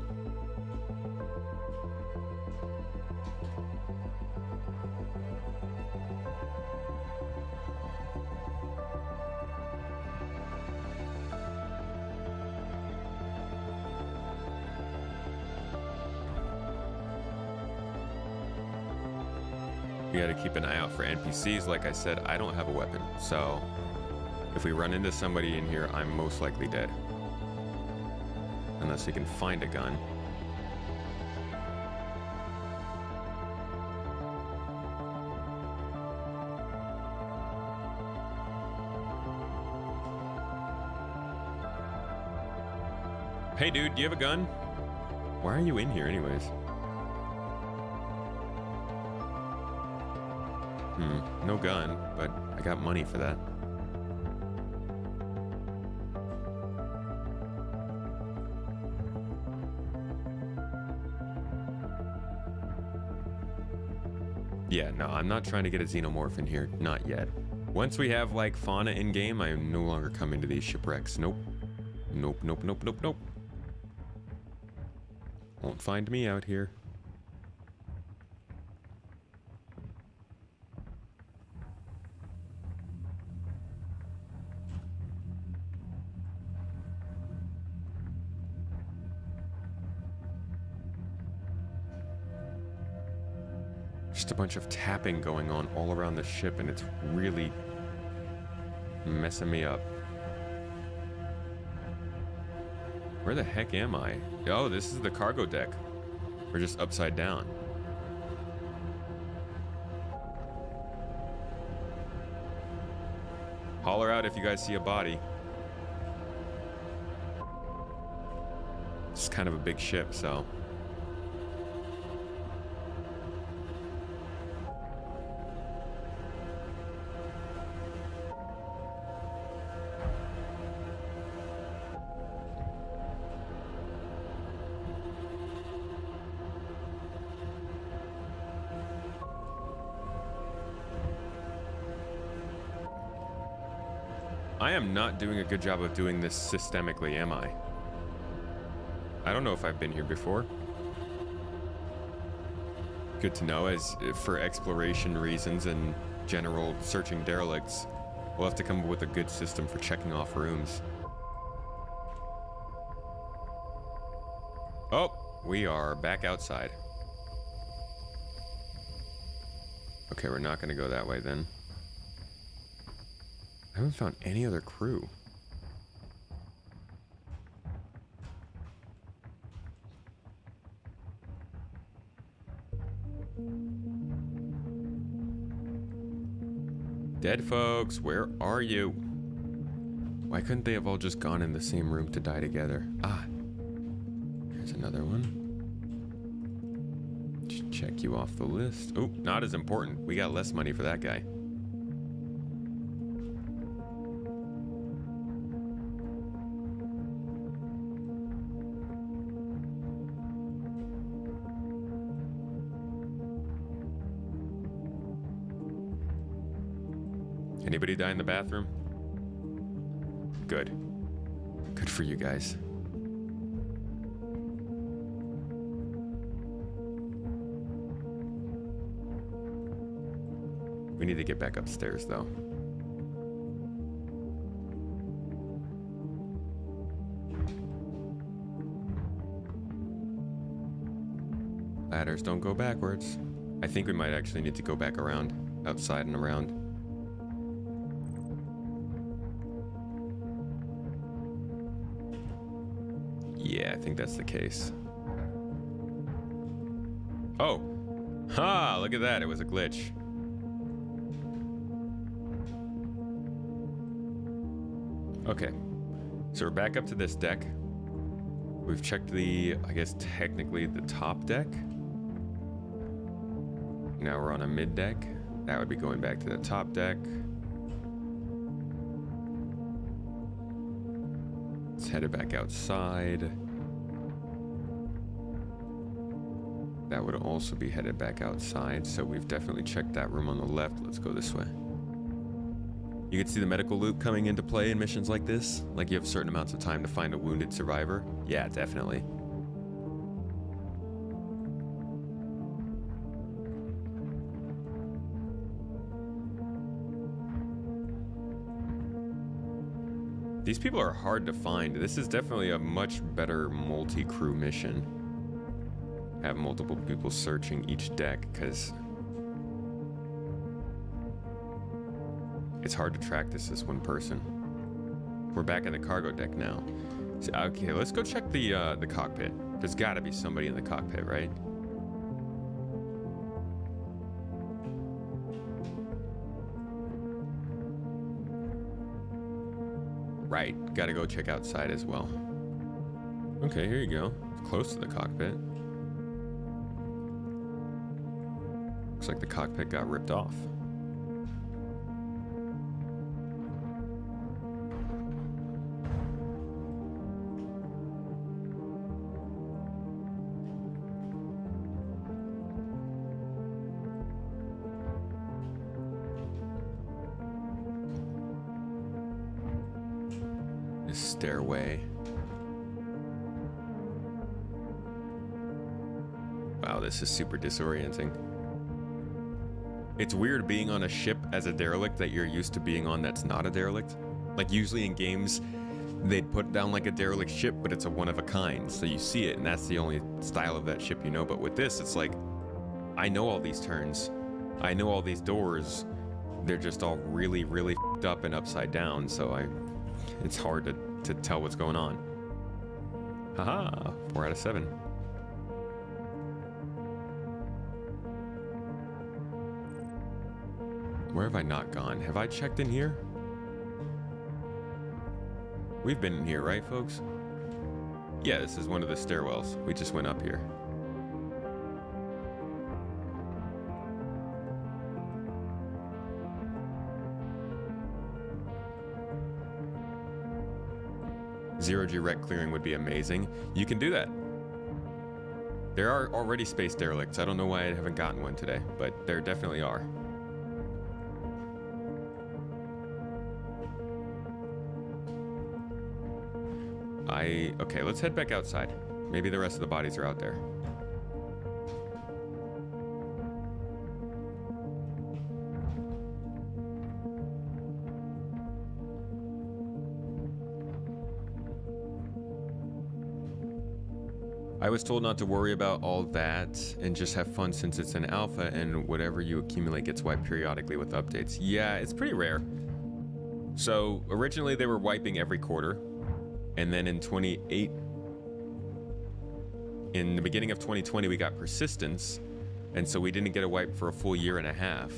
You gotta keep an eye out for NPCs. Like I said, I don't have a weapon, so if we run into somebody in here, I'm most likely dead. Unless we can find a gun. Hey dude, do you have a gun? Why are you in here anyways? No gun, but I got money for that. Yeah, no, I'm not trying to get a xenomorph in here. Not yet. Once we have, like, fauna in-game, I am no longer coming to these shipwrecks. Nope. Nope, nope, nope, nope, nope. Won't find me out here. Just a bunch of tapping going on all around the ship, and it's really messing me up. Where the heck am I? Oh, this is the cargo deck. We're just upside down. Holler out if you guys see a body. It's kind of a big ship, so... I am not doing a good job of doing this systemically, am I? I don't know if I've been here before. Good to know, as for exploration reasons and general searching derelicts, we'll have to come up with a good system for checking off rooms. Oh, we are back outside. Okay, we're not going to go that way then. I haven't found any other crew. Dead folks, where are you? Why couldn't they have all just gone in the same room to die together? Ah, here's another one. Just check you off the list. Oh, not as important. We got less money for that guy. Anybody die in the bathroom? Good. Good for you guys. We need to get back upstairs, though. Ladders don't go backwards. I think we might actually need to go back around, outside and around. Yeah, I think that's the case. Oh! Ha! Look at that, it was a glitch. Okay, so we're back up to this deck. We've checked the, I guess technically the top deck. Now we're on a mid deck. That would be going back to the top deck. Let's head it back outside. That would also be headed back outside. So we've definitely checked that room on the left. Let's go this way. You can see the medical loop coming into play in missions like this. Like you have certain amounts of time to find a wounded survivor. Yeah, definitely. These people are hard to find. This is definitely a much better multi-crew mission. Have multiple people searching each deck, because it's hard to track this as one person. We're back in the cargo deck now. So, okay, let's go check the cockpit. There's got to be somebody in the cockpit, right? Right, gotta go check outside as well. Okay, here you go. It's close to the cockpit. Looks like the cockpit got ripped off. Stairway. Wow, this is super disorienting. It's weird being on a ship as a derelict that you're used to being on that's not a derelict. Like usually in games, they'd put down like a derelict ship, but it's a one of a kind. So you see it and that's the only style of that ship you know. But with this, it's like, I know all these turns. I know all these doors. They're just all really, really f***ed up and upside down. So it's hard to tell what's going on. Haha, 4 out of 7. Where have I not gone? Have I checked in here? We've been in here, right, folks? Yeah, this is one of the stairwells. We just went up here. Zero-G wreck clearing would be amazing. You can do that. There are already space derelicts. I don't know why I haven't gotten one today, but there definitely are. Okay, let's head back outside. Maybe the rest of the bodies are out there. I was told not to worry about all that and just have fun since it's an alpha and whatever you accumulate gets wiped periodically with updates. Yeah, it's pretty rare. So originally they were wiping every quarter. And then in the beginning of 2020, we got persistence. And so we didn't get a wipe for a full year and a half.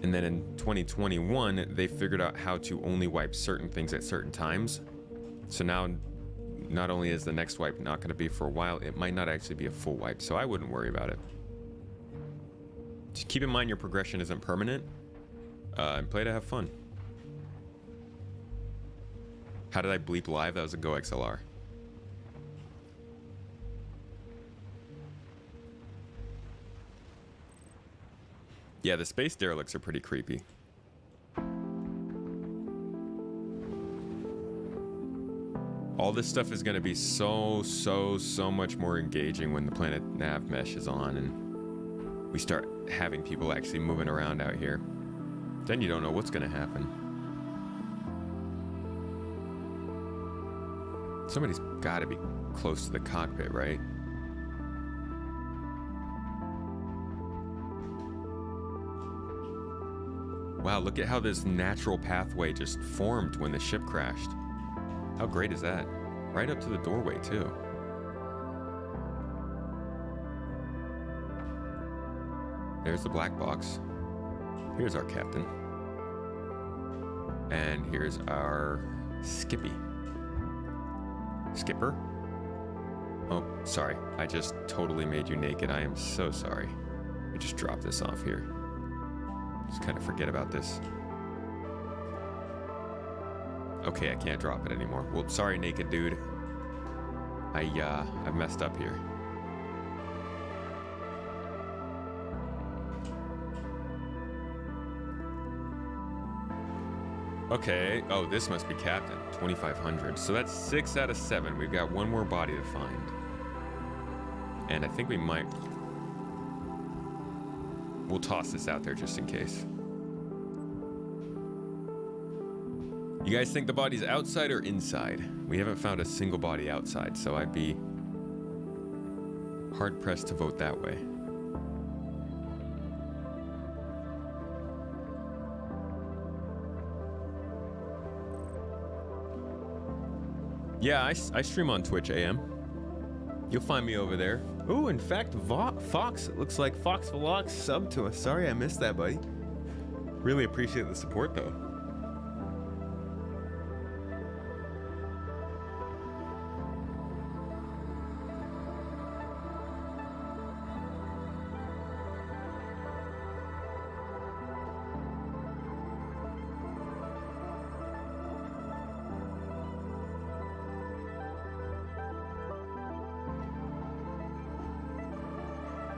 And then in 2021, they figured out how to only wipe certain things at certain times. So now, not only is the next wipe not going to be for a while, it might not actually be a full wipe. So I wouldn't worry about it. Just keep in mind your progression isn't permanent. And play to have fun. How did I bleep live? That was a Go XLR. Yeah, the space derelicts are pretty creepy. All this stuff is going to be so much more engaging when the planet nav mesh is on and we start having people actually moving around out here. Then you don't know what's going to happen. Somebody's got to be close to the cockpit, right? Wow, look at how this natural pathway just formed when the ship crashed. How great is that? Right up to the doorway, too. There's the black box. Here's our captain. And here's our Skippy. Skipper? Oh, sorry. I just totally made you naked. I am so sorry. I just dropped this off here. Just kind of forget about this. Okay, I can't drop it anymore. Well, sorry, naked dude. I've messed up here. Okay. Oh, this must be Captain. 2,500. So that's 6 out of 7. We've got one more body to find. And I think we might... We'll toss this out there just in case. You guys think the body's outside or inside? We haven't found a single body outside, so I'd be hard-pressed to vote that way. Yeah, I stream on Twitch AM. You'll find me over there. Ooh, in fact, Fox, it looks like Fox Vlogs subbed to us. Sorry I missed that, buddy. Really appreciate the support, though.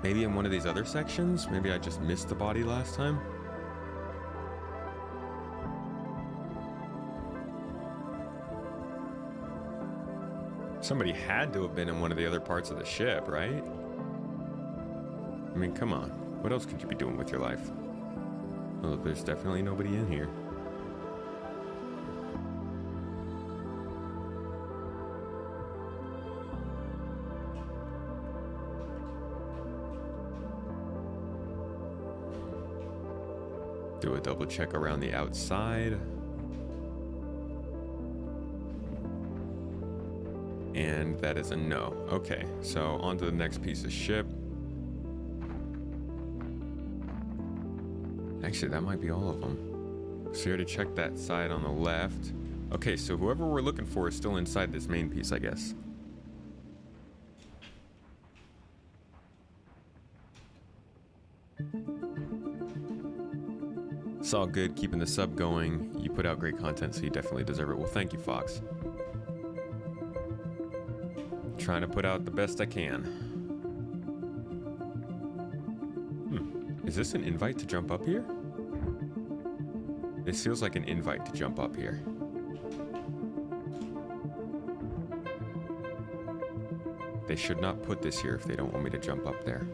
Maybe in one of these other sections? Maybe I just missed the body last time? Somebody had to have been in one of the other parts of the ship, right? I mean, come on. What else could you be doing with your life? Well, there's definitely nobody in here. Do a double check around the outside. And that is a no. Okay, so on to the next piece of ship. Actually, that might be all of them. So you already checked that side on the left. Okay, so whoever we're looking for is still inside this main piece, I guess. It's all good, keeping the sub going. You put out great content, so you definitely deserve it. Well, thank you, Fox. Trying to put out the best I can. Is this an invite to jump up here? This feels like an invite to jump up here. They should not put this here if they don't want me to jump up there.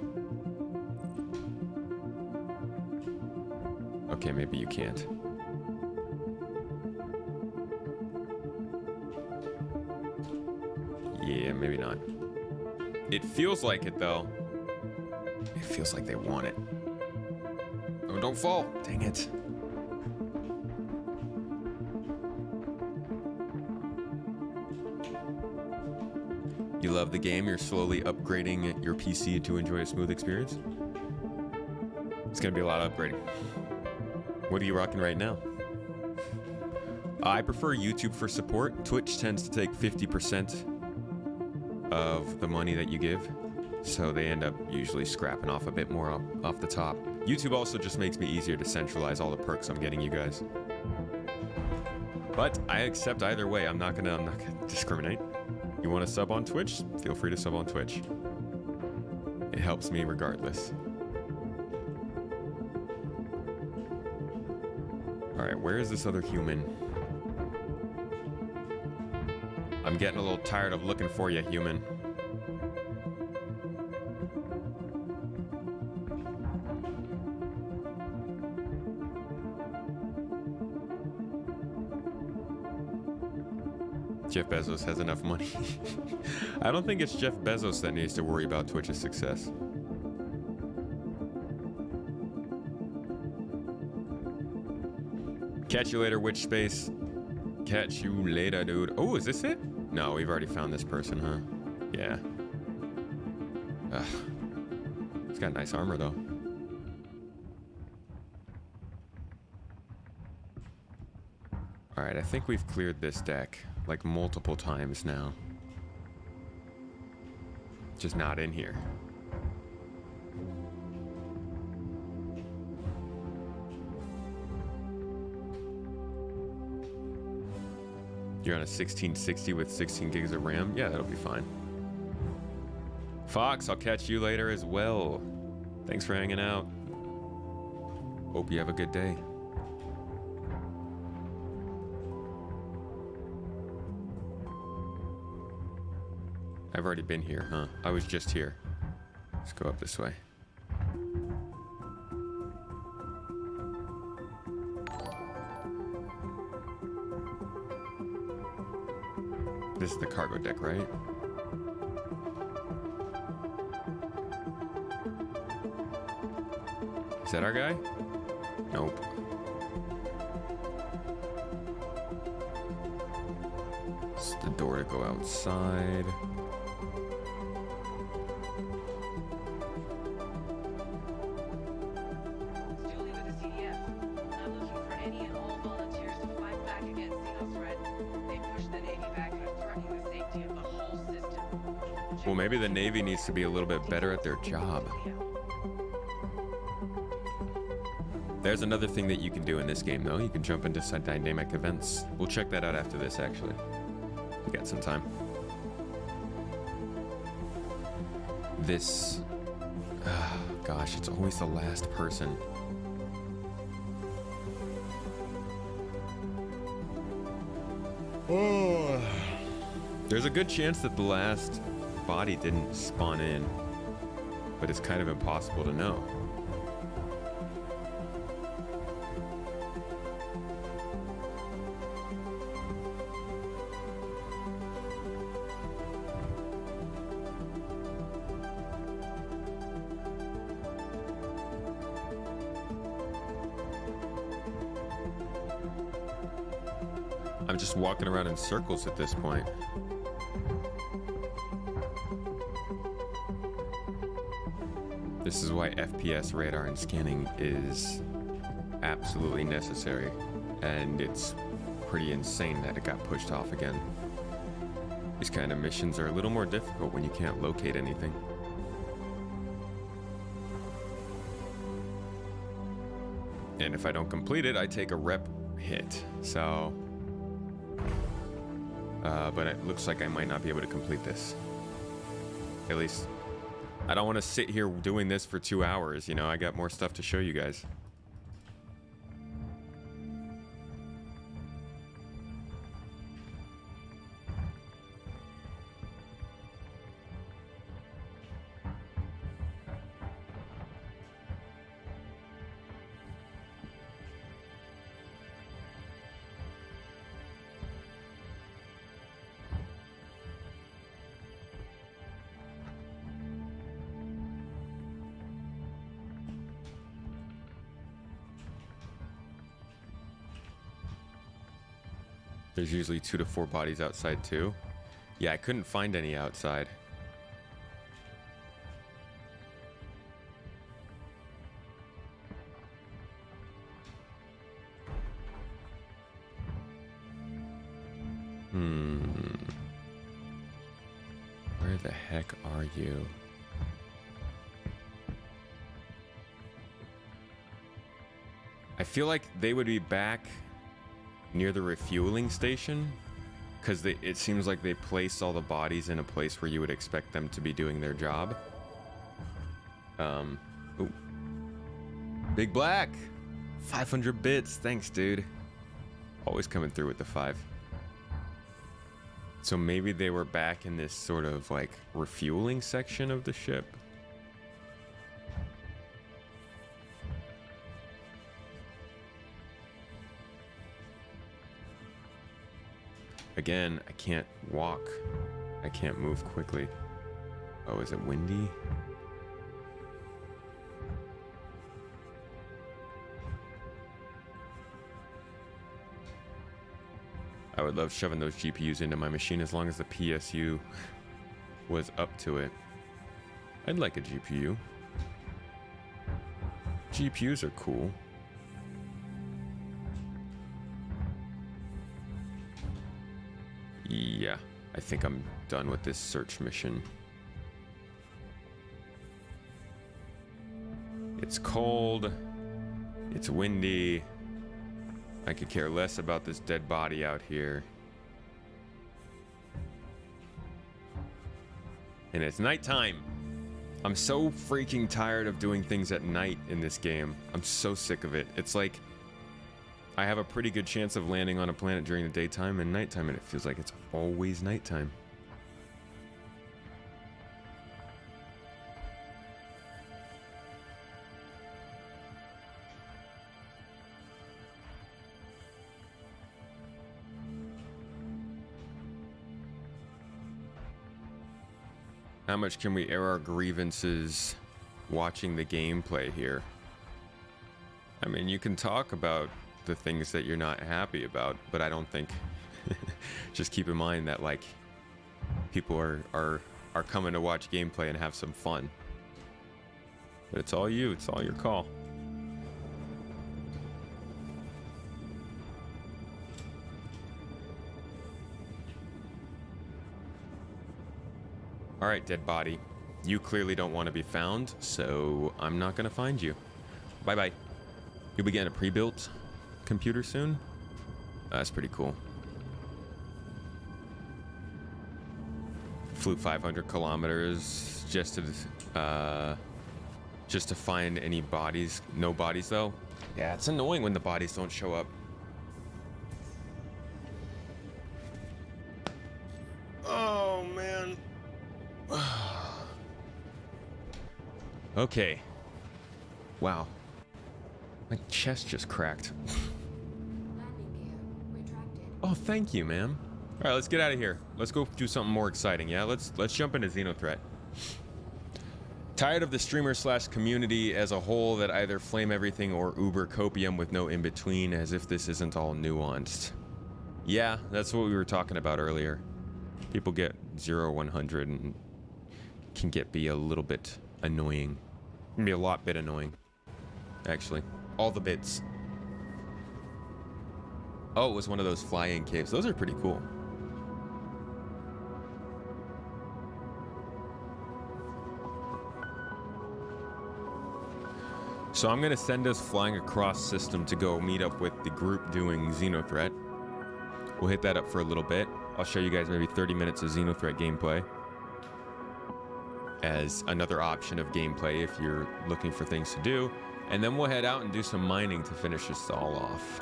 Okay, maybe you can't. Yeah, maybe not. It feels like it, though. It feels like they want it. Oh, don't fall. Dang it. You love the game, you're slowly upgrading your PC to enjoy a smooth experience? It's gonna be a lot of upgrading. What are you rocking right now? I prefer YouTube for support. Twitch tends to take 50% of the money that you give, so they end up usually scrapping off a bit more off the top. YouTube also just makes me easier to centralize all the perks I'm getting you guys. But I accept either way. I'm not gonna discriminate. You want to sub on Twitch? Feel free to sub on Twitch. It helps me regardless. All right, where is this other human? I'm getting a little tired of looking for you, human. Jeff Bezos has enough money. I don't think it's Jeff Bezos that needs to worry about Twitch's success. Catch you later, Witch Space. Catch you later, dude. Oh, is this it? No, we've already found this person, huh? Yeah. Ugh. He's got nice armor, though. Alright, I think we've cleared this deck, like, multiple times now. Just not in here. You're on a 1660 with 16 gigs of RAM? Yeah, that'll be fine. Fox, I'll catch you later as well. Thanks for hanging out. Hope you have a good day. I've already been here, huh? I was just here. Let's go up this way. This is the cargo deck, right? Is that our guy? Nope. It's the door to go outside. Well, maybe the Navy needs to be a little bit better at their job. There's another thing that you can do in this game, though. You can jump into some dynamic events. We'll check that out after this, actually. We got some time. This... gosh, it's always the last person. Oh. There's a good chance that the last body didn't spawn in, but it's kind of impossible to know. I'm just walking around in circles at this point. This is why FPS radar and scanning is absolutely necessary, and it's pretty insane that it got pushed off again. These kind of missions are a little more difficult when you can't locate anything. And if I don't complete it, I take a rep hit, so... but it looks like I might not be able to complete this. At least... I don't want to sit here doing this for 2 hours, you know, I got more stuff to show you guys. There's usually 2 to 4 bodies outside too. Yeah, I couldn't find any outside. Where the heck are you? I feel like they would be back near the refueling station, because it seems like they place all the bodies in a place where you would expect them to be doing their job. Ooh. Big Black, 500 bits, thanks dude. Always coming through with the 5. So maybe they were back in this sort of like refueling section of the ship. Again, I can't walk. I can't move quickly. Oh, is it windy? I would love shoving those GPUs into my machine as long as the PSU was up to it. I'd like a GPU. GPUs are cool. Yeah, I think I'm done with this search mission. It's cold. It's windy. I could care less about this dead body out here. And it's nighttime. I'm so freaking tired of doing things at night in this game. I'm so sick of it. It's like I have a pretty good chance of landing on a planet during the daytime and nighttime, and it feels like it's always nighttime. How much can we air our grievances watching the gameplay here? I mean, you can talk about the things that you're not happy about, but I don't think just keep in mind that like people are coming to watch gameplay and have some fun. But it's all you, it's all your call. All right, dead body. You clearly don't want to be found, so I'm not going to find you. Bye-bye. You'll be getting a pre-built computer soon? That's pretty cool. Flew 500 kilometers just to find any bodies. No bodies, though. Yeah, it's annoying when the bodies don't show up. Oh, man. Okay. Wow. My chest just cracked. Landing gear retracted. Oh, thank you, ma'am. All right, let's get out of here. Let's go do something more exciting. Yeah, let's jump into Xenothreat. Tired of the streamer/community as a whole that either flame everything or uber copium with no in between, as if this isn't all nuanced. Yeah, that's what we were talking about earlier. People get 0, 100 and can be a little bit annoying. Can be a lot bit annoying, actually. All the bits. Oh, it was one of those fly-in caves. Those are pretty cool. So I'm gonna send us flying across system to go meet up with the group doing Xenothreat. We'll hit that up for a little bit. I'll show you guys maybe 30 minutes of Xenothreat gameplay as another option of gameplay if you're looking for things to do. And then we'll head out and do some mining to finish this all off.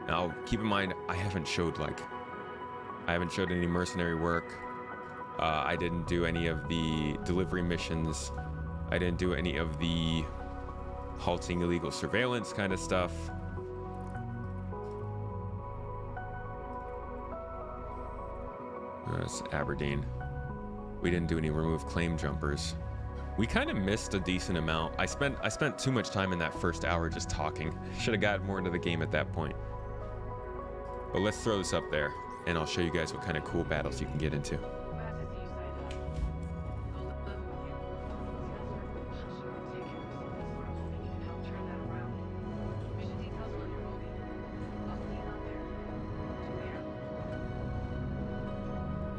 Now, keep in mind, I haven't showed any mercenary work. I didn't do any of the delivery missions. I didn't do any of the halting illegal surveillance kind of stuff. That's Aberdeen. We didn't do any remove claim jumpers. We kind of missed a decent amount. I spent too much time in that first hour just talking. Should have gotten more into the game at that point. But let's throw this up there, and I'll show you guys what kind of cool battles you can get into.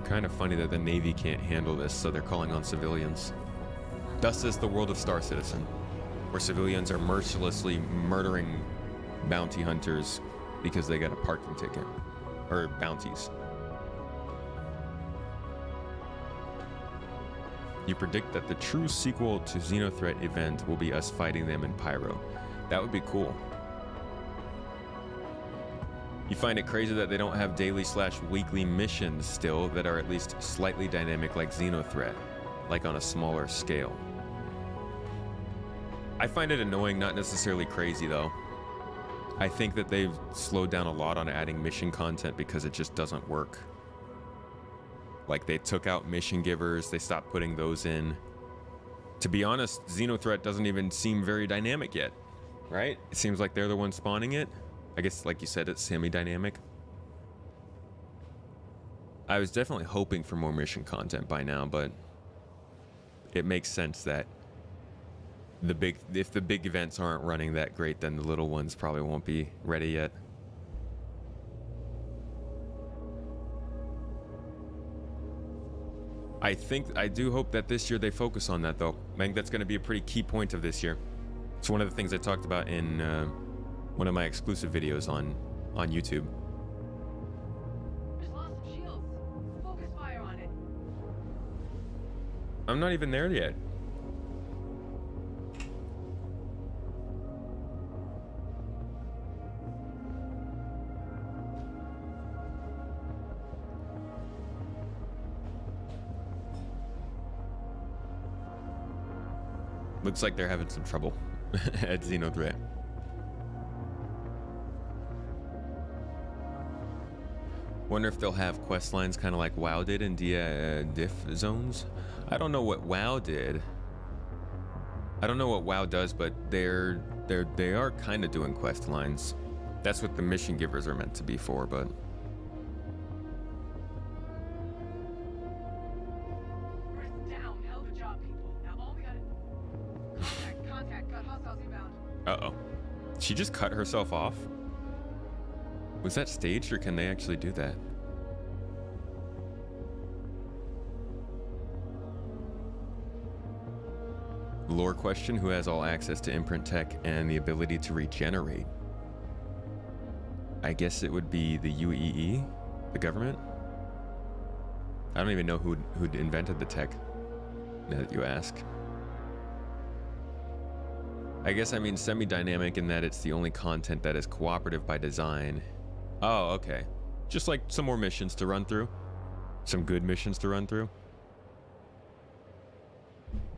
Kind of funny that the Navy can't handle this, so they're calling on civilians. Thus is the world of Star Citizen, where civilians are mercilessly murdering bounty hunters because they got a parking ticket, or bounties. You predict that the true sequel to Xenothreat event will be us fighting them in Pyro. That would be cool. You find it crazy that they don't have daily/weekly missions still that are at least slightly dynamic like Xenothreat, like on a smaller scale. I find it annoying, not necessarily crazy though. I think that they've slowed down a lot on adding mission content because it just doesn't work. Like they took out mission givers, they stopped putting those in. To be honest, Xenothreat doesn't even seem very dynamic yet, right? It seems like they're the ones spawning it. I guess, like you said, it's semi-dynamic. I was definitely hoping for more mission content by now, but it makes sense that if the big events aren't running that great, then the little ones probably won't be ready yet. I do hope that this year they focus on that though. I think that's going to be a pretty key point of this year. It's one of the things I talked about in one of my exclusive videos on YouTube. Just lost some shields. Focus fire on it. I'm not even there yet. Looks like they're having some trouble at Xenothreat. Wonder if they'll have quest lines kind of like WoW did in diff zones. I don't know what WoW did. I don't know what WoW does, but they are kind of doing quest lines. That's what the mission givers are meant to be for, but Down. Hell of a job, people. Now all we gotta... Contact. Got hostiles inbound. uh-oh. She just cut herself off? Was that staged or can they actually do that? Lore question, who has all access to imprint tech and the ability to regenerate? I guess it would be the UEE, the government? I don't even know who'd invented the tech, now that you ask. I guess I mean semi-dynamic in that it's the only content that is cooperative by design. Oh, okay. Just like some more missions to run through. Some good missions to run through.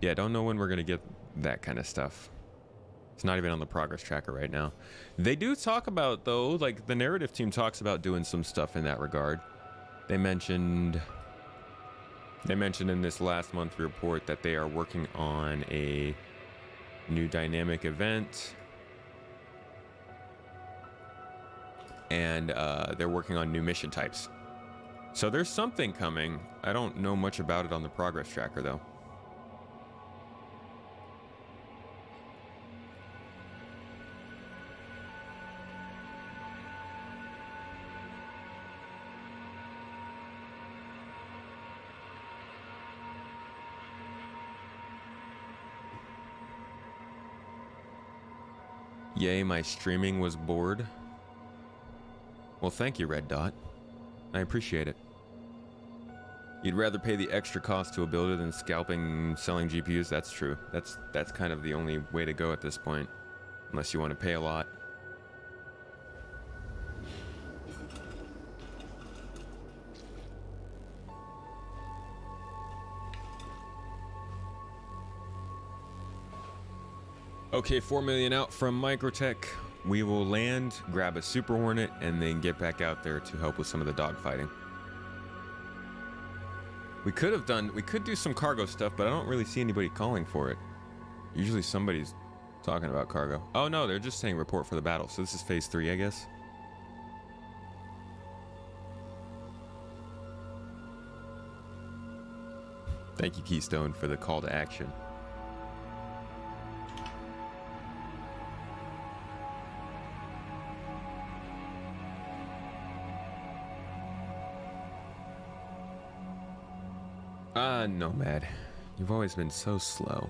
Yeah, don't know when we're gonna get that kind of stuff. It's not even on the progress tracker right now. They do talk about, though, like the narrative team talks about doing some stuff in that regard. They mentioned in this last month report that they are working on a new dynamic event. And they're working on new mission types. So there's something coming. I don't know much about it on the progress tracker, though. Yay, my streaming was bored. Well, thank you, Red Dot. I appreciate it. You'd rather pay the extra cost to a builder than scalping selling GPUs? That's true. That's kind of the only way to go at this point. Unless you want to pay a lot. Okay, 4 million out from Microtech. We will land, grab a Super Hornet, and then get back out there to help with some of the dogfighting. We could do some cargo stuff, but I don't really see anybody calling for it. Usually somebody's talking about cargo. Oh no, they're just saying report for the battle. So this is phase 3, I guess. Thank you, Keystone, for the call to action. Nomad, you've always been so slow.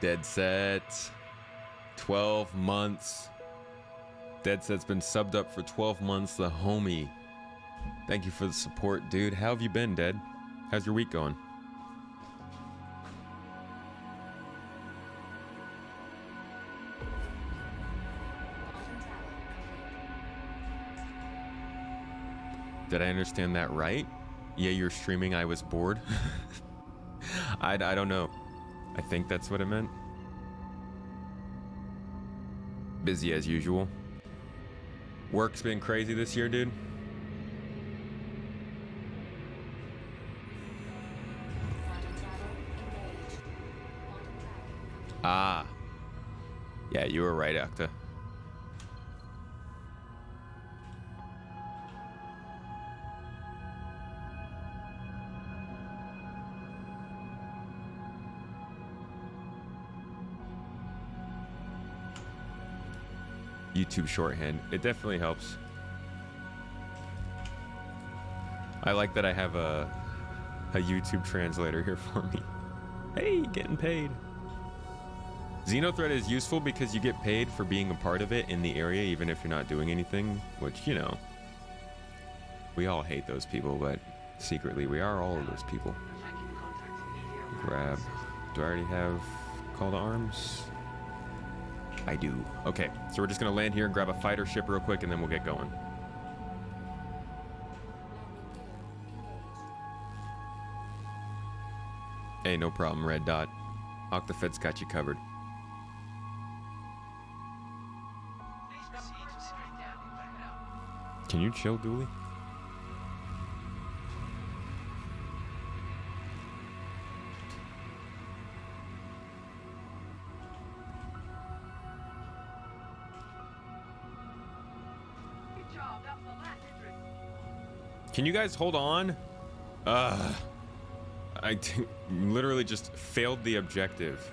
Dead set. 12 months. Dead Set's been subbed up for 12 months, the homie. Thank you for the support, dude. How have you been, Dead? How's your week going? Did I understand that right? Yeah, you're streaming, I was bored. I don't know. I think that's what it meant. Busy as usual. Work's been crazy this year, dude. Ah. Yeah, you were right, Akta. YouTube shorthand. It definitely helps. I like that I have a YouTube translator here for me. Hey, getting paid. Xenothread is useful because you get paid for being a part of it in the area, even if you're not doing anything, which, you know, we all hate those people, but secretly we are all of those people. Grab. Do I already have call to arms? I do. Okay, so we're just gonna land here and grab a fighter ship real quick and then we'll get going. Hey, no problem, Red Dot. Octafed's got you covered. Can you chill, Dooley? Good job. That was the last entrance. Can you guys hold on? I literally just failed the objective.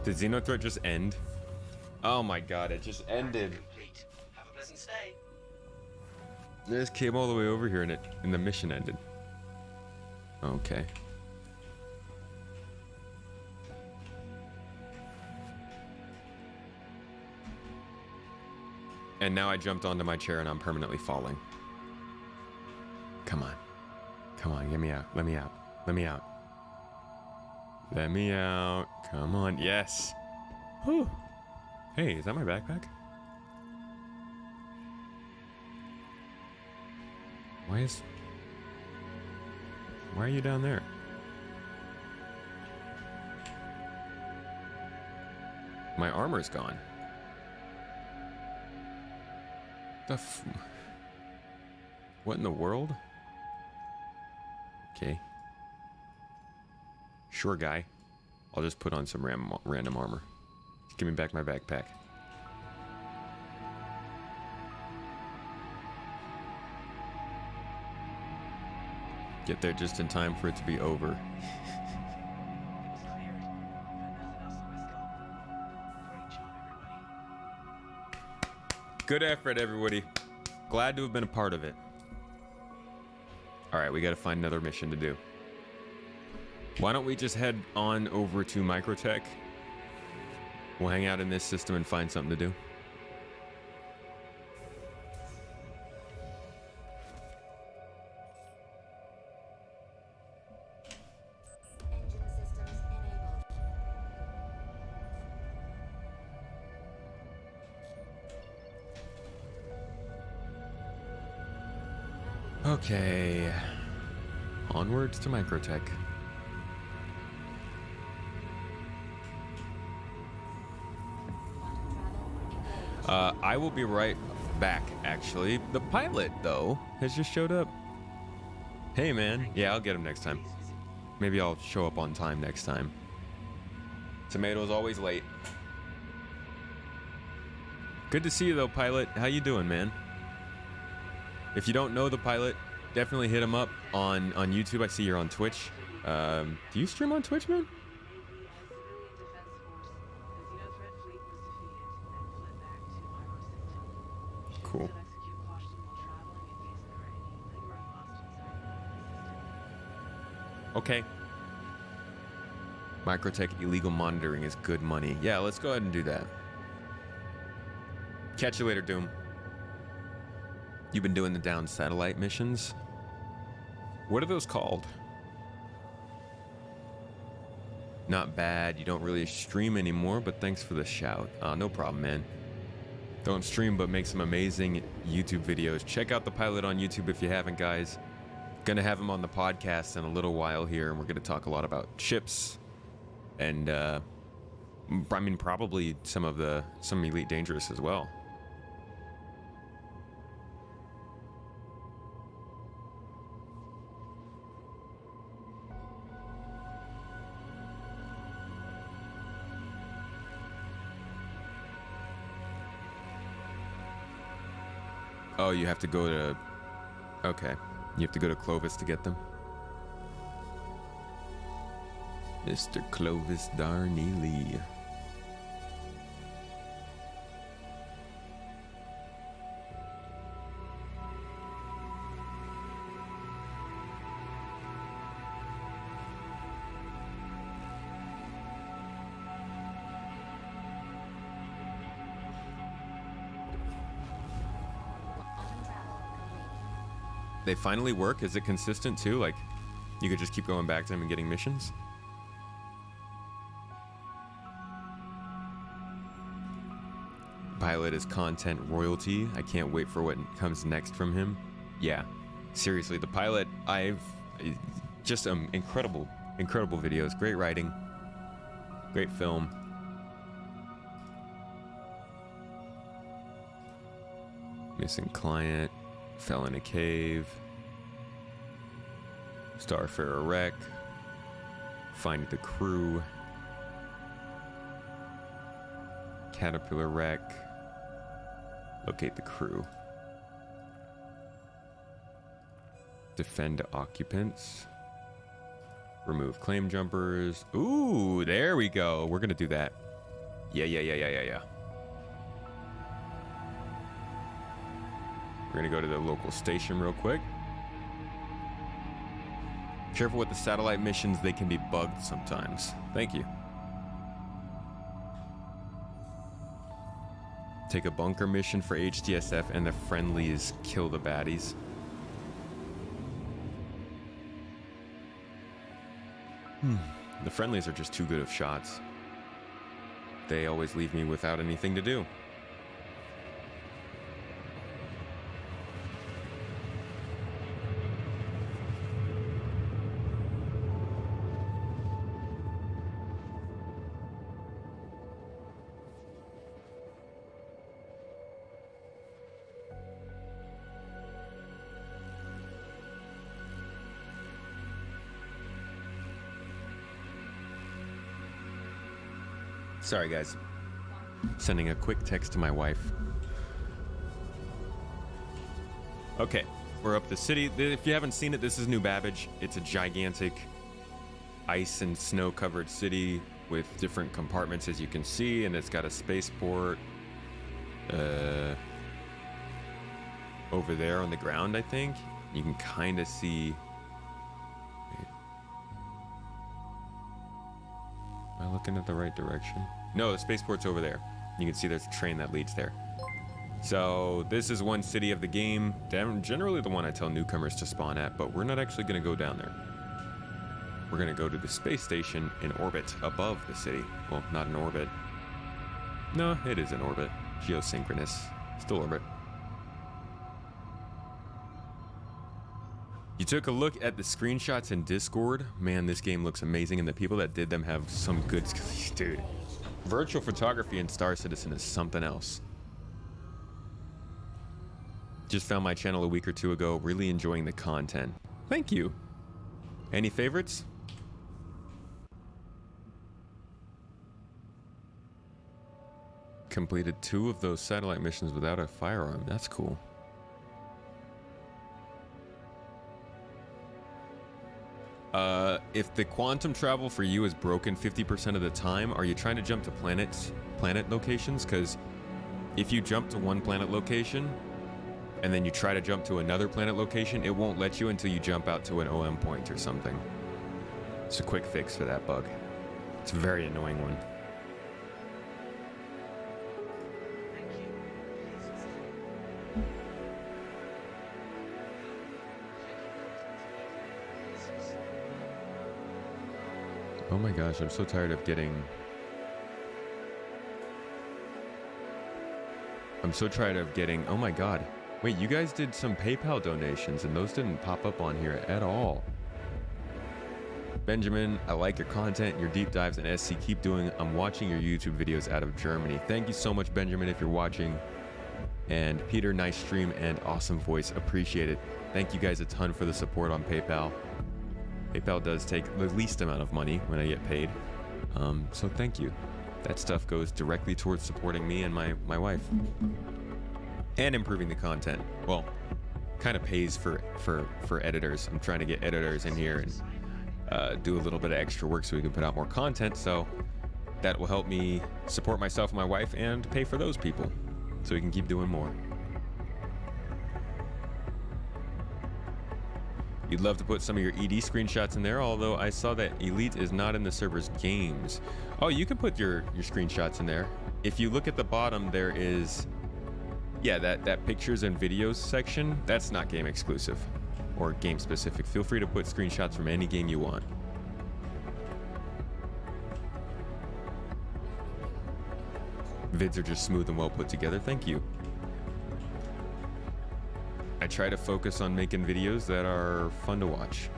Did Xenothreat just end? Oh my god, it just ended. Have a pleasant stay. This came all the way over here and the mission ended. Okay. And now I jumped onto my chair and I'm permanently falling. Come on. Come on, get me out. Let me out. Let me out. Let me out. Come on. Yes. Whew. Hey, is that my backpack? Why are you down there? My armor's gone. What in the world? Okay. Sure, guy. I'll just put on some random armor. Just give me back my backpack. Get there just in time for it to be over. It was cleared. Got nothing else on my skull. Great job, everybody. Good effort, everybody. Glad to have been a part of it. Alright, we gotta find another mission to do. Why don't we just head on over to Microtech? We'll hang out in this system and find something to do. Engine systems enabled. Okay. Onwards to Microtech. I will be right back, actually. The pilot, though, has just showed up. Hey, man. Yeah, I'll get him next time. Maybe I'll show up on time next time. Tomato's always late. Good to see you, though, pilot. How you doing, man? If you don't know the pilot, definitely hit him up on YouTube. I see you're on Twitch. Do you stream on Twitch, man? Cool. Okay. Microtech illegal monitoring is good money. Yeah, let's go ahead and do that. Catch you later, Doom. You've been doing the down satellite missions? What are those called? Not bad. You don't really stream anymore, but thanks for the shout. No problem, man. Don't stream, but make some amazing YouTube videos. Check out the pilot on YouTube if you haven't, guys. Gonna have him on the podcast in a little while here, and we're gonna talk a lot about ships and I mean probably some Elite Dangerous as well. Oh, you have to go to... Okay. You have to go to Clovis to get them? Mr. Clovis Darneely. They finally work? Is it consistent too? Like, you could just keep going back to them and getting missions? Pilot is content royalty. I can't wait for what comes next from him. Yeah, seriously, the pilot, just incredible videos, great writing, great film. Missing client, fell in a cave, Starfarer wreck, find the crew, Caterpillar wreck, locate the crew, defend occupants, remove claim jumpers. Ooh, there we go. We're gonna do that. Yeah. We're gonna go to the local station real quick. Careful with the satellite missions, they can be bugged sometimes. Thank you. Take a bunker mission for HTSF and the friendlies kill the baddies. The friendlies are just too good of shots. They always leave me without anything to do. Sorry, guys. Sending a quick text to my wife. Okay, we're up the city. If you haven't seen it, this is New Babbage. It's a gigantic ice and snow covered city with different compartments, as you can see, and it's got a spaceport over there on the ground, I think. You can kind of see... Am I looking at the right direction? No, the spaceport's over there. You can see there's a train that leads there. So this is one city of the game. Generally the one I tell newcomers to spawn at, but we're not actually going to go down there. We're going to go to the space station in orbit above the city. Well, not in orbit. No, it is in orbit. Geosynchronous. Still orbit. You took a look at the screenshots in Discord. Man, this game looks amazing, and the people that did them have some good... Dude, virtual photography in Star Citizen is something else. Just found my channel a week or two ago. Really enjoying the content. Thank you. Any favorites? Completed 2 of those satellite missions without a firearm. That's cool. If the quantum travel for you is broken 50% of the time, are you trying to jump to planet locations? Because if you jump to one planet location and then you try to jump to another planet location, it won't let you until you jump out to an OM point or something. It's a quick fix for that bug. It's a very annoying one. Thank you. Oh my gosh, I'm so tired of getting... Oh my god. Wait, you guys did some PayPal donations and those didn't pop up on here at all. Benjamin, I like your content, your deep dives in SC. Keep doing. I'm watching your YouTube videos out of Germany. Thank you so much, Benjamin, if you're watching. And Peter, nice stream and awesome voice. Appreciate it. Thank you guys a ton for the support on PayPal. PayPal does take the least amount of money when I get paid. So thank you. That stuff goes directly towards supporting me and my wife. And improving the content. Well, kind of pays for editors. I'm trying to get editors in here and do a little bit of extra work so we can put out more content. So that will help me support myself and my wife and pay for those people so we can keep doing more. You'd love to put some of your ED screenshots in there, although I saw that Elite is not in the server's games. Oh, you can put your screenshots in there. If you look at the bottom, there is, yeah, that pictures and videos section. That's not game exclusive or game specific. Feel free to put screenshots from any game you want. Vids are just smooth and well put together. Thank you. I try to focus on making videos that are fun to watch.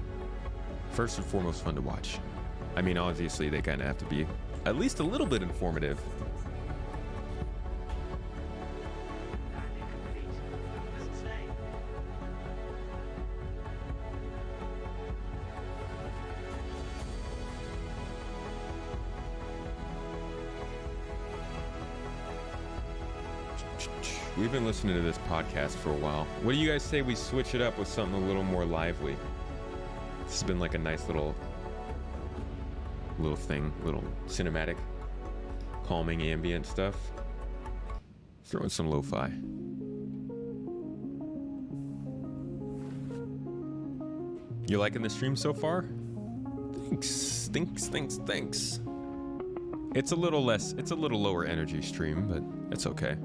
First and foremost, fun to watch. I mean, obviously, they kind of have to be at least a little bit informative. We've been listening to this podcast for a while. What do you guys say we switch it up with something a little more lively? This has been like a nice little thing, little cinematic, calming ambient stuff. Throw in some lo-fi. You liking the stream so far? Thanks. It's a little lower energy stream, but it's okay.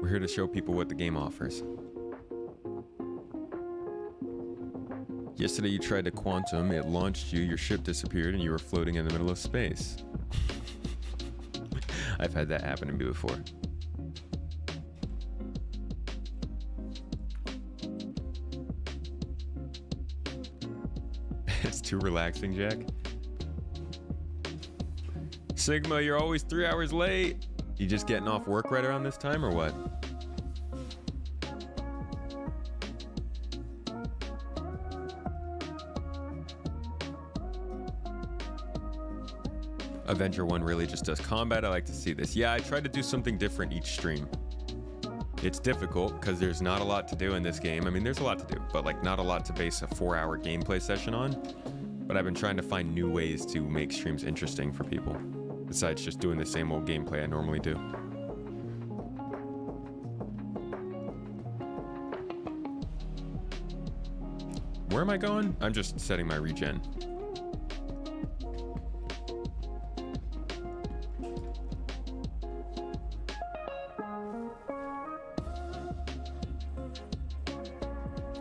We're here to show people what the game offers. Yesterday you tried to quantum, it launched you, your ship disappeared, and you were floating in the middle of space. I've had that happen to me before. It's too relaxing, Jack. Sigma, you're always 3 hours late. You just getting off work right around this time or what? Avenger 1 really just does combat. I like to see this. Yeah, I try to do something different each stream. It's difficult because there's not a lot to do in this game. I mean, there's a lot to do, but like not a lot to base a 4-hour gameplay session on. But I've been trying to find new ways to make streams interesting for people, besides just doing the same old gameplay I normally do. Where am I going? I'm just setting my regen.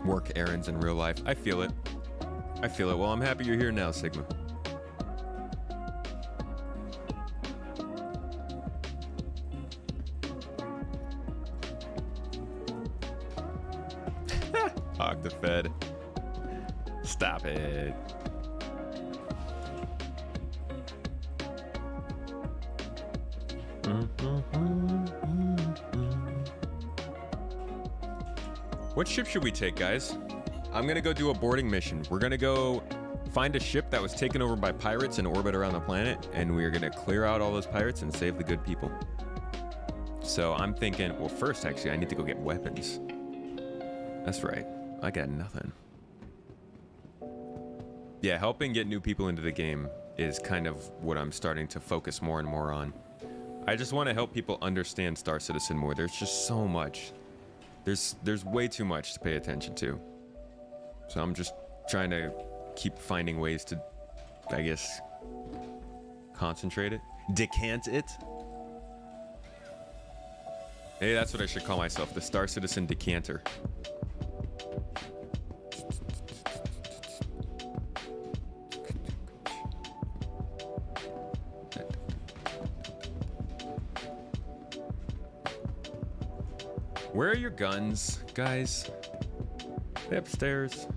Work errands in real life. I feel it. Well, I'm happy you're here now, Sigma. Octafed. Stop it. What ship should we take, guys? I'm gonna go do a boarding mission. We're gonna go find a ship that was taken over by pirates in orbit around the planet, and we're gonna clear out all those pirates and save the good people. So I'm thinking, well, first, actually, I need to go get weapons. That's right. I got nothing. Yeah, helping get new people into the game is kind of what I'm starting to focus more and more on. I just want to help people understand Star Citizen more. There's just so much. There's way too much to pay attention to. So I'm just trying to keep finding ways to I guess, concentrate it, decant it. Hey, that's what I should call myself, the Star Citizen Decanter. Where are your guns, guys? They upstairs?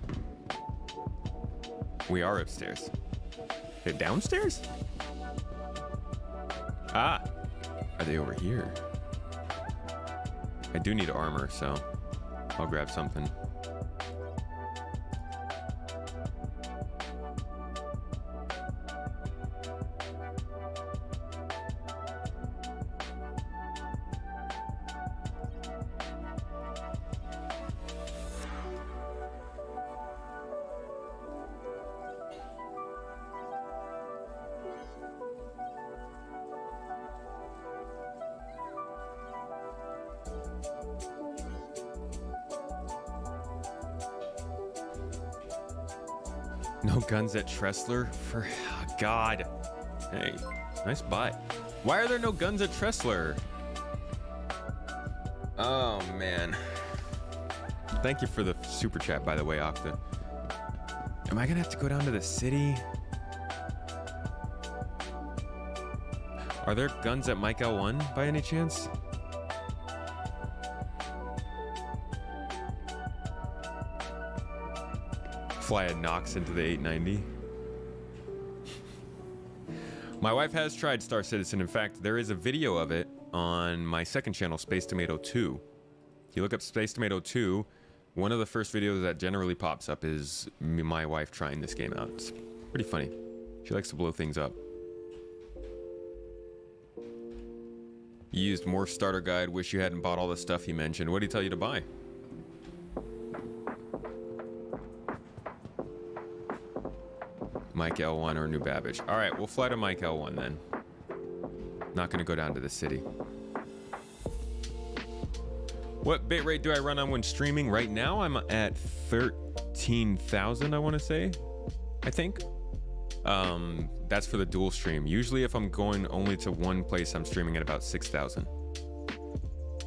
We are upstairs. They're downstairs? Ah, are they over here? I do need armor, so I'll grab something. No guns at Tressler? For God. Hey, nice buy. Why are there no guns at Tressler? Oh, man. Thank you for the super chat, by the way, Octa. Am I gonna have to go down to the city? Are there guns at Mike L1 by any chance? Fly a Nox into the 890. My wife has tried Star Citizen. In fact, there is a video of it on my second channel, Space Tomato 2. If you look up Space Tomato 2, one of the first videos that generally pops up is my wife trying this game out. It's pretty funny. She likes to blow things up. You used Morph Starter Guide. Wish you hadn't bought all the stuff he mentioned. What did he tell you to buy? Mike L1 or New Babbage. All right, we'll fly to Mike L1 then. Not gonna go down to the city. What bitrate do I run on when streaming? Right now I'm at 13,000, I want to say. I think. That's for the dual stream. Usually if I'm going only to one place, I'm streaming at about 6,000.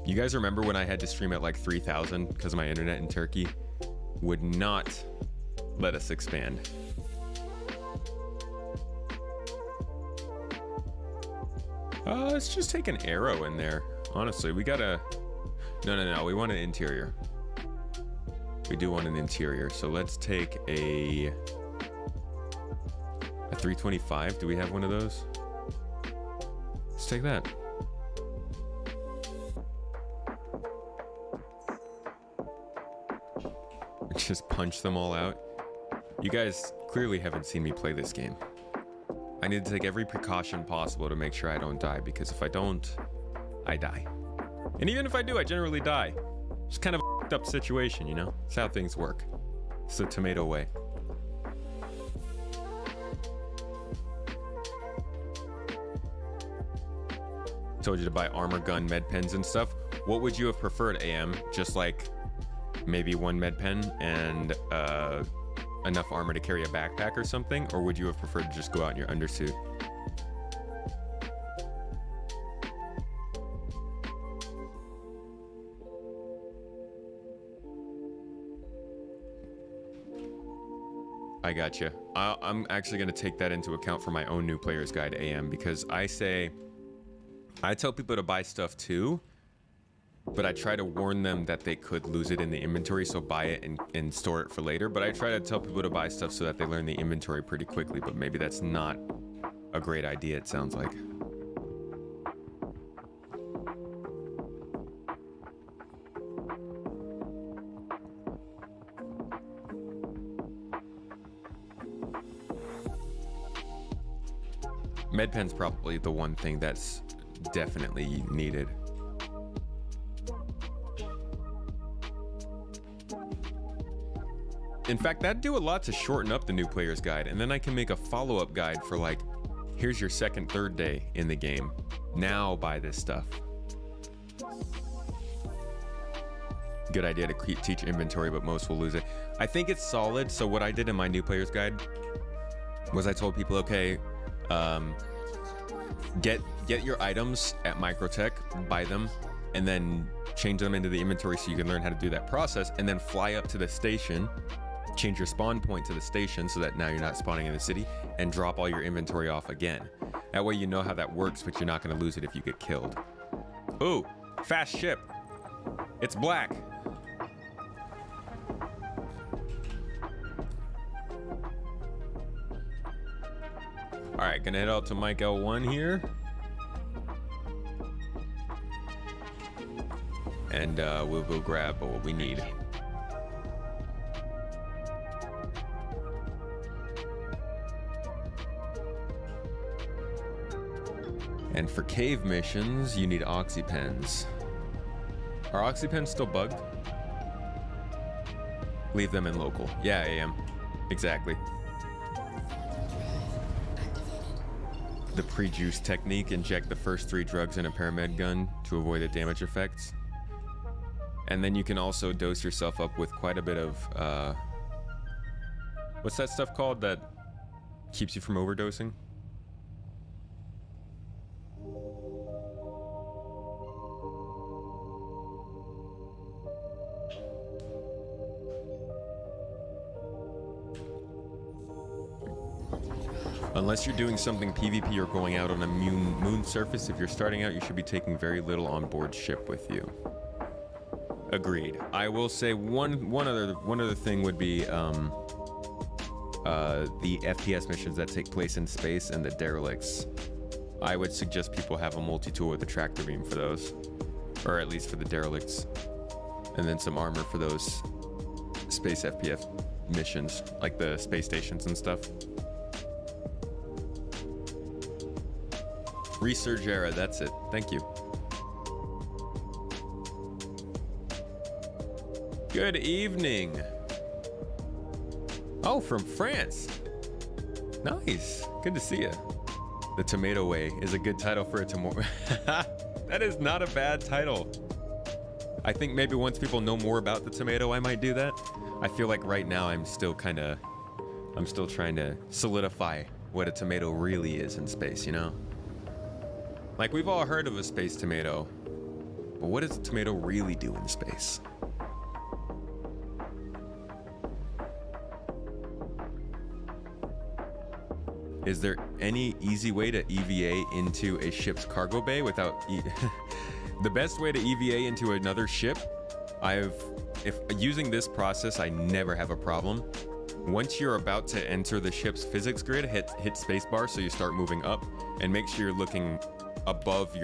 You guys remember when I had to stream at like 3,000 because my internet in Turkey would not let us expand. Let's just take an arrow in there. Honestly, we gotta... No. We want an interior. We do want an interior. So let's take a 325. Do we have one of those? Let's take that. Just punch them all out. You guys clearly haven't seen me play this game. I need to take every precaution possible to make sure I don't die, because if I don't, I die. And even if I do, I generally die. It's kind of a f***ed up situation, you know? It's how things work. It's the tomato way. Told you to buy armor gun, med pens and stuff. What would you have preferred, AM? Just like maybe one med pen and enough armor to carry a backpack or something? Or would you have preferred to just go out in your undersuit? I gotcha. I'm actually going to take that into account for my own new player's guide, AM, because I tell people to buy stuff too, but I try to warn them that they could lose it in the inventory, so buy it and store it for later. But I try to tell people to buy stuff so that they learn the inventory pretty quickly, but maybe that's not a great idea, it sounds like. MedPen's probably the one thing that's definitely needed. In fact, that'd do a lot to shorten up the new player's guide, and then I can make a follow-up guide for like, here's your second, third day in the game. Now buy this stuff. Good idea to teach inventory, but most will lose it. I think it's solid, so what I did in my new player's guide, was I told people, okay, get your items at Microtech, buy them, and then change them into the inventory so you can learn how to do that process, and then fly up to the station, change your spawn point to the station so that now you're not spawning in the city, and drop all your inventory off again. That way you know how that works, but you're not going to lose it if you get killed. Ooh, fast ship. It's black. All right, gonna head out to Mike L1 here. And we'll go grab what we need. And for cave missions, you need oxypens. Are oxypens still bugged? Leave them in local. Yeah, I am. Exactly. The pre-juice technique, inject the first 3 drugs in a paramed gun to avoid the damage effects. And then you can also dose yourself up with quite a bit of, what's that stuff called that keeps you from overdosing? Unless you're doing something PvP or going out on a moon surface, if you're starting out, you should be taking very little on board ship with you. Agreed. I will say one other thing would be the FPS missions that take place in space and the derelicts. I would suggest people have a multi-tool with a tractor beam for those, or at least for the derelicts, and then some armor for those space FPS missions, like the space stations and stuff. Research era, that's it. Thank you. Good evening. Oh, from France. Nice. Good to see you. The Tomato Way is a good title for a tomorrow. That is not a bad title. I think maybe once people know more about the tomato, I might do that. I feel like right now I'm still trying to solidify what a tomato really is in space, you know? Like, we've all heard of a space tomato, but what does a tomato really do in space? Is there any easy way to EVA into a ship's cargo bay without the best way to EVA into another ship? If using this process, I never have a problem. Once you're about to enter the ship's physics grid, hit spacebar so you start moving up, and make sure you're looking above the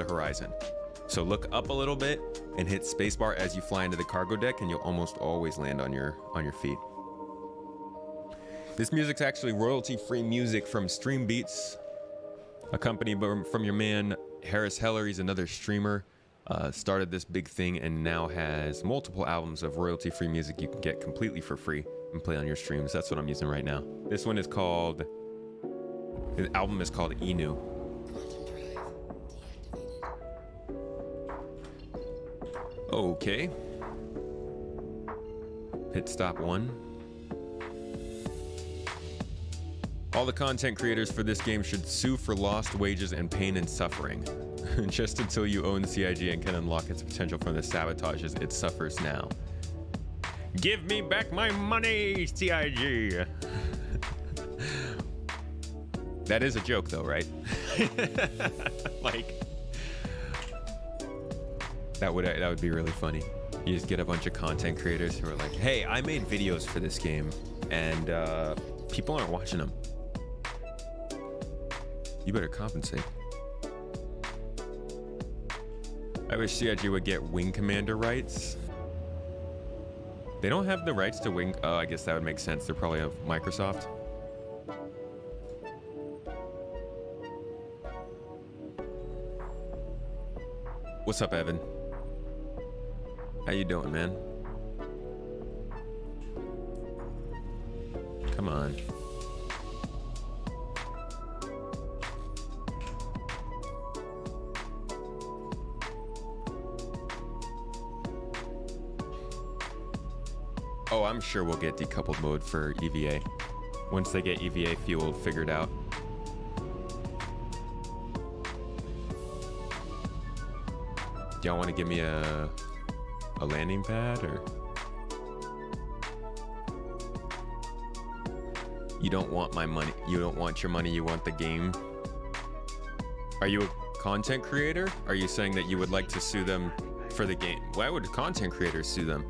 horizon. So look up a little bit and hit spacebar as you fly into the cargo deck, and you'll almost always land on your feet. This music's actually royalty-free music from Stream Beats, a company from your man Harris Heller. He's another streamer. Started this big thing and now has multiple albums of royalty-free music you can get completely for free and play on your streams. That's what I'm using right now. This one is called, his album is called Inu. Okay. Hit stop 1. All the content creators for this game should sue for lost wages and pain and suffering. Just until you own CIG and can unlock its potential from the sabotages it suffers now. Give me back my money, CIG! That is a joke though, right? Like, that would be really funny. You just get a bunch of content creators who are like, hey, I made videos for this game and people aren't watching them. You better compensate. I wish CIG would get Wing Commander rights. They don't have the rights to Wing. Oh, I guess that would make sense. They're probably of Microsoft. What's up, Evan? How you doing, man? Come on. Oh, I'm sure we'll get decoupled mode for EVA. Once they get EVA fueled figured out. Do y'all want to give me a landing pad, or you don't want my money? You don't want your money, you want the game? Are you a content creator? Are you saying that you would like to sue them for the game? Why would content creators sue them?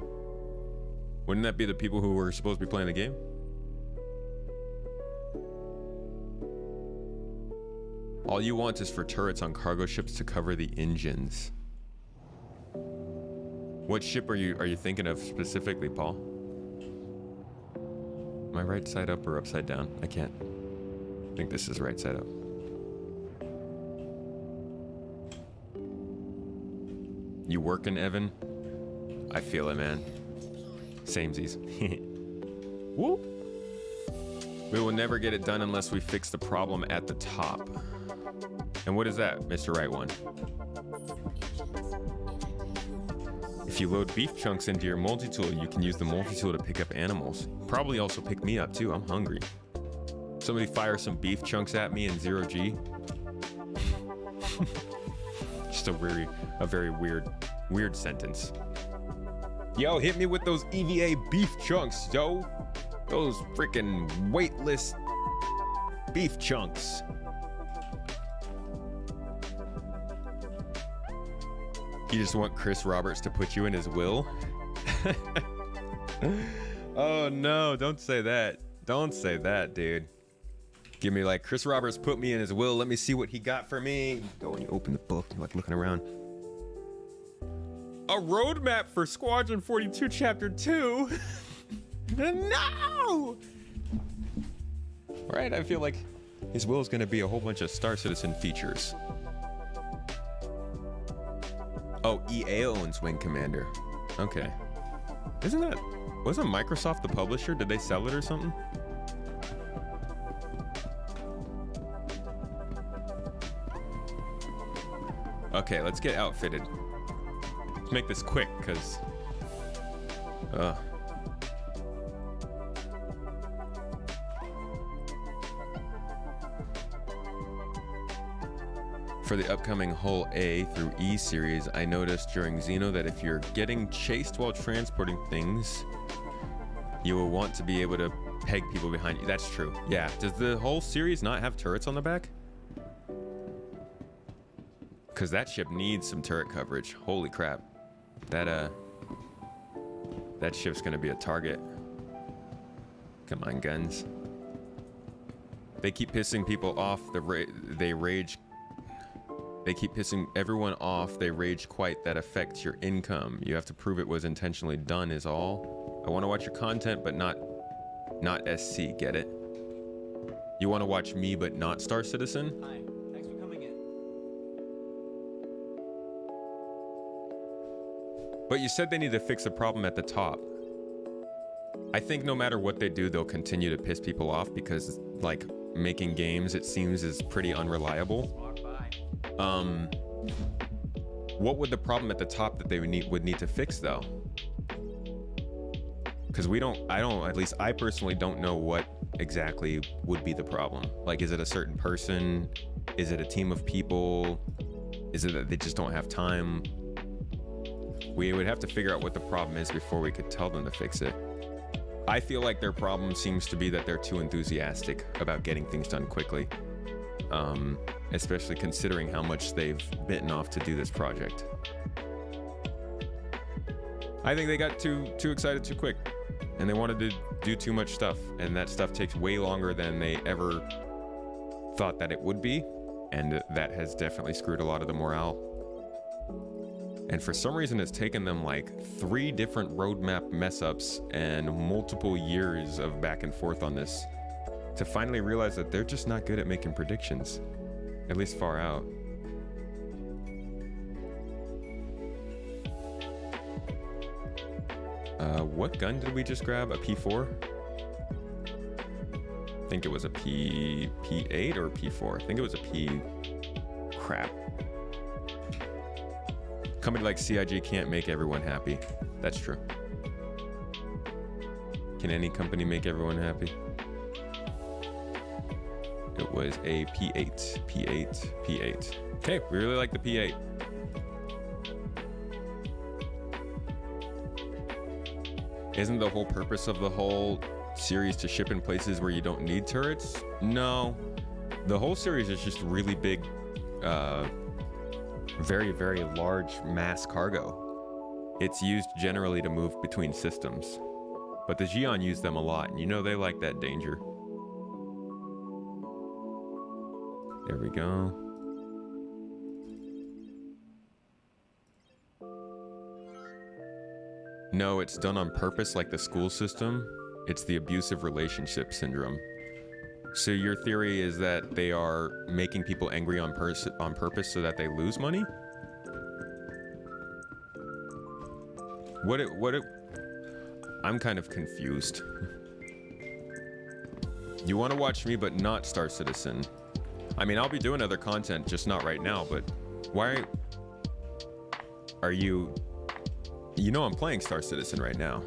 Wouldn't that be the people who were supposed to be playing the game? All you want is for turrets on cargo ships to cover the engines. What ship are you thinking of specifically, Paul? Am I right side up or upside down? I can't. I think this is right side up. You working, Evan? I feel it, man. Samesies. Whoop. We will never get it done unless we fix the problem at the top. And what is that, Mr. Right One? If you load beef chunks into your multi-tool, you can use the multi-tool to pick up animals. Probably also pick me up too, I'm hungry. Somebody fire some beef chunks at me in 0G. Just a very weird sentence. Yo, hit me with those EVA beef chunks, yo. Those freaking weightless beef chunks. You just want Chris Roberts to put you in his will? Oh no, don't say that. Don't say that, dude. Give me like, Chris Roberts put me in his will. Let me see what he got for me. Go and you open the book, you're like looking around. A roadmap for Squadron 42 Chapter 2? No! Right, I feel like his will is gonna be a whole bunch of Star Citizen features. Oh, EA owns Wing Commander. Okay. Wasn't Microsoft the publisher? Did they sell it or something? Okay, let's get outfitted. Let's make this quick, because... For the upcoming Hull A through E series, I noticed during Xeno that if you're getting chased while transporting things, you will want to be able to peg people behind you. That's true. Yeah. Does the whole series not have turrets on the back? Because that ship needs some turret coverage. Holy crap. That ship's gonna be a target. Come on, guns. They keep pissing people off. They rage. They keep pissing everyone off. They rage quite. That affects your income. You have to prove it was intentionally done is all. I want to watch your content, but not SC. Get it? You want to watch me, but not Star Citizen? Hi. Thanks for coming in. But you said they need to fix the problem at the top. I think no matter what they do, they'll continue to piss people off because, like, making games, it seems, is pretty unreliable. Walk by. What would the problem at the top that they would need to fix though? Because at least I personally don't know what exactly would be the problem. Like, is it a certain person? Is it a team of people? Is it that they just don't have time? We would have to figure out what the problem is before we could tell them to fix it. I feel like their problem seems to be that they're too enthusiastic about getting things done quickly. Especially considering how much they've bitten off to do this project. I think they got too excited too quick, and they wanted to do too much stuff, and that stuff takes way longer than they ever thought that it would be, and that has definitely screwed a lot of the morale. And for some reason, it's taken them like 3 different roadmap mess-ups and multiple years of back and forth on this to finally realize that they're just not good at making predictions, at least far out. What gun did we just grab? A P4? I think it was a P8 or P4. I think it was a P... Crap. Company like CIG can't make everyone happy. That's true. Can any company make everyone happy? It was a P8, P8, P8. Okay, we really like the P8. Isn't the whole purpose of the whole series to ship in places where you don't need turrets? No. The whole series is just really big, very, very large mass cargo. It's used generally to move between systems. But the Xion use them a lot, and you know they like that danger. There we go. No, it's done on purpose like the school system. It's the abusive relationship syndrome. So your theory is that they are making people angry on purpose so that they lose money? I'm kind of confused. You want to watch me, but not Star Citizen. I mean, I'll be doing other content, just not right now, but why are you... You know I'm playing Star Citizen right now.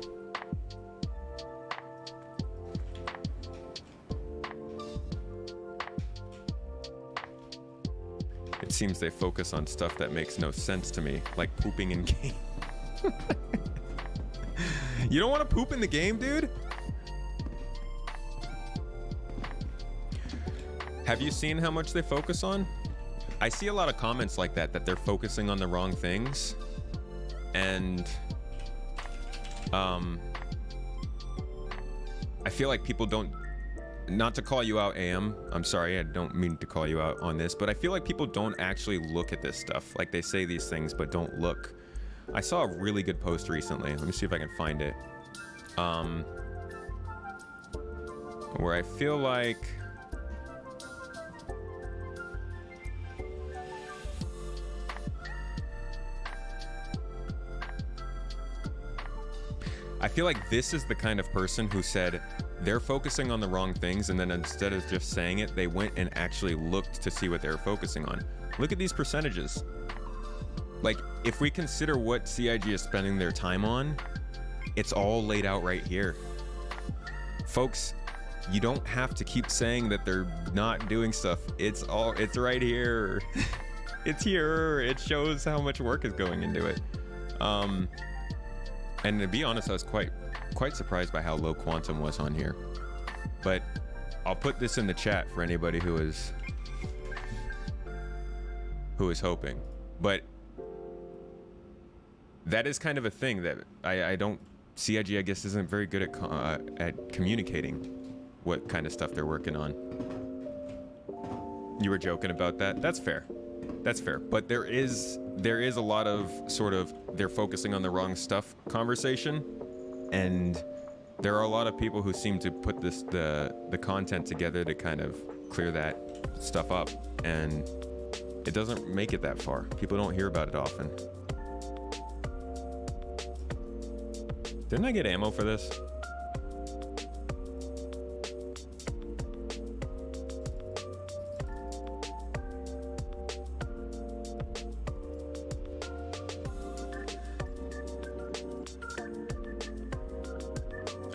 It seems they focus on stuff that makes no sense to me, like pooping in game. You don't want to poop in the game, dude? Have you seen how much they focus on? I see a lot of comments like that they're focusing on the wrong things. And I feel like people don't, not to call you out, AM, I'm sorry, I don't mean to call you out on this, but I feel like people don't actually look at this stuff. Like they say these things, but don't look. I saw a really good post recently. Let me see if I can find it. Where I feel like this is the kind of person who said they're focusing on the wrong things, and then instead of just saying it, they went and actually looked to see what they were focusing on. Look at these percentages. Like, if we consider what CIG is spending their time on, it's all laid out right here. Folks, you don't have to keep saying that they're not doing stuff. It's right here. It's here. It shows how much work is going into it. And to be honest, I was quite surprised by how low quantum was on here. But I'll put this in the chat for anybody who is hoping. But that is kind of a thing that I don't... CIG, I guess, isn't very good at communicating what kind of stuff they're working on. You were joking about that? That's fair. That's fair. But there is a lot of sort of they're focusing on the wrong stuff conversation, and there are a lot of people who seem to put the content together to kind of clear that stuff up, and it doesn't make it that far. People don't hear about it often. Didn't I get ammo for this?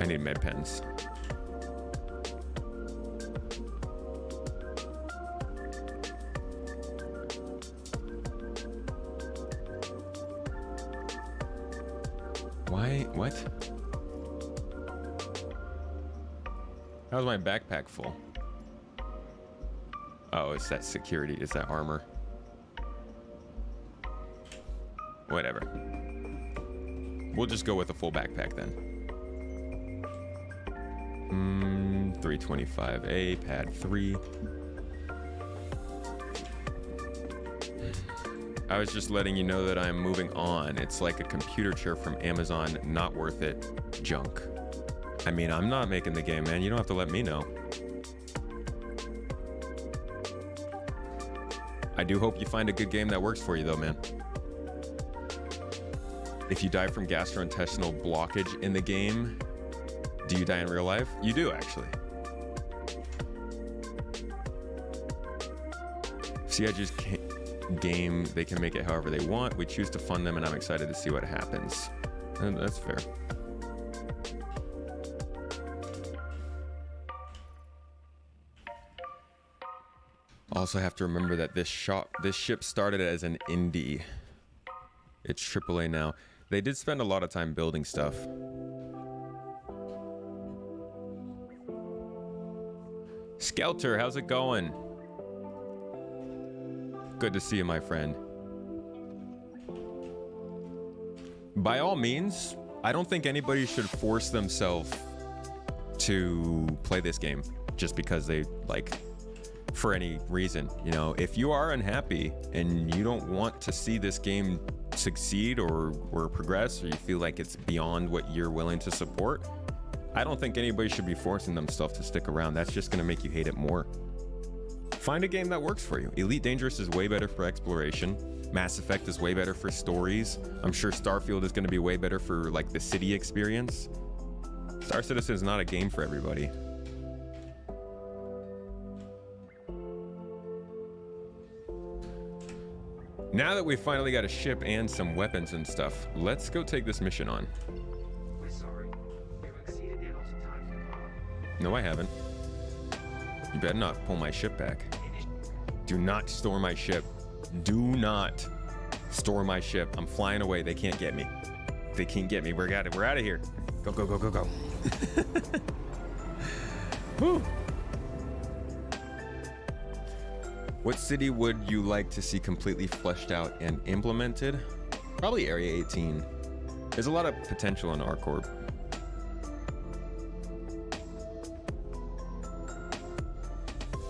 I need med pens. Why? What? How's my backpack full? Oh, it's that security. It's that armor. Whatever. We'll just go with a full backpack then. 325A, pad 3. I was just letting you know that I'm moving on. It's like a computer chair from Amazon, not worth it, junk. I mean, I'm not making the game, man. You don't have to let me know. I do hope you find a good game that works for you, though, man. If you die from gastrointestinal blockage in the game, do you die in real life? You do, actually. CIG's game, they can make it however they want. We choose to fund them, and I'm excited to see what happens. And that's fair. Also have to remember that this ship started as an indie. It's AAA now. They did spend a lot of time building stuff. Skelter, how's it going? Good to see you, my friend. By all means, I don't think anybody should force themselves to play this game just because they like, for any reason. You know, if you are unhappy and you don't want to see this game succeed or progress, or you feel like it's beyond what you're willing to support, I don't think anybody should be forcing themselves to stick around. That's just going to make you hate it more. Find a game that works for you. Elite Dangerous is way better for exploration. Mass Effect is way better for stories. I'm sure Starfield is going to be way better for like the city experience. Star Citizen is not a game for everybody. Now that we finally got a ship and some weapons and stuff, let's go take this mission on. We're sorry. You've exceeded the allotted time for power. No, I haven't. You better not pull my ship back. Do not store my ship. Do not store my ship. I'm flying away. They can't get me. They can't get me. We're out of here. Go, go, go, go, go. Whew. What city would you like to see completely fleshed out and implemented? Probably Area 18. There's a lot of potential in ArcCorp.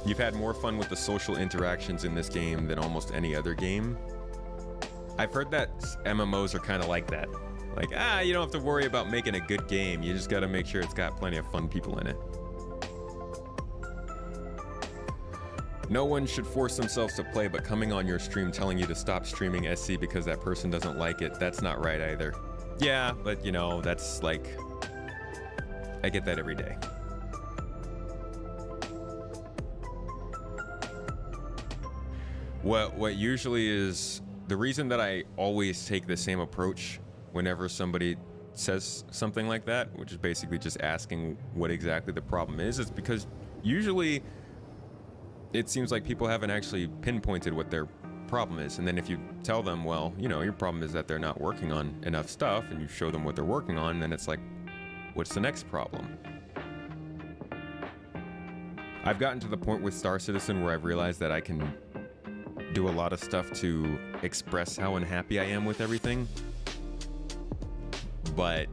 You've had more fun with the social interactions in this game than almost any other game. I've heard that MMOs are kind of like that. Like, you don't have to worry about making a good game. You just got to make sure it's got plenty of fun people in it. No one should force themselves to play, but coming on your stream telling you to stop streaming SC because that person doesn't like it, that's not right either. Yeah, but you know, that's like, I get that every day. What usually is the reason that I always take the same approach whenever somebody says something like that, which is basically just asking what exactly the problem is because usually it seems like people haven't actually pinpointed what their problem is. And then if you tell them, well, you know, your problem is that they're not working on enough stuff, and you show them what they're working on, then it's like, what's the next problem? I've gotten to the point with Star Citizen where I've realized that I can do a lot of stuff to express how unhappy I am with everything. But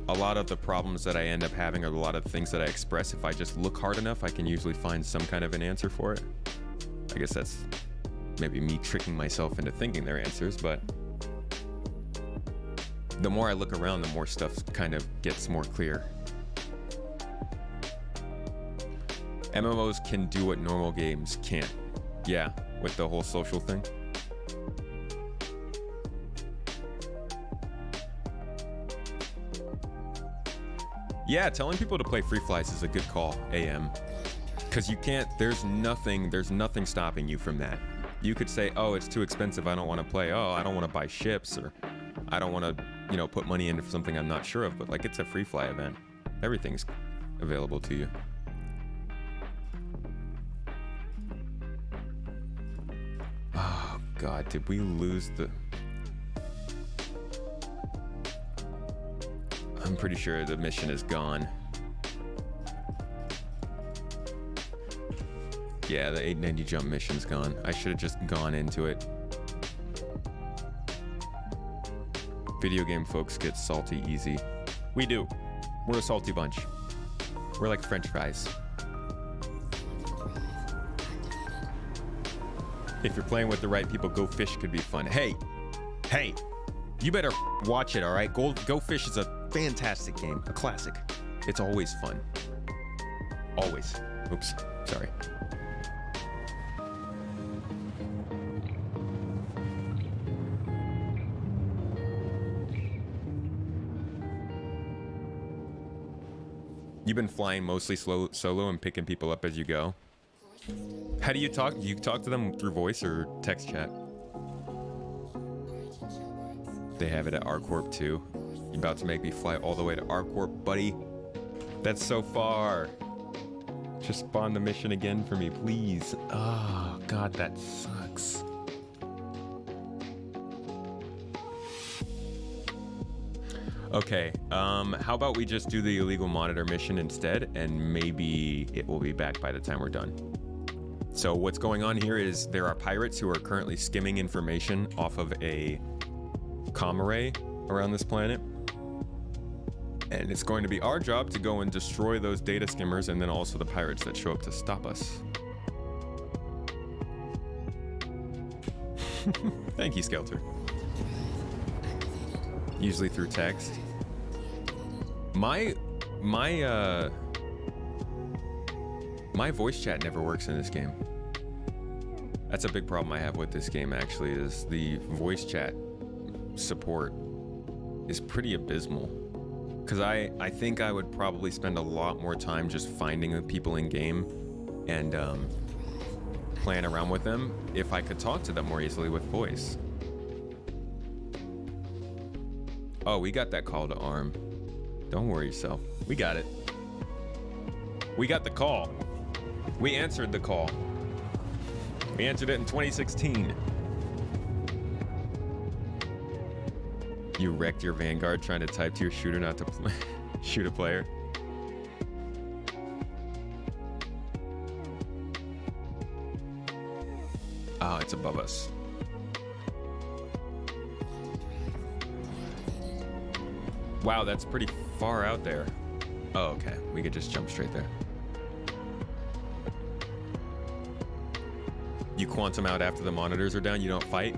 a lot of the problems that I end up having are a lot of things that I express. If I just look hard enough, I can usually find some kind of an answer for it. I guess that's maybe me tricking myself into thinking they're answers, but the more I look around, the more stuff kind of gets more clear. MMOs can do what normal games can't. Yeah, with the whole social thing. Yeah, telling people to play Free Flies is a good call, AM. Because you can't, there's nothing stopping you from that. You could say, oh, it's too expensive, I don't want to play. Oh, I don't want to buy ships, or I don't want to, you know, put money into something I'm not sure of. But like, it's a Free Fly event. Everything's available to you. Oh, God, did we lose the... I'm pretty sure the mission is gone. Yeah, the 890 jump mission's gone. I should have just gone into it. Video game folks get salty easy. We do. We're a salty bunch. We're like French fries. If you're playing with the right people, Go Fish could be fun. Hey, you better watch it, all right? Go Fish is a fantastic game, a classic. It's always fun. Always. Oops, sorry. You've been flying mostly solo and picking people up as you go. How do you talk? Do you talk to them through voice or text chat? They have it at ArcCorp too. You're about to make me fly all the way to ArcCorp, buddy. That's so far. Just spawn the mission again for me, please. Oh, God, that sucks. Okay, how about we just do the illegal monitor mission instead, and maybe it will be back by the time we're done. So what's going on here is there are pirates who are currently skimming information off of a comm array around this planet. And it's going to be our job to go and destroy those data skimmers and then also the pirates that show up to stop us. Thank you, Skelter. Usually through text. My voice chat never works in this game. That's a big problem I have with this game, actually, is the voice chat support is pretty abysmal. Because I think I would probably spend a lot more time just finding the people in game and playing around with them if I could talk to them more easily with voice. Oh, we got that call to arm. Don't worry yourself. We got it. We got the call. We answered the call. We answered it in 2016. You wrecked your Vanguard trying to type to your shooter not to shoot a player. Oh, it's above us. Wow, that's pretty far out there. Oh, okay. We could just jump straight there. You quantum out after the monitors are down, you don't fight?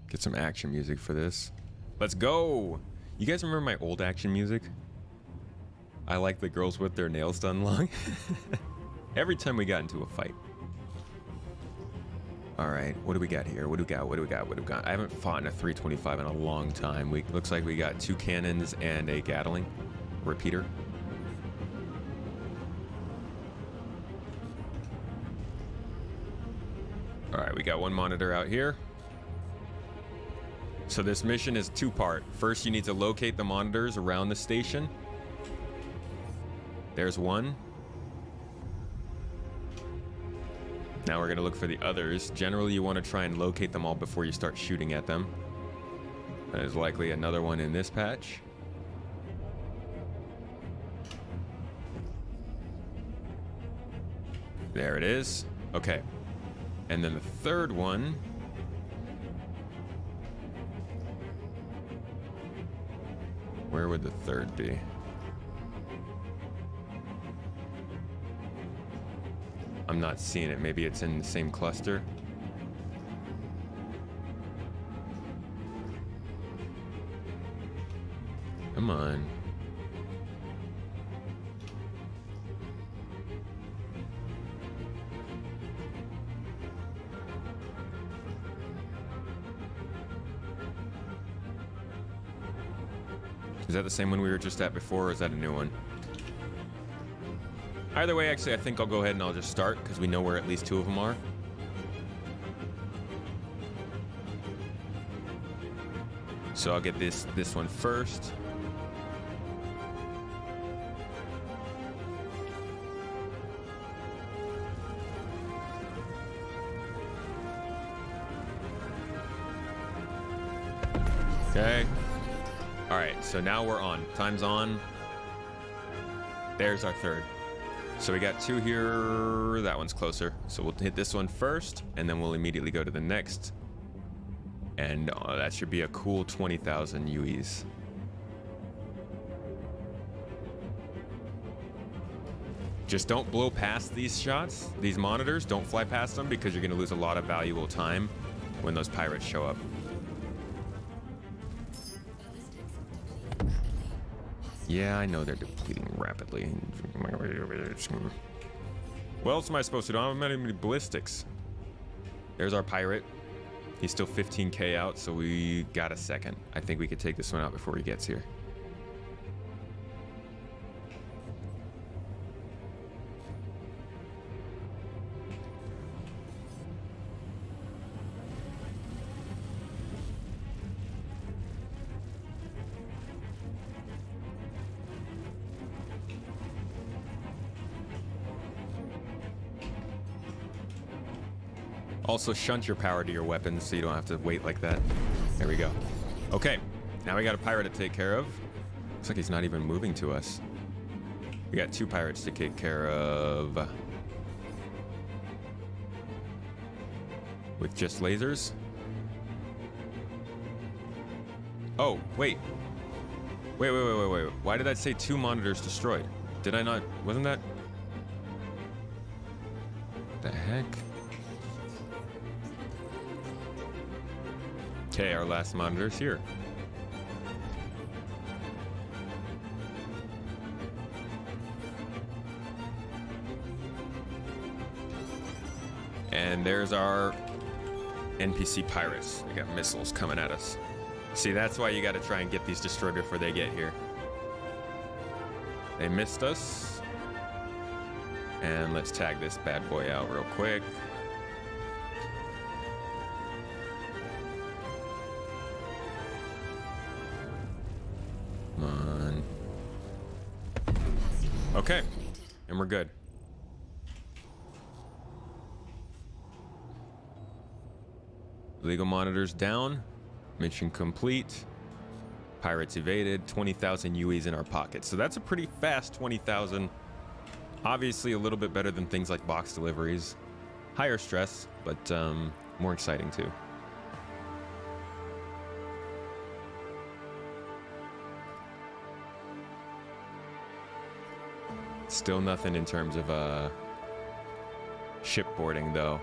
Get some action music for this. Let's go! You guys remember my old action music? I like the girls with their nails done long. Every time we got into a fight. All right, what do we got here? What do we got? What do we got? What do we got? I haven't fought in a 325 in a long time. Looks like we got 2 cannons and a Gatling repeater. All right, we got 1 monitor out here. So this mission is 2-part. First, you need to locate the monitors around the station. There's 1. Now we're gonna look for the others. Generally, you want to try and locate them all before you start shooting at them. There's likely another one in this patch. There it is. Okay. And then the 3rd one. Where would the 3rd be? I'm not seeing it. Maybe it's in the same cluster. Come on. Is that the same one we were just at before, or is that a new one? Either way, actually, I think I'll go ahead and I'll just start, because we know where at least 2 of them are. So I'll get this one first. Okay. All right, so now we're on. Time's on. There's our 3rd. So we got 2 here. That one's closer. So we'll hit this one first, and then we'll immediately go to the next. And that should be a cool 20,000 UEs. Just don't blow past these shots, these monitors. Don't fly past them, because you're going to lose a lot of valuable time when those pirates show up. Yeah, I know they're depleting rapidly. What else am I supposed to do? I don't have many ballistics. There's our pirate. He's still 15k out, so we got a second. I think we could take this one out before he gets here. Also shunt your power to your weapons so you don't have to wait like that. There we go. Okay, now we got a pirate to take care of. Looks like he's not even moving to us. We got 2 pirates to take care of. With just lasers? Oh, wait. Wait. Why did that say 2 monitors destroyed? Did I not? Wasn't that? The heck? Okay, our last monitor's here. And there's our NPC pirates. We got missiles coming at us. See, that's why you gotta try and get these destroyed before they get here. They missed us. And let's tag this bad boy out real quick. Come on. Okay, and we're good. Legal monitors down. Mission complete. Pirates evaded. 20,000 UEs in our pocket. So that's a pretty fast 20,000. Obviously a little bit better than things like box deliveries. Higher stress, but more exciting too. Still nothing in terms of shipboarding though.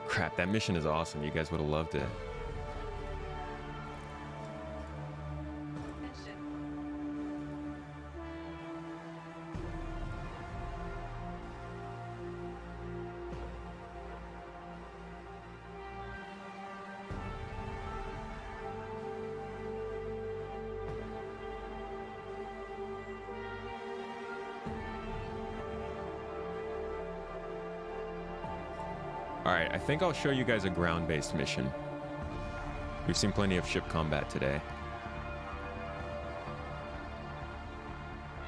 Crap, that mission is awesome. You guys would have loved it. Alright, I think I'll show you guys a ground-based mission. We've seen plenty of ship combat today.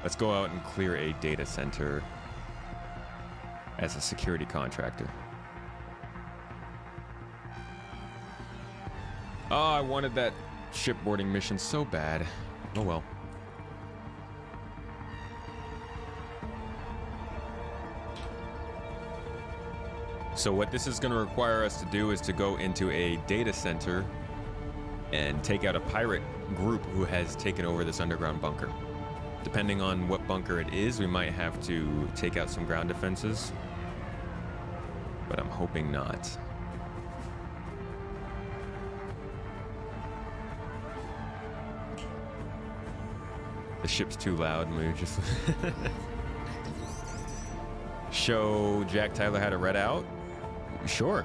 Let's go out and clear a data center as a security contractor. Oh, I wanted that shipboarding mission so bad. Oh well. So what this is going to require us to do is to go into a data center and take out a pirate group who has taken over this underground bunker. Depending on what bunker it is, we might have to take out some ground defenses, but I'm hoping not. The ship's too loud, and we just show Jack Tyler how to red out. Sure.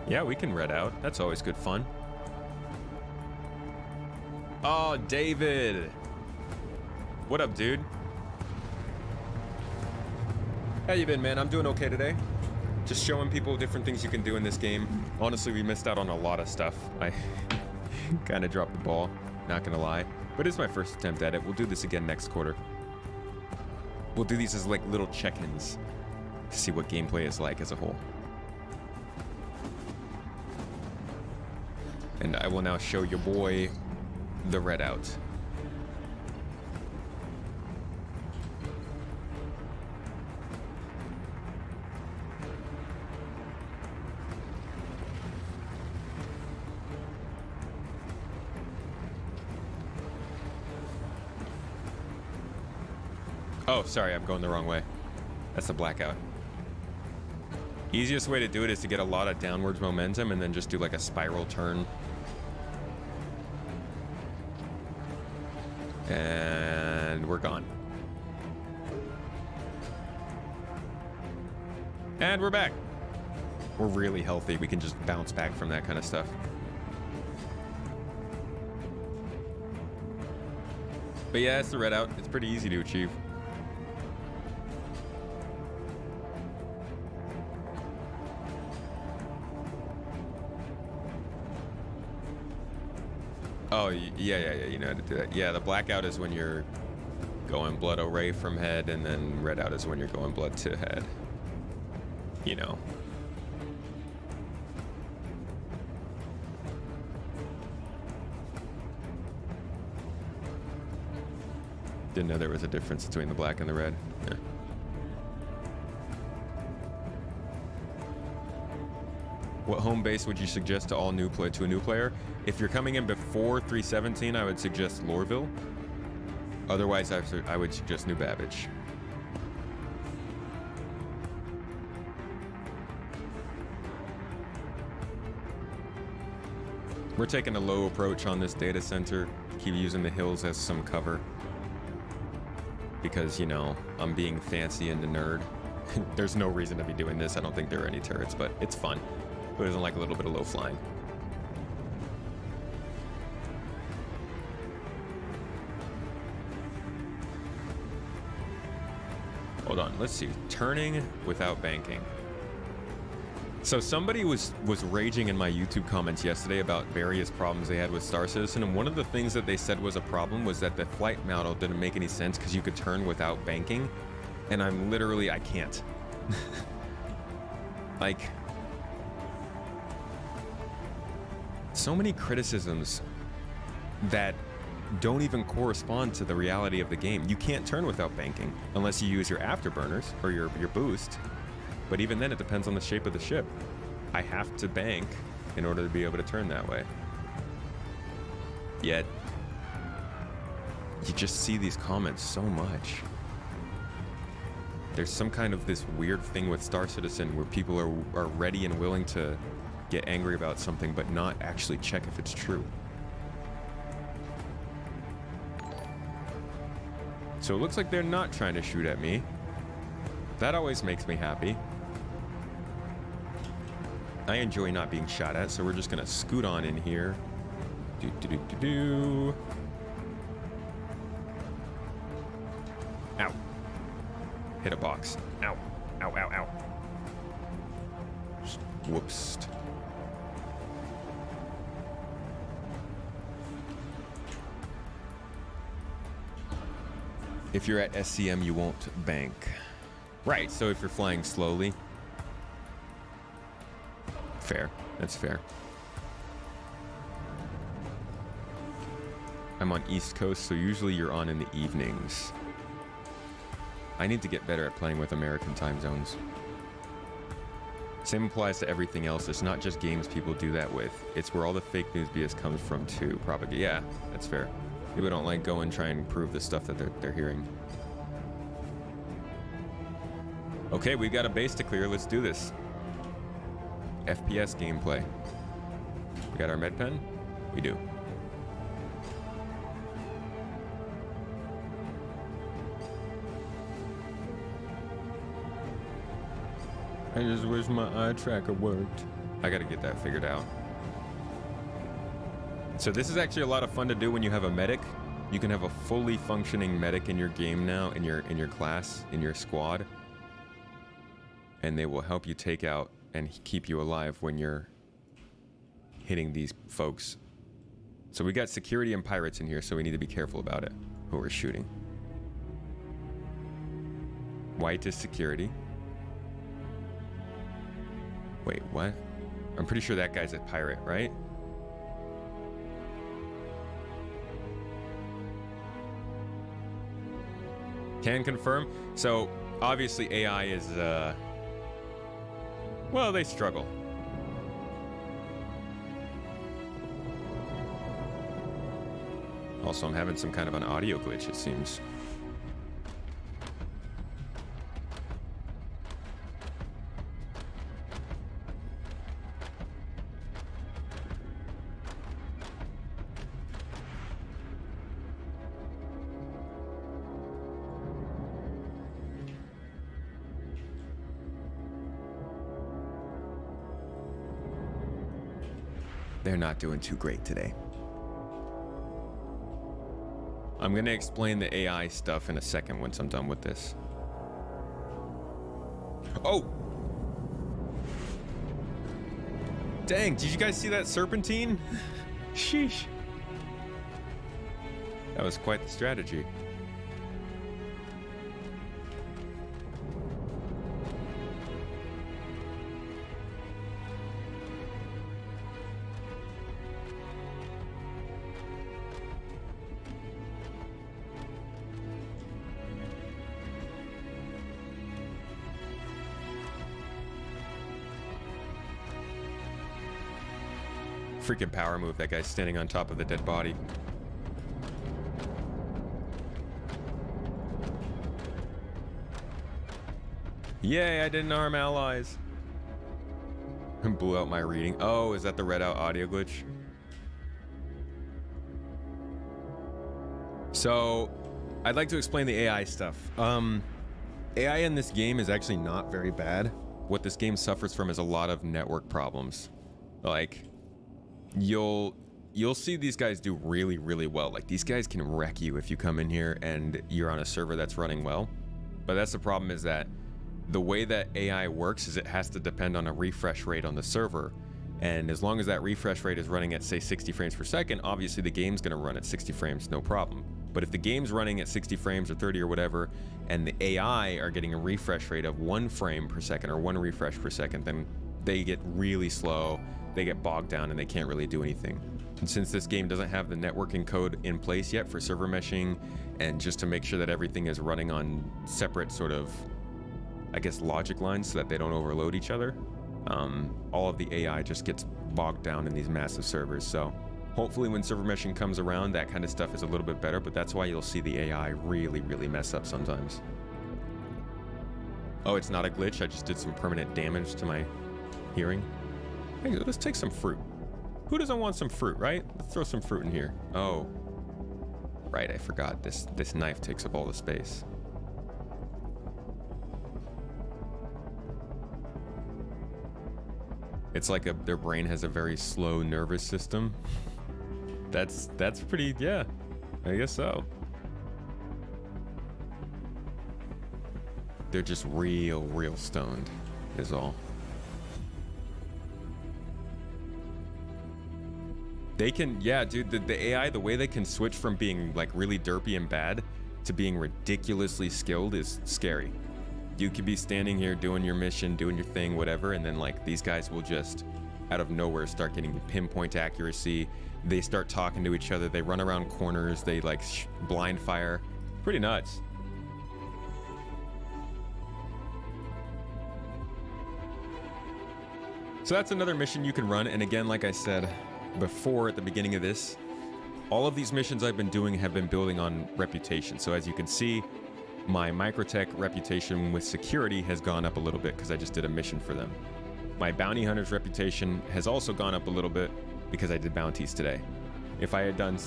Yeah, we can red out. That's always good fun. Oh, David. What up, dude? How you been, man? I'm doing okay today. Just showing people different things you can do in this game. Honestly, we missed out on a lot of stuff. I kind of dropped the ball, not gonna lie. But it's my first attempt at it. We'll do this again next quarter. We'll do these as like little check-ins to see what gameplay is like as a whole. And I will now show your boy the red out. Oh, sorry, I'm going the wrong way. That's the blackout. Easiest way to do it is to get a lot of downwards momentum and then just do like a spiral turn. And we're gone. And we're back. We're really healthy. We can just bounce back from that kind of stuff. But yeah, it's the red out. It's pretty easy to achieve. Oh, yeah, you know how to do that. Yeah, the blackout is when you're going blood away from head, and then red out is when you're going blood to head. You know, Didn't know there was a difference between the black and the red. Yeah. What home base would you suggest to a new player? If you're coming in before 317, I would suggest Lorville. Otherwise, I would suggest New Babbage. We're taking a low approach on this data center. Keep using the hills as some cover. Because, you know, I'm being fancy and a nerd. There's no reason to be doing this. I don't think there are any turrets, but it's fun. Who doesn't like a little bit of low flying? Hold on, let's see. Turning without banking. So somebody was raging in my YouTube comments yesterday about various problems they had with Star Citizen, and one of the things that they said was a problem was that the flight model didn't make any sense because you could turn without banking, and I'm literally, I can't. Like, so many criticisms that don't even correspond to the reality of the game. You can't turn without banking unless you use your afterburners or your boost. But even then, it depends on the shape of the ship. I have to bank in order to be able to turn that way. Yet, you just see these comments so much. There's some kind of this weird thing with Star Citizen where people are ready and willing to get angry about something but not actually check if it's true. So it looks like they're not trying to shoot at me. That always makes me happy. I enjoy not being shot at, so we're just gonna scoot on in here. Do. Ow. Hit a box. Ow. Ow, ow, ow. Whoops. If you're at SCM, you won't bank. Right, so if you're flying slowly. Fair, that's fair. I'm on East Coast, so usually you're on in the evenings. I need to get better at playing with American time zones. Same applies to everything else. It's not just games people do that with. It's where all the fake news BS comes from too, probably. Yeah, that's fair. People don't like go and try and prove the stuff that they're hearing. Okay, we got a base to clear. Let's do this. FPS gameplay. We got our med pen? We do. I just wish my eye tracker worked. I gotta get that figured out. So this is actually a lot of fun to do when you have a medic. You can have a fully functioning medic in your game now, in your class, in your squad. And they will help you take out and keep you alive when you're hitting these folks. So we got security and pirates in here, so we need to be careful about it, who we're shooting. White is security. Wait, what? I'm pretty sure that guy's a pirate, right? Can confirm. So obviously AI is, well, they struggle. Also, I'm having some kind of an audio glitch, it seems. They're not doing too great today. I'm going to explain the AI stuff in a second once I'm done with this. Oh! Dang, did you guys see that serpentine? Sheesh. That was quite the strategy. Freaking power move. That guy's standing on top of the dead body. Yay, I didn't harm allies. Blew out my reading. Oh, is that the read out audio glitch? So, I'd like to explain the AI stuff. AI in this game is actually not very bad. What this game suffers from is a lot of network problems. Like, you'll see these guys do really, really well. Like, these guys can wreck you if you come in here and you're on a server that's running well. But that's the problem, is that the way that AI works is it has to depend on a refresh rate on the server. And as long as that refresh rate is running at, say, 60 frames per second, obviously the game's gonna run at 60 frames, no problem. But if the game's running at 60 frames or 30 or whatever, and the AI are getting a refresh rate of 1 frame per second or 1 refresh per second, then they get really slow, they get bogged down, and they can't really do anything. And since this game doesn't have the networking code in place yet for server meshing, and just to make sure that everything is running on separate sort of, I guess, logic lines so that they don't overload each other, all of the AI just gets bogged down in these massive servers. So hopefully when server meshing comes around, that kind of stuff is a little bit better, but that's why you'll see the AI really, really mess up sometimes. Oh, it's not a glitch. I just did some permanent damage to my hearing. Hey, let's take some fruit. Who doesn't want some fruit, right? Let's throw some fruit in here. Oh, right, I forgot. This knife takes up all the space. It's like their brain has a very slow nervous system. That's pretty, yeah, I guess so. They're just real stoned, is all. They can, yeah, dude, the AI, the way they can switch from being like really derpy and bad to being ridiculously skilled is scary. You could be standing here doing your mission, doing your thing, whatever, and then like these guys will just out of nowhere start getting pinpoint accuracy. They start talking to each other. They run around corners. They like blind fire. Pretty nuts. So that's another mission you can run. And again, like I said before at the beginning of this, all of these missions I've been doing have been building on reputation. So as you can see, my Microtech reputation with security has gone up a little bit because I just did a mission for them. My bounty hunter's reputation has also gone up a little bit because I did bounties today. If I had done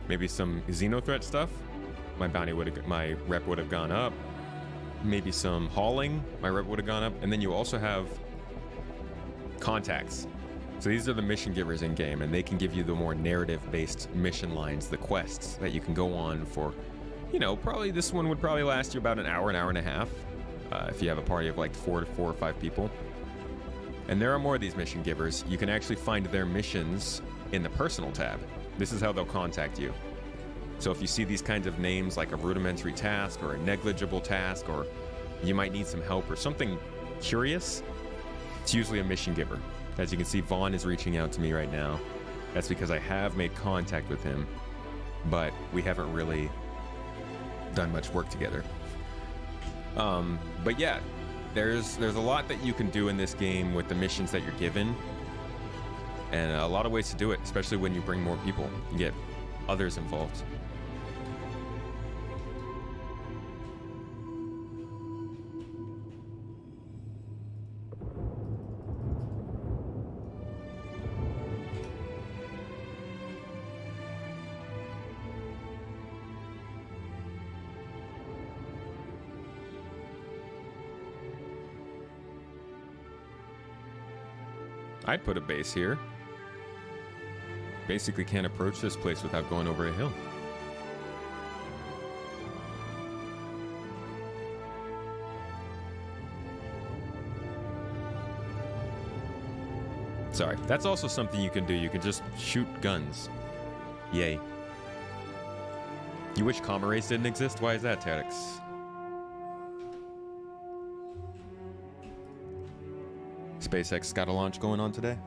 maybe some xenothreat stuff, my rep would have gone up. Maybe some hauling, my rep would have gone up. And then you also have contacts. So these are the mission givers in game, and they can give you the more narrative-based mission lines, the quests that you can go on for. You know, probably this one would probably last you about an hour and a half, if you have a party of like 4 or 5 people. And there are more of these mission givers. You can actually find their missions in the personal tab. This is how they'll contact you. So if you see these kinds of names like a rudimentary task or a negligible task, or you might need some help or something curious, it's usually a mission giver. As you can see, Vaughn is reaching out to me right now. That's because I have made contact with him, but we haven't really done much work together. But yeah, there's a lot that you can do in this game with the missions that you're given, and a lot of ways to do it, especially when you bring more people and get others involved. I'd put a base here. Basically can't approach this place without going over a hill. Sorry, that's also something you can do. You can just shoot guns. Yay. You wish comma race didn't exist? Why is that, Terex? SpaceX got a launch going on today.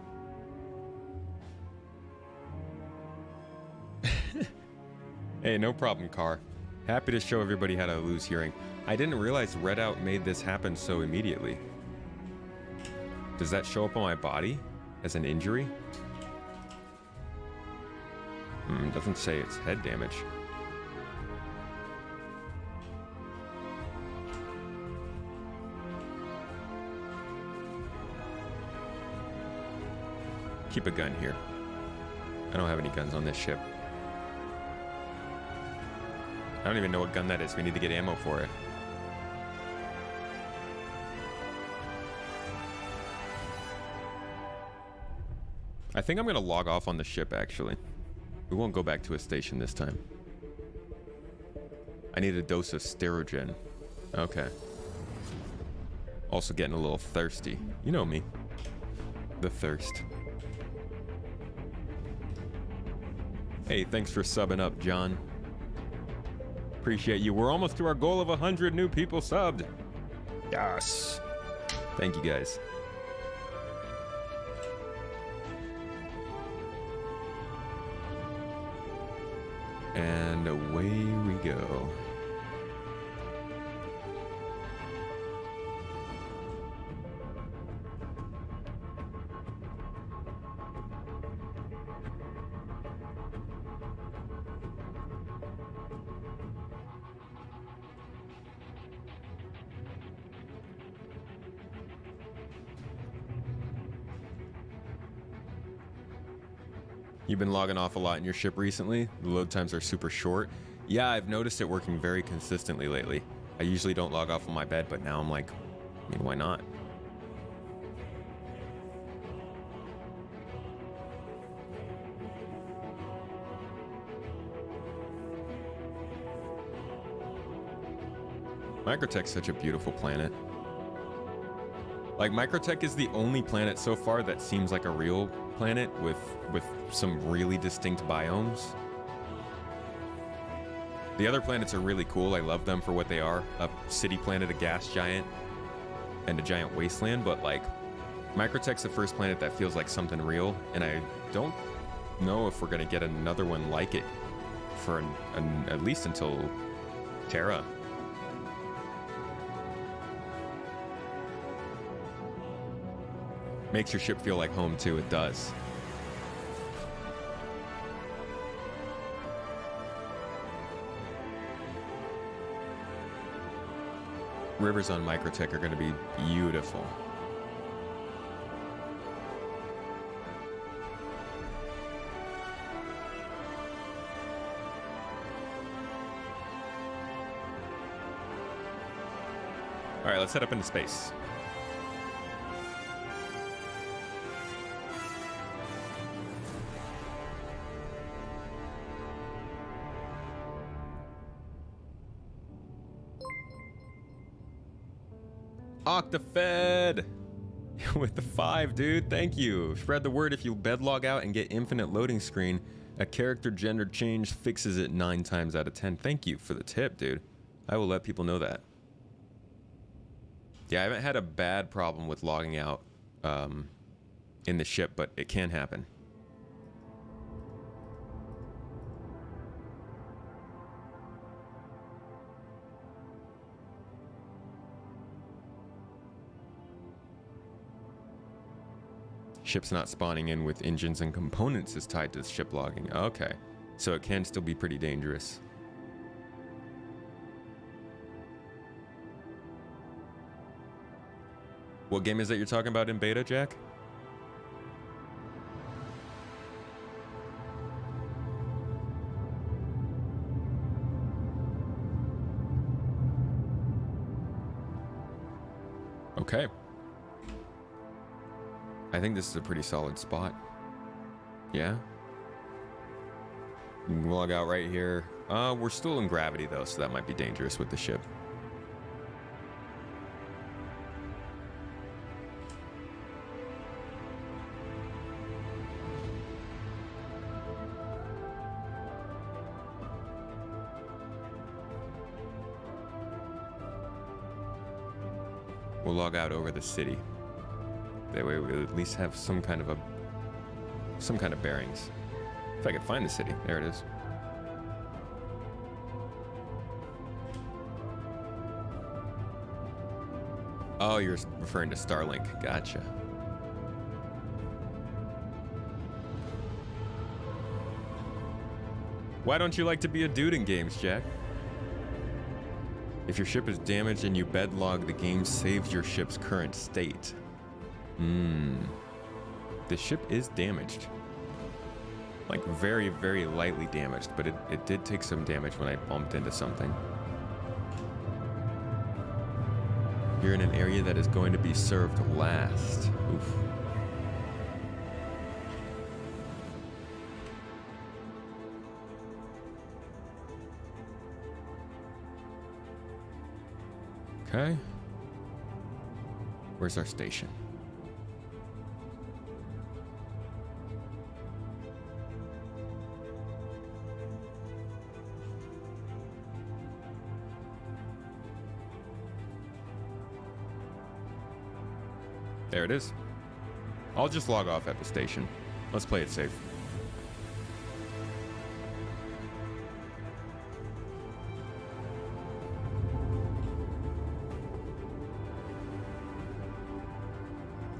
Hey, no problem, Car. Happy to show everybody how to lose hearing. I didn't realize Redout made this happen so immediately. Does that show up on my body as an injury? Doesn't say it's head damage. Keep a gun here. I don't have any guns on this ship. I don't even know what gun that is. We need to get ammo for it. I think I'm gonna log off on the ship, actually. We won't go back to a station this time. I need a dose of Sterogen. Okay. Also getting a little thirsty. You know me. The thirst. Hey, thanks for subbing up, John. Appreciate you. We're almost to our goal of 100 new people subbed. Yes. Thank you, guys. And away we go. You've been logging off a lot in your ship recently? The load times are super short. Yeah, I've noticed it working very consistently lately. I usually don't log off on my bed, but now I'm like, I mean, why not? Microtech's such a beautiful planet. Like, Microtech is the only planet so far that seems like a real planet with some really distinct biomes. The other planets are really cool. I love them for what they are. A city planet, a gas giant, and a giant wasteland. But, like, Microtech's the first planet that feels like something real. And I don't know if we're going to get another one like it for at least until Terra. Makes your ship feel like home, too. It does. Rivers on Microtech are going to be beautiful. All right, let's head up into space. Octafed with the 5, dude. Thank you. Spread the word. If you bed log out and get infinite loading screen, a character gender change fixes it 9 times out of 10. Thank you for the tip, dude. I will let people know that. Yeah, I haven't had a bad problem with logging out in the ship, but it can happen. Ship's not spawning in with engines and components is tied to ship logging. Okay, so it can still be pretty dangerous. What game is that you're talking about in beta, Jack? Okay. I think this is a pretty solid spot. Yeah. You can log out right here. We're still in gravity though, so that might be dangerous with the ship. We'll log out over the city. That way we'll at least have some kind of bearings. If I can find the city. There it is. Oh, you're referring to Starlink. Gotcha. Why don't you like to be a dude in games, Jack? If your ship is damaged and you bedlog, the game saves your ship's current state. The ship is damaged. Like very, very lightly damaged, but it did take some damage when I bumped into something. You're in an area that is going to be served last. Oof. Okay. Where's our station? There it is. I'll just log off at the station. Let's play it safe.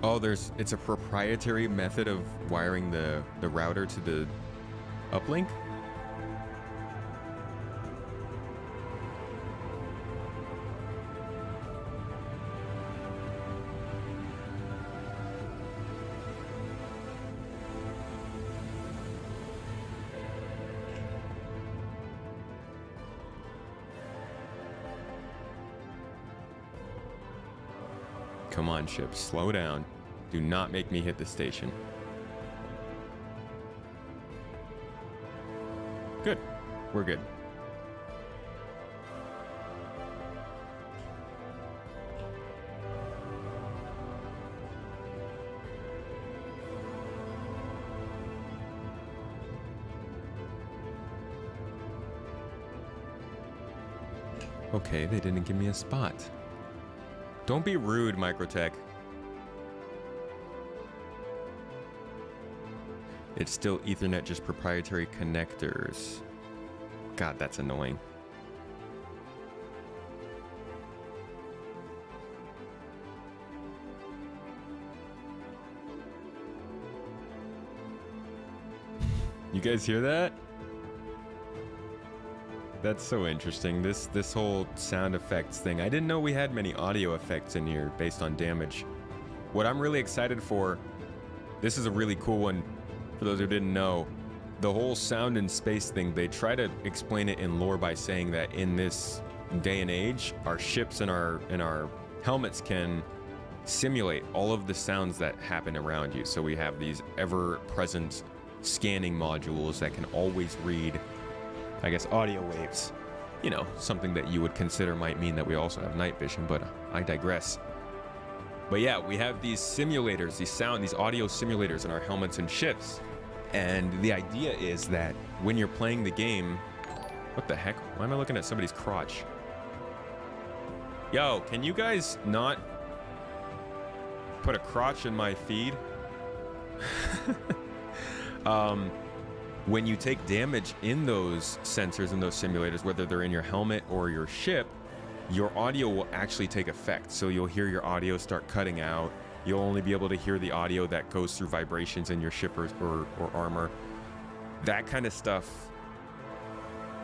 Oh, it's a proprietary method of wiring the router to the uplink? Come on, ship, slow down. Do not make me hit the station. Good. We're good. Okay, they didn't give me a spot. Don't be rude, Microtech. It's still Ethernet, just proprietary connectors. God, that's annoying. You guys hear that? That's so interesting. This whole sound effects thing. I didn't know we had many audio effects in here based on damage. What I'm really excited for, this is a really cool one for those who didn't know. The whole sound and space thing, they try to explain it in lore by saying that in this day and age, our ships and our helmets can simulate all of the sounds that happen around you. So we have these ever-present scanning modules that can always read, I guess, audio waves. You know, something that you would consider might mean that we also have night vision, but I digress. But yeah, we have these simulators, these audio simulators in our helmets and ships. And the idea is that when you're playing the game, what the heck? Why am I looking at somebody's crotch? Yo, can you guys not put a crotch in my feed? When you take damage in those sensors, in those simulators, whether they're in your helmet or your ship, your audio will actually take effect. So you'll hear your audio start cutting out. You'll only be able to hear the audio that goes through vibrations in your ship or armor. That kind of stuff.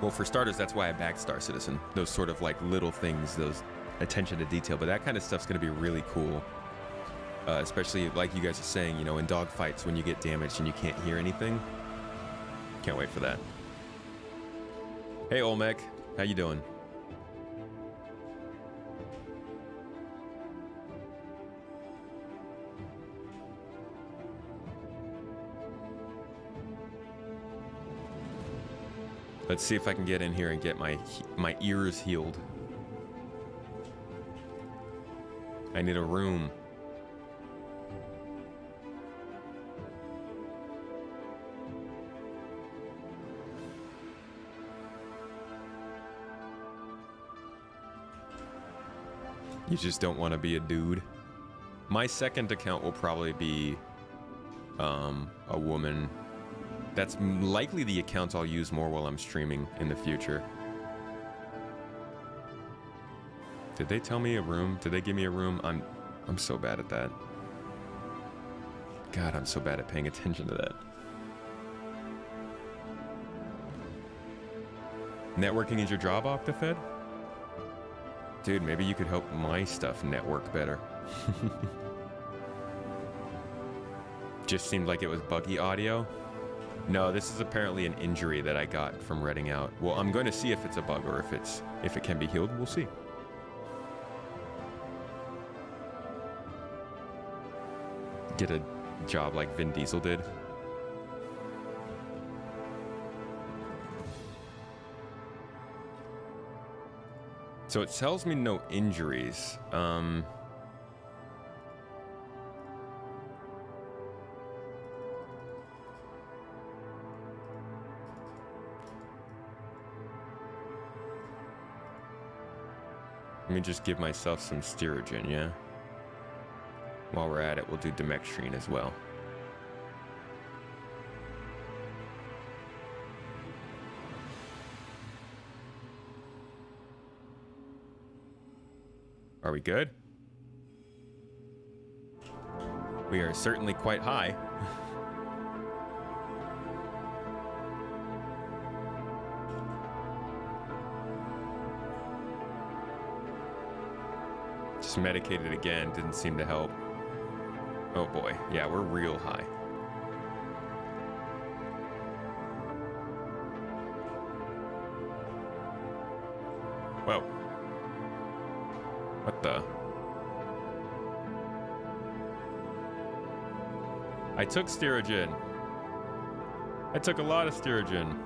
Well, for starters, that's why I backed Star Citizen. Those sort of like little things, those attention to detail. But that kind of stuff's going to be really cool. Especially like you guys are saying, you know, in dogfights when you get damaged and you can't hear anything. Can't wait for that. Hey, Olmec. How you doing? Let's see if I can get in here and get my ears healed. I need a room. You just don't want to be a dude. My second account will probably be a woman. That's likely the account I'll use more while I'm streaming in the future. Did they tell me a room? Did they give me a room? I'm so bad at that. God, I'm so bad at paying attention to that. Networking is your job, Octafed? Dude, maybe you could help my stuff network better. Just seemed like it was buggy audio. No, this is apparently an injury that I got from reading out. Well, I'm going to see if it's a bug or if it can be healed. We'll see. Get a job like Vin Diesel did. So it tells me no injuries. Let me just give myself some Styrogen, yeah? While we're at it, we'll do Demextrine as well. Are we good? We are certainly quite high. Just medicated again, didn't seem to help. Oh boy, yeah, we're real high. Whoa. What the? I took Styrogen. I took a lot of Styrogen.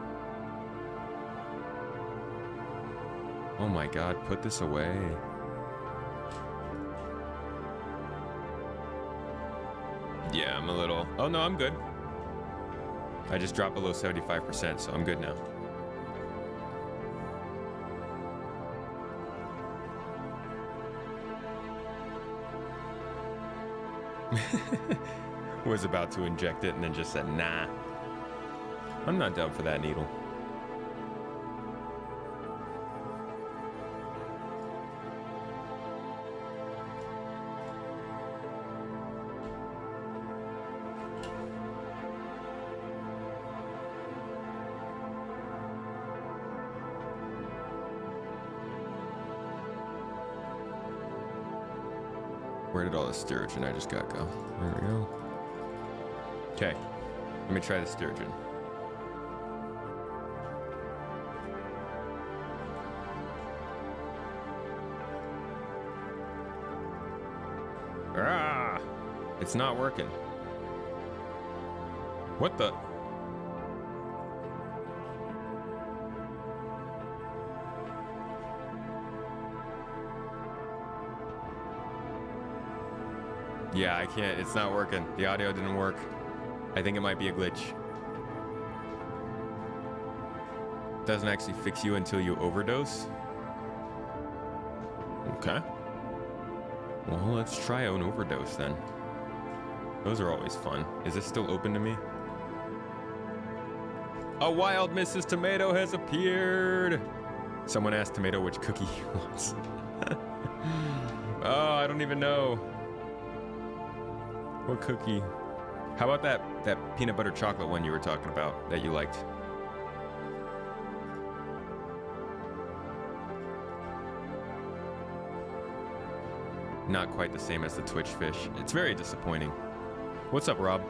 Oh my god, put this away. Yeah, I'm a little... Oh no, I'm good. I just dropped below 75%, so I'm good now. Was about to inject it and then just said, nah. I'm not down for that needle. Where did all the Styrogen I just got go? There we go. Okay, let me try the Styrogen. Ah! It's not working. What the? Yeah, I can't. It's not working. The audio didn't work. I think it might be a glitch. Doesn't actually fix you until you overdose. Okay. Well, let's try an overdose then. Those are always fun. Is this still open to me? A wild Mrs. Tomato has appeared. Someone asked Tomato which cookie he wants. Oh, I don't even know. What cookie? How about that peanut butter chocolate one you were talking about that you liked? Not quite the same as the Twitch fish. It's very disappointing. What's up, Rob?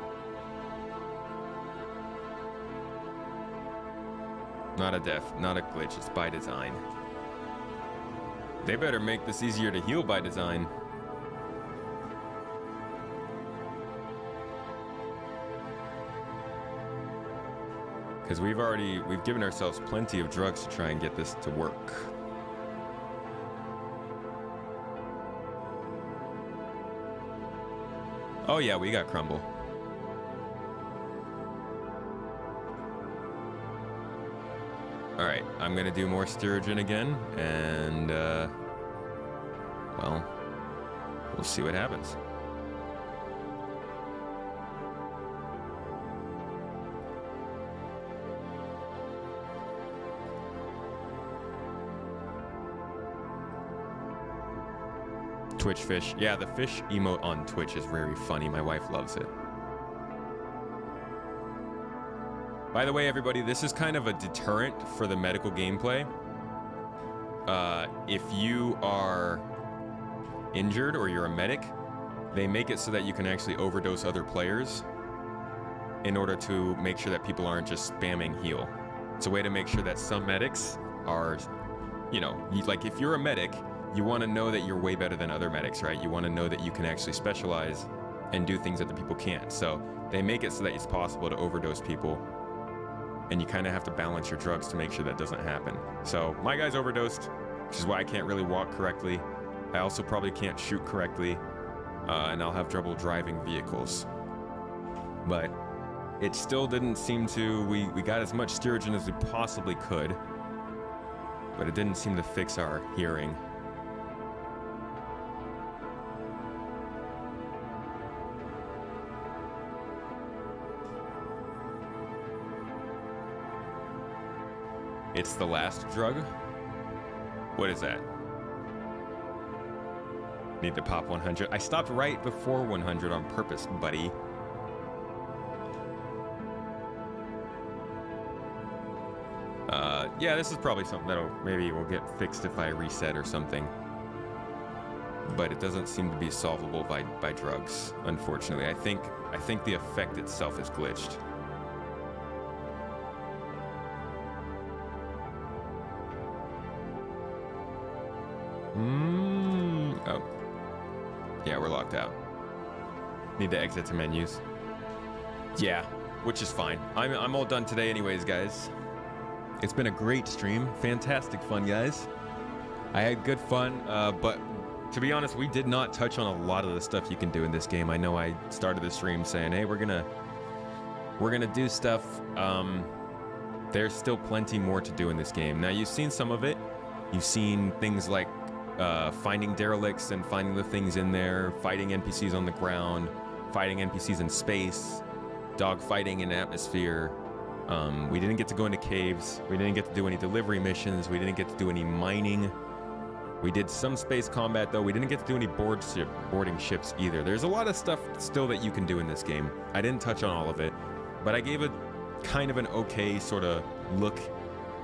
Not a death, not a glitch, it's by design. They better make this easier to heal by design. Because we've given ourselves plenty of drugs to try and get this to work. Oh yeah, we got crumble. Alright, I'm gonna do more Styrogen again, and well, we'll see what happens. Twitch fish. Yeah, the fish emote on Twitch is very funny. My wife loves it. By the way, everybody, this is kind of a deterrent for the medical gameplay. If you are injured or you're a medic, they make it so that you can actually overdose other players in order to make sure that people aren't just spamming heal. It's a way to make sure that some medics are, you know, like if you're a medic, you want to know that you're way better than other medics, right? You want to know that you can actually specialize and do things that the people can't. So they make it so that it's possible to overdose people, and you kind of have to balance your drugs to make sure that doesn't happen. So my guy's overdosed, which is why I can't really walk correctly. I also probably can't shoot correctly, and I'll have trouble driving vehicles. But it still didn't seem to, we got as much Styrogen as we possibly could, but it didn't seem to fix our hearing. It's the last drug? What is that? Need to pop 100. I stopped right before 100 on purpose, buddy. Yeah, this is probably something that'll maybe will get fixed if I reset or something. But it doesn't seem to be solvable by drugs, unfortunately. I think the effect itself is glitched. Oh. Yeah, we're locked out. Need to exit to menus. Yeah, which is fine. I'm all done today anyways, guys. It's been a great stream. Fantastic fun, guys. I had good fun, but to be honest, we did not touch on a lot of the stuff you can do in this game. I know I started the stream saying, hey, we're gonna do stuff. There's still plenty more to do in this game. Now, you've seen some of it. You've seen things like finding derelicts and finding the things in there, fighting NPCs on the ground, fighting NPCs in space, dogfighting in atmosphere. We didn't get to go into caves. We didn't get to do any delivery missions. We didn't get to do any mining. We did some space combat, though. We didn't get to do any boarding ships either. There's a lot of stuff still that you can do in this game. I didn't touch on all of it, but I gave a kind of an okay sort of look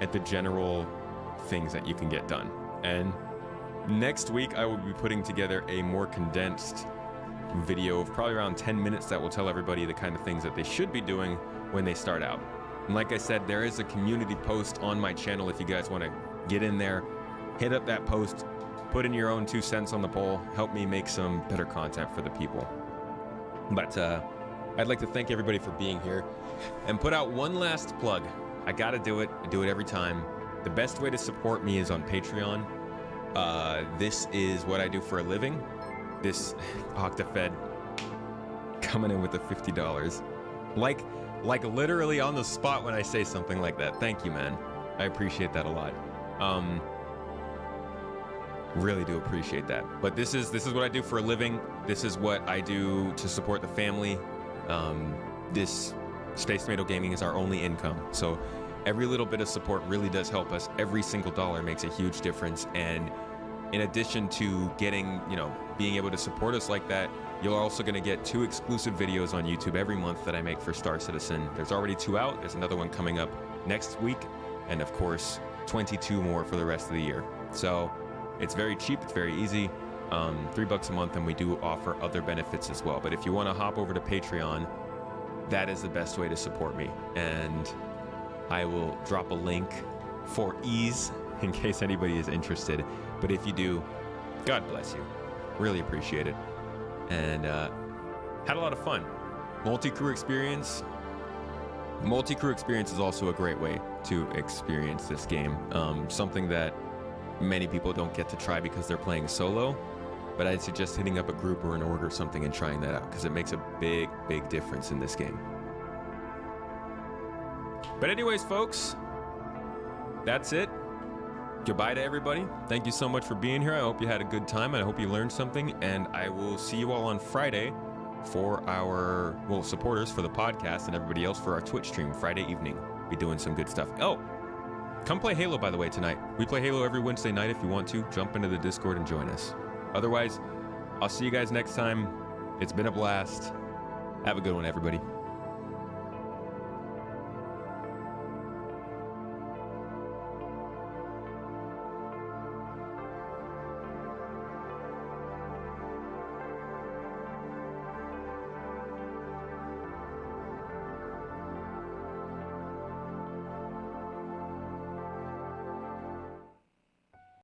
at the general things that you can get done. And next week, I will be putting together a more condensed video of probably around 10 minutes that will tell everybody the kind of things that they should be doing when they start out. And like I said, there is a community post on my channel if you guys want to get in there, hit up that post, put in your own 2 cents on the poll, help me make some better content for the people. But I'd like to thank everybody for being here and put out one last plug. I gotta do it. I do it every time. The best way to support me is on Patreon. This is what I do for a living. This Octafed coming in with the $50. Like literally on the spot when I say something like that. Thank you, man. I appreciate that a lot. Really do appreciate that. But this is what I do for a living. This is what I do to support the family. This Space Tomato Gaming is our only income. So every little bit of support really does help us. Every single dollar makes a huge difference. And in addition to getting, being able to support us like that, you're also going to get 2 exclusive videos on YouTube every month that I make for Star Citizen. There's already 2 out. There's another one coming up next week. And of course, 22 more for the rest of the year. So it's very cheap. It's very easy. $3 a month, and we do offer other benefits as well. But if you want to hop over to Patreon, that is the best way to support me. And I will drop a link for ease in case anybody is interested. But if you do, God bless you. Really appreciate it. And had a lot of fun. Multi-crew experience. Multi-crew experience is also a great way to experience this game. Something that many people don't get to try because they're playing solo. But I'd suggest hitting up a group or an org or something and trying that out, because it makes a big, big difference in this game. But anyways, folks, that's it. Goodbye to everybody. Thank you so much for being here. I hope you had a good time, and I hope you learned something. And I will see you all on Friday for our, supporters for the podcast, and everybody else for our Twitch stream Friday evening. Be doing some good stuff. Oh, come play Halo, by the way, tonight. We play Halo every Wednesday night. If you want to, jump into the Discord and join us. Otherwise, I'll see you guys next time. It's been a blast. Have a good one, everybody.